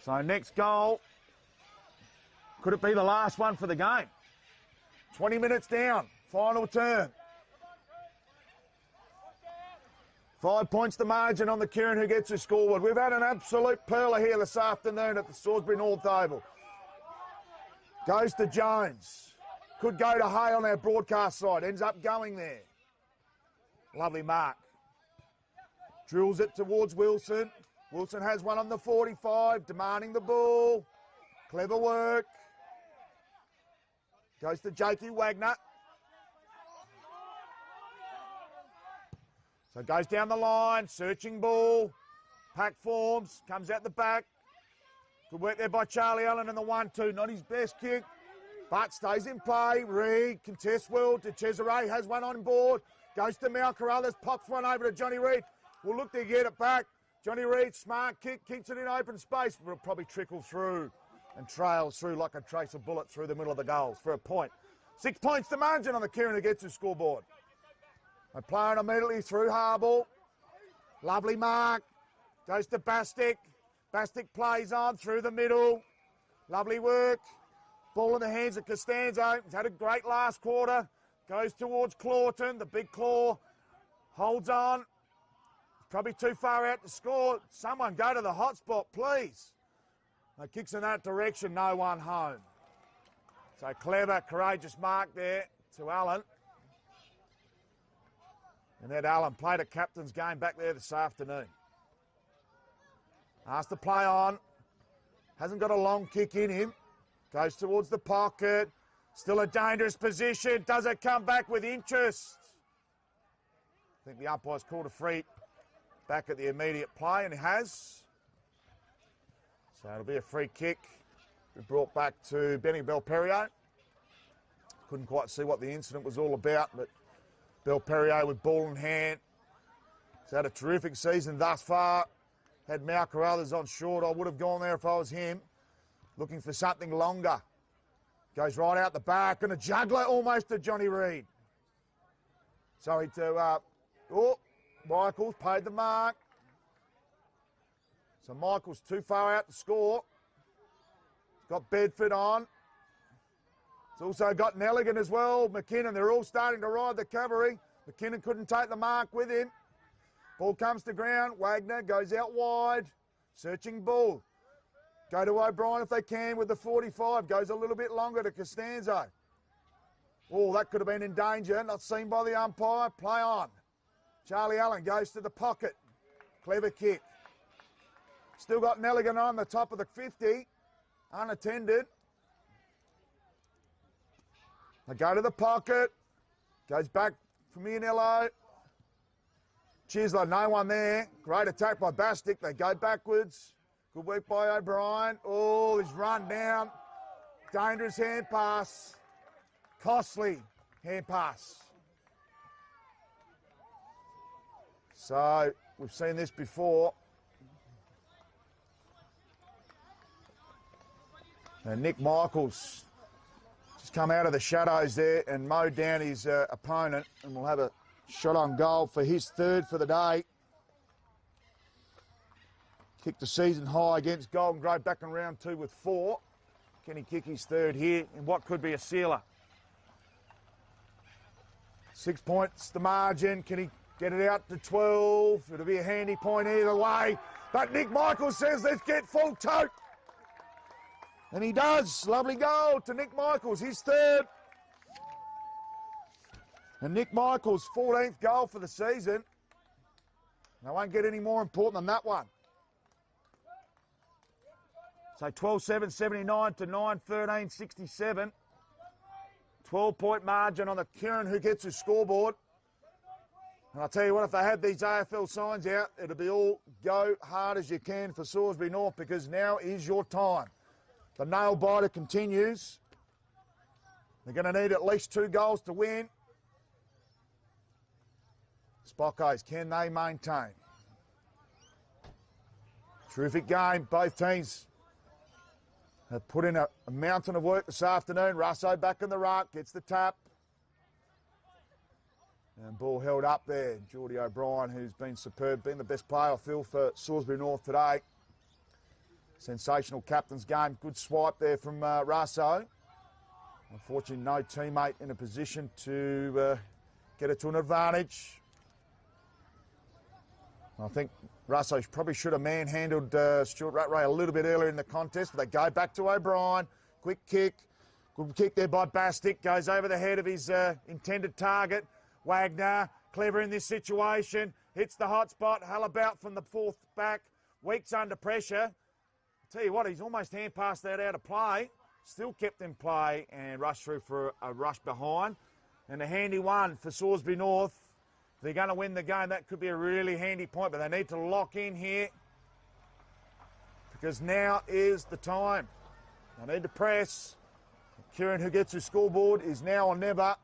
So next goal, could it be the last one for the game? 20 minutes down, final turn. 5 points the margin on the Kieran who gets his scoreboard. We've had an absolute perler here this afternoon at the Salisbury North Oval. Goes to Jones. Could go to Hay on our broadcast side. Ends up going there. Lovely mark. Drills it towards Wilson. Wilson has one on the 45, demanding the ball. Clever work. Goes to Jakey Wagner. So goes down the line, searching ball. Pack forms, comes out the back. Good work there by Charlie Allen in the 1-2. Not his best kick, but stays in play. Reed contests well to Cesare, has one on board. Goes to Mal Carruthers, pops one over to Johnny Reed. Will look to get it back. Johnny Reed, smart kick, kicks it in open space, but it'll probably trickle through and trails through like a tracer bullet through the middle of the goals for a point. 6 points the margin on the Kieran who gets his scoreboard. They're playing immediately through Harble. Lovely mark. Goes to Bastic. Bastic plays on through the middle. Lovely work. Ball in the hands of Costanzo. He's had a great last quarter. Goes towards Clawton. The big claw holds on. Probably too far out to score. Someone go to the hot spot, please. Kicks in that direction. No one home. So clever, courageous mark there to Allen. And Ed Allen played a captain's game back there this afternoon. Asked to play on. Hasn't got a long kick in him. Goes towards the pocket. Still a dangerous position. Does it come back with interest? I think the umpire's called a free back at the immediate play, and it has. So it'll be a free kick. We brought back to Benny Belperio. Couldn't quite see what the incident was all about, but Belperio with ball in hand. He's had a terrific season thus far. Had Mal Carruthers on short. I would have gone there if I was him. Looking for something longer. Goes right out the back and a juggler almost to Johnny Reed. Sorry to, Michaels paid the mark. So Michael's too far out to score. Got Bedford on. It's also got Nelligan as well. McKinnon, they're all starting to ride the cavalry. McKinnon couldn't take the mark with him. Ball comes to ground. Wagner goes out wide. Searching ball. Go to O'Brien if they can with the 45. Goes a little bit longer to Costanzo. Oh, that could have been in danger. Not seen by the umpire. Play on. Charlie Allen goes to the pocket. Clever kick. Still got Nelligan on the top of the 50. Unattended. They go to the pocket. Goes back from Ianello. Chisler, no one there. Great attack by Bastick. They go backwards. Good work by O'Brien. Oh, he's run down. Dangerous hand pass. Costly hand pass. So, we've seen this before. And Nick Michaels just come out of the shadows there and mowed down his opponent, and we'll have a shot on goal for his third for the day. Kicked the season high against Golden Grove back in round 2 with 4. Can he kick his third here in what could be a sealer? 6 points the margin. Can he get it out to 12? It'll be a handy point either way. But Nick Michaels says, let's get full tote. And he does. Lovely goal to Nick Michaels, his third. And Nick Michaels' 14th goal for the season. They won't get any more important than that one. So 12-7-79 to 9-13-67. 12-point margin on the Kieran who gets his scoreboard. And I'll tell you what, if they had these AFL signs out, it'll be all go hard as you can for Salisbury North, because now is your time. The nail biter continues. They're going to need at least 2 goals to win. Spockos, can they maintain? Terrific game. Both teams have put in a mountain of work this afternoon. Russo back in the ruck, gets the tap. And ball held up there. Geordie O'Brien, who's been superb, been the best player, I feel, for Salisbury North today. Sensational captain's game. Good swipe there from Russo. Unfortunately, no teammate in a position to get it to an advantage. I think Russo probably should have manhandled Stuart Rattray a little bit earlier in the contest, but they go back to O'Brien. Quick kick. Good kick there by Bastick. Goes over the head of his intended target. Wagner, clever in this situation. Hits the hot spot. Hallabout from the 4th back. Weeks under pressure. Tell you what, he's almost hand passed that out of play. Still kept in play and rushed through for a rush behind. And a handy one for Salisbury North. If they're going to win the game, that could be a really handy point, but they need to lock in here because now is the time. They need to press. Kieran, who gets his scoreboard, is now or never.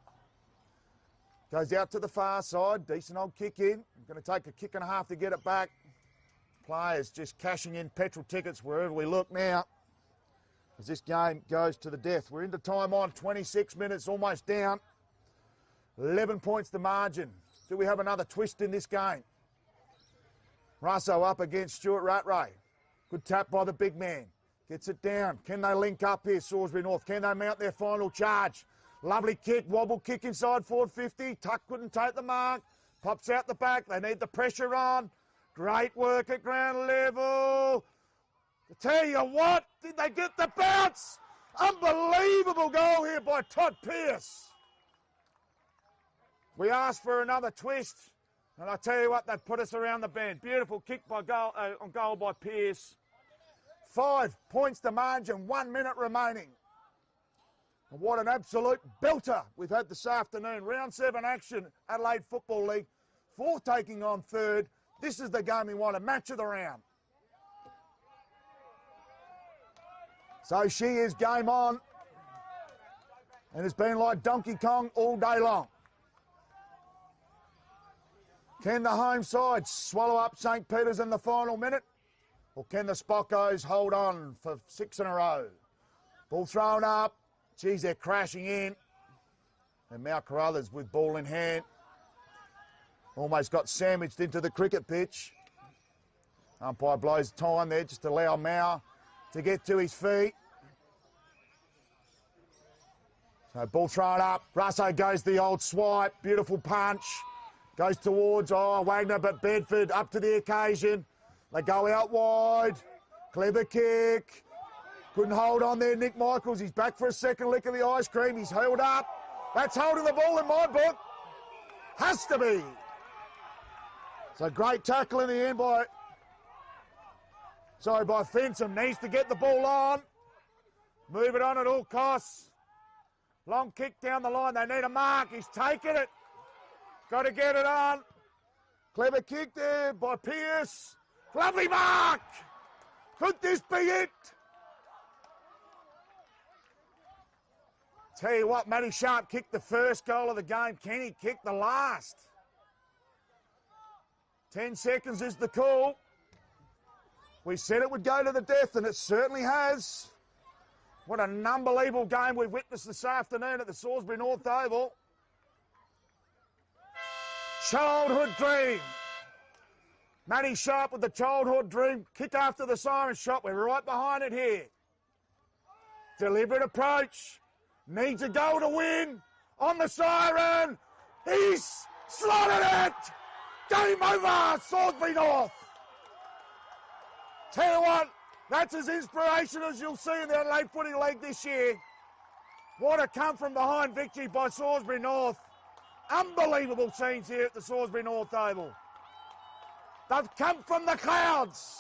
Goes out to the far side. Decent old kick in. Going to take a kick and a half to get it back. Players just cashing in petrol tickets wherever we look now as this game goes to the death. We're into time on, 26 minutes, almost down. 11 points the margin. Do we have another twist in this game? Russo up against Stuart Rattray. Good tap by the big man. Gets it down. Can they link up here, Salisbury North? Can they mount their final charge? Lovely kick, wobble kick inside forward 50. Tuck couldn't take the mark. Pops out the back. They need the pressure on. Great work at ground level. I tell you what, did they get the bounce? Unbelievable goal here by Todd Pearce. We asked for another twist, and I tell you what, they put us around the bend. Beautiful kick by goal, on goal by Pearce. 5 points to margin, 1 minute remaining. And what an absolute belter we've had this afternoon. Round 7 action, Adelaide Football League. 4 taking on 3rd. This is the game we want, a match of the round. So she is game on. And it's been like Donkey Kong all day long. Can the home side swallow up St. Peter's in the final minute? Or can the Spockos hold on for 6 in a row? Ball thrown up. Geez, they're crashing in. And Mount Carruthers with ball in hand. Almost got sandwiched into the cricket pitch. Umpire blows time there just to allow Mao to get to his feet. So ball thrown up. Russo goes the old swipe. Beautiful punch. Goes towards, Wagner, but Bedford up to the occasion. They go out wide. Clever kick. Couldn't hold on there, Nick Michaels. He's back for a second lick of the ice cream. He's held up. That's holding the ball in my book. Has to be. So great tackle in the end by Fenton. Needs to get the ball on. Move it on at all costs. Long kick down the line. They need a mark. He's taken it. Got to get it on. Clever kick there by Pearce. Lovely mark. Could this be it? Tell you what, Matty Sharp kicked the first goal of the game. Kenny kicked the last. 10 seconds is the call. We said it would go to the death, and it certainly has. What an unbelievable game we've witnessed this afternoon at the Salisbury North Oval. Childhood dream. Matty Sharp with the childhood dream. Kick after the siren shot. We're right behind it here. Deliberate approach. Needs a goal to win. On the siren. He's slotted it. Game over. Salisbury North. Tell you what, that's as inspirational as you'll see in the Adelaide Footy League this year. What a come from behind victory by Salisbury North. Unbelievable scenes here at the Salisbury North Oval. They've come from the clouds.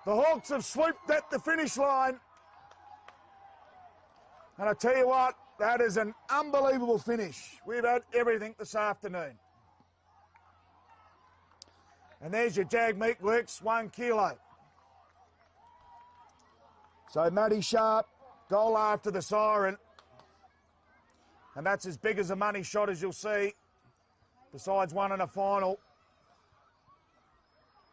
The Hawks have swooped at the finish line. And I tell you what, that is an unbelievable finish. We've had everything this afternoon. And there's your Jag Meatworks, 1 kilo. So Matty Sharp, goal after the siren. And that's as big as a money shot as you'll see, besides one in a final.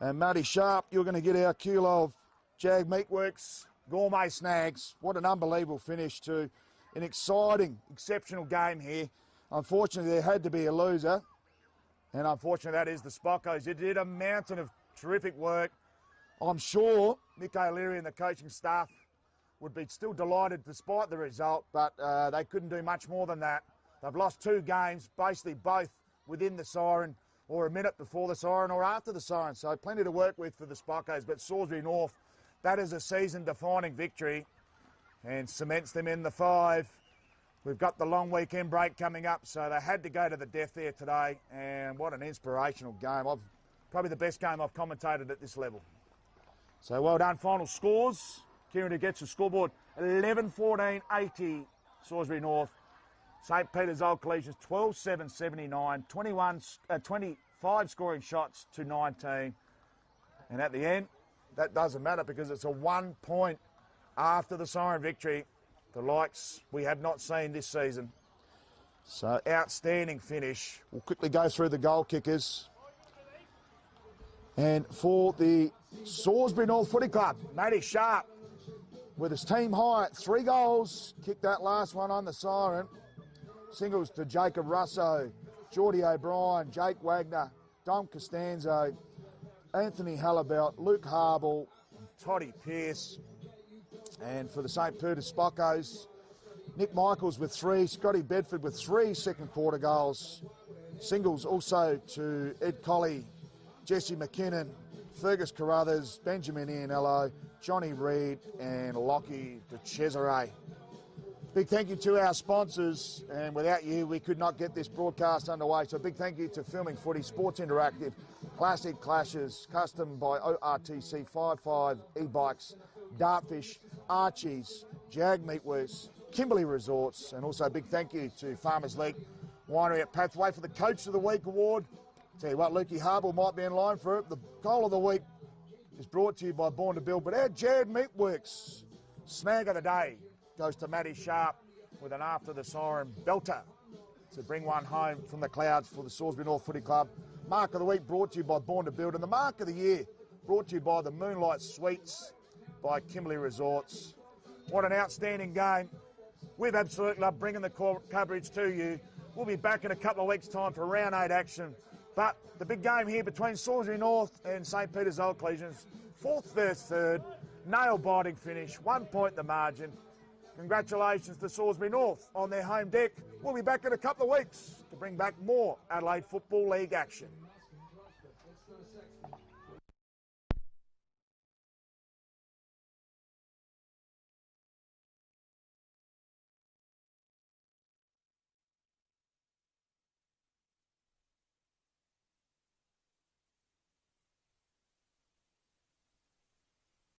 And Matty Sharp, you're going to get our kilo of Jag Meatworks gourmet snags. What an unbelievable finish to an exciting, exceptional game here. Unfortunately, there had to be a loser. And unfortunately, that is the Spockos. They did a mountain of terrific work. I'm sure Mick O'Leary and the coaching staff would be still delighted despite the result, but they couldn't do much more than that. They've lost 2 games, basically both within the siren, or a minute before the siren or after the siren. So plenty to work with for the Spockos. But Salisbury North, that is a season-defining victory and cements them in the 5. We've got the long weekend break coming up, so they had to go to the death there today. And what an inspirational game. Probably the best game I've commentated at this level. So well done. Final scores. Kieran who gets the scoreboard, 11-14-80, Salisbury North. St. Peter's Old Collegians, 12-7-79, 25 scoring shots to 19. And at the end, that doesn't matter because it's a 1 point after the siren victory. The likes we have not seen this season. So outstanding finish. We'll quickly go through the goal kickers. And for the Salisbury North Footy Club, Matty Sharp with his team high at 3 goals. Kicked that last one on the siren. Singles to Jacob Russo, Geordie O'Brien, Jake Wagner, Dom Costanzo, Anthony Hallibelt, Luke Harble, Toddy Pearce. And for the St. Peter's Spockos, Nick Michaels with 3, Scotty Bedford with 3 second quarter goals. Singles also to Ed Colley, Jesse McKinnon, Fergus Carruthers, Benjamin Ianello, Johnny Reid and Lockie de Cesare. Big thank you to our sponsors, and without you we could not get this broadcast underway. So big thank you to Filming Footy, Sports Interactive, Classic Clashes, Custom by ORTC 55, E-Bikes, Dartfish, Archie's, Jag Meatworks, Kimberley Resorts, and also a big thank you to Farmers League Winery at Pathway for the Coach of the Week award. Tell you what, Lukey Harble might be in line for it. The goal of the week is brought to you by Born to Build, but our Jag Meatworks snag of the day goes to Matty Sharp with an after the siren belter to bring one home from the clouds for the Salisbury North Footy Club. Mark of the week brought to you by Born to Build, and the mark of the year brought to you by the Moonlight Suites by Kimberley Resorts. What an outstanding game. We've absolutely loved bringing the coverage to you. We'll be back in a couple of weeks' time for round 8 action But the big game here between Salisbury North and St Peter's Old Collegians, 4th versus 3rd, nail-biting finish, 1 point the margin. Congratulations to Salisbury North on their home deck. We'll be back in a couple of weeks to bring back more Adelaide Football League action.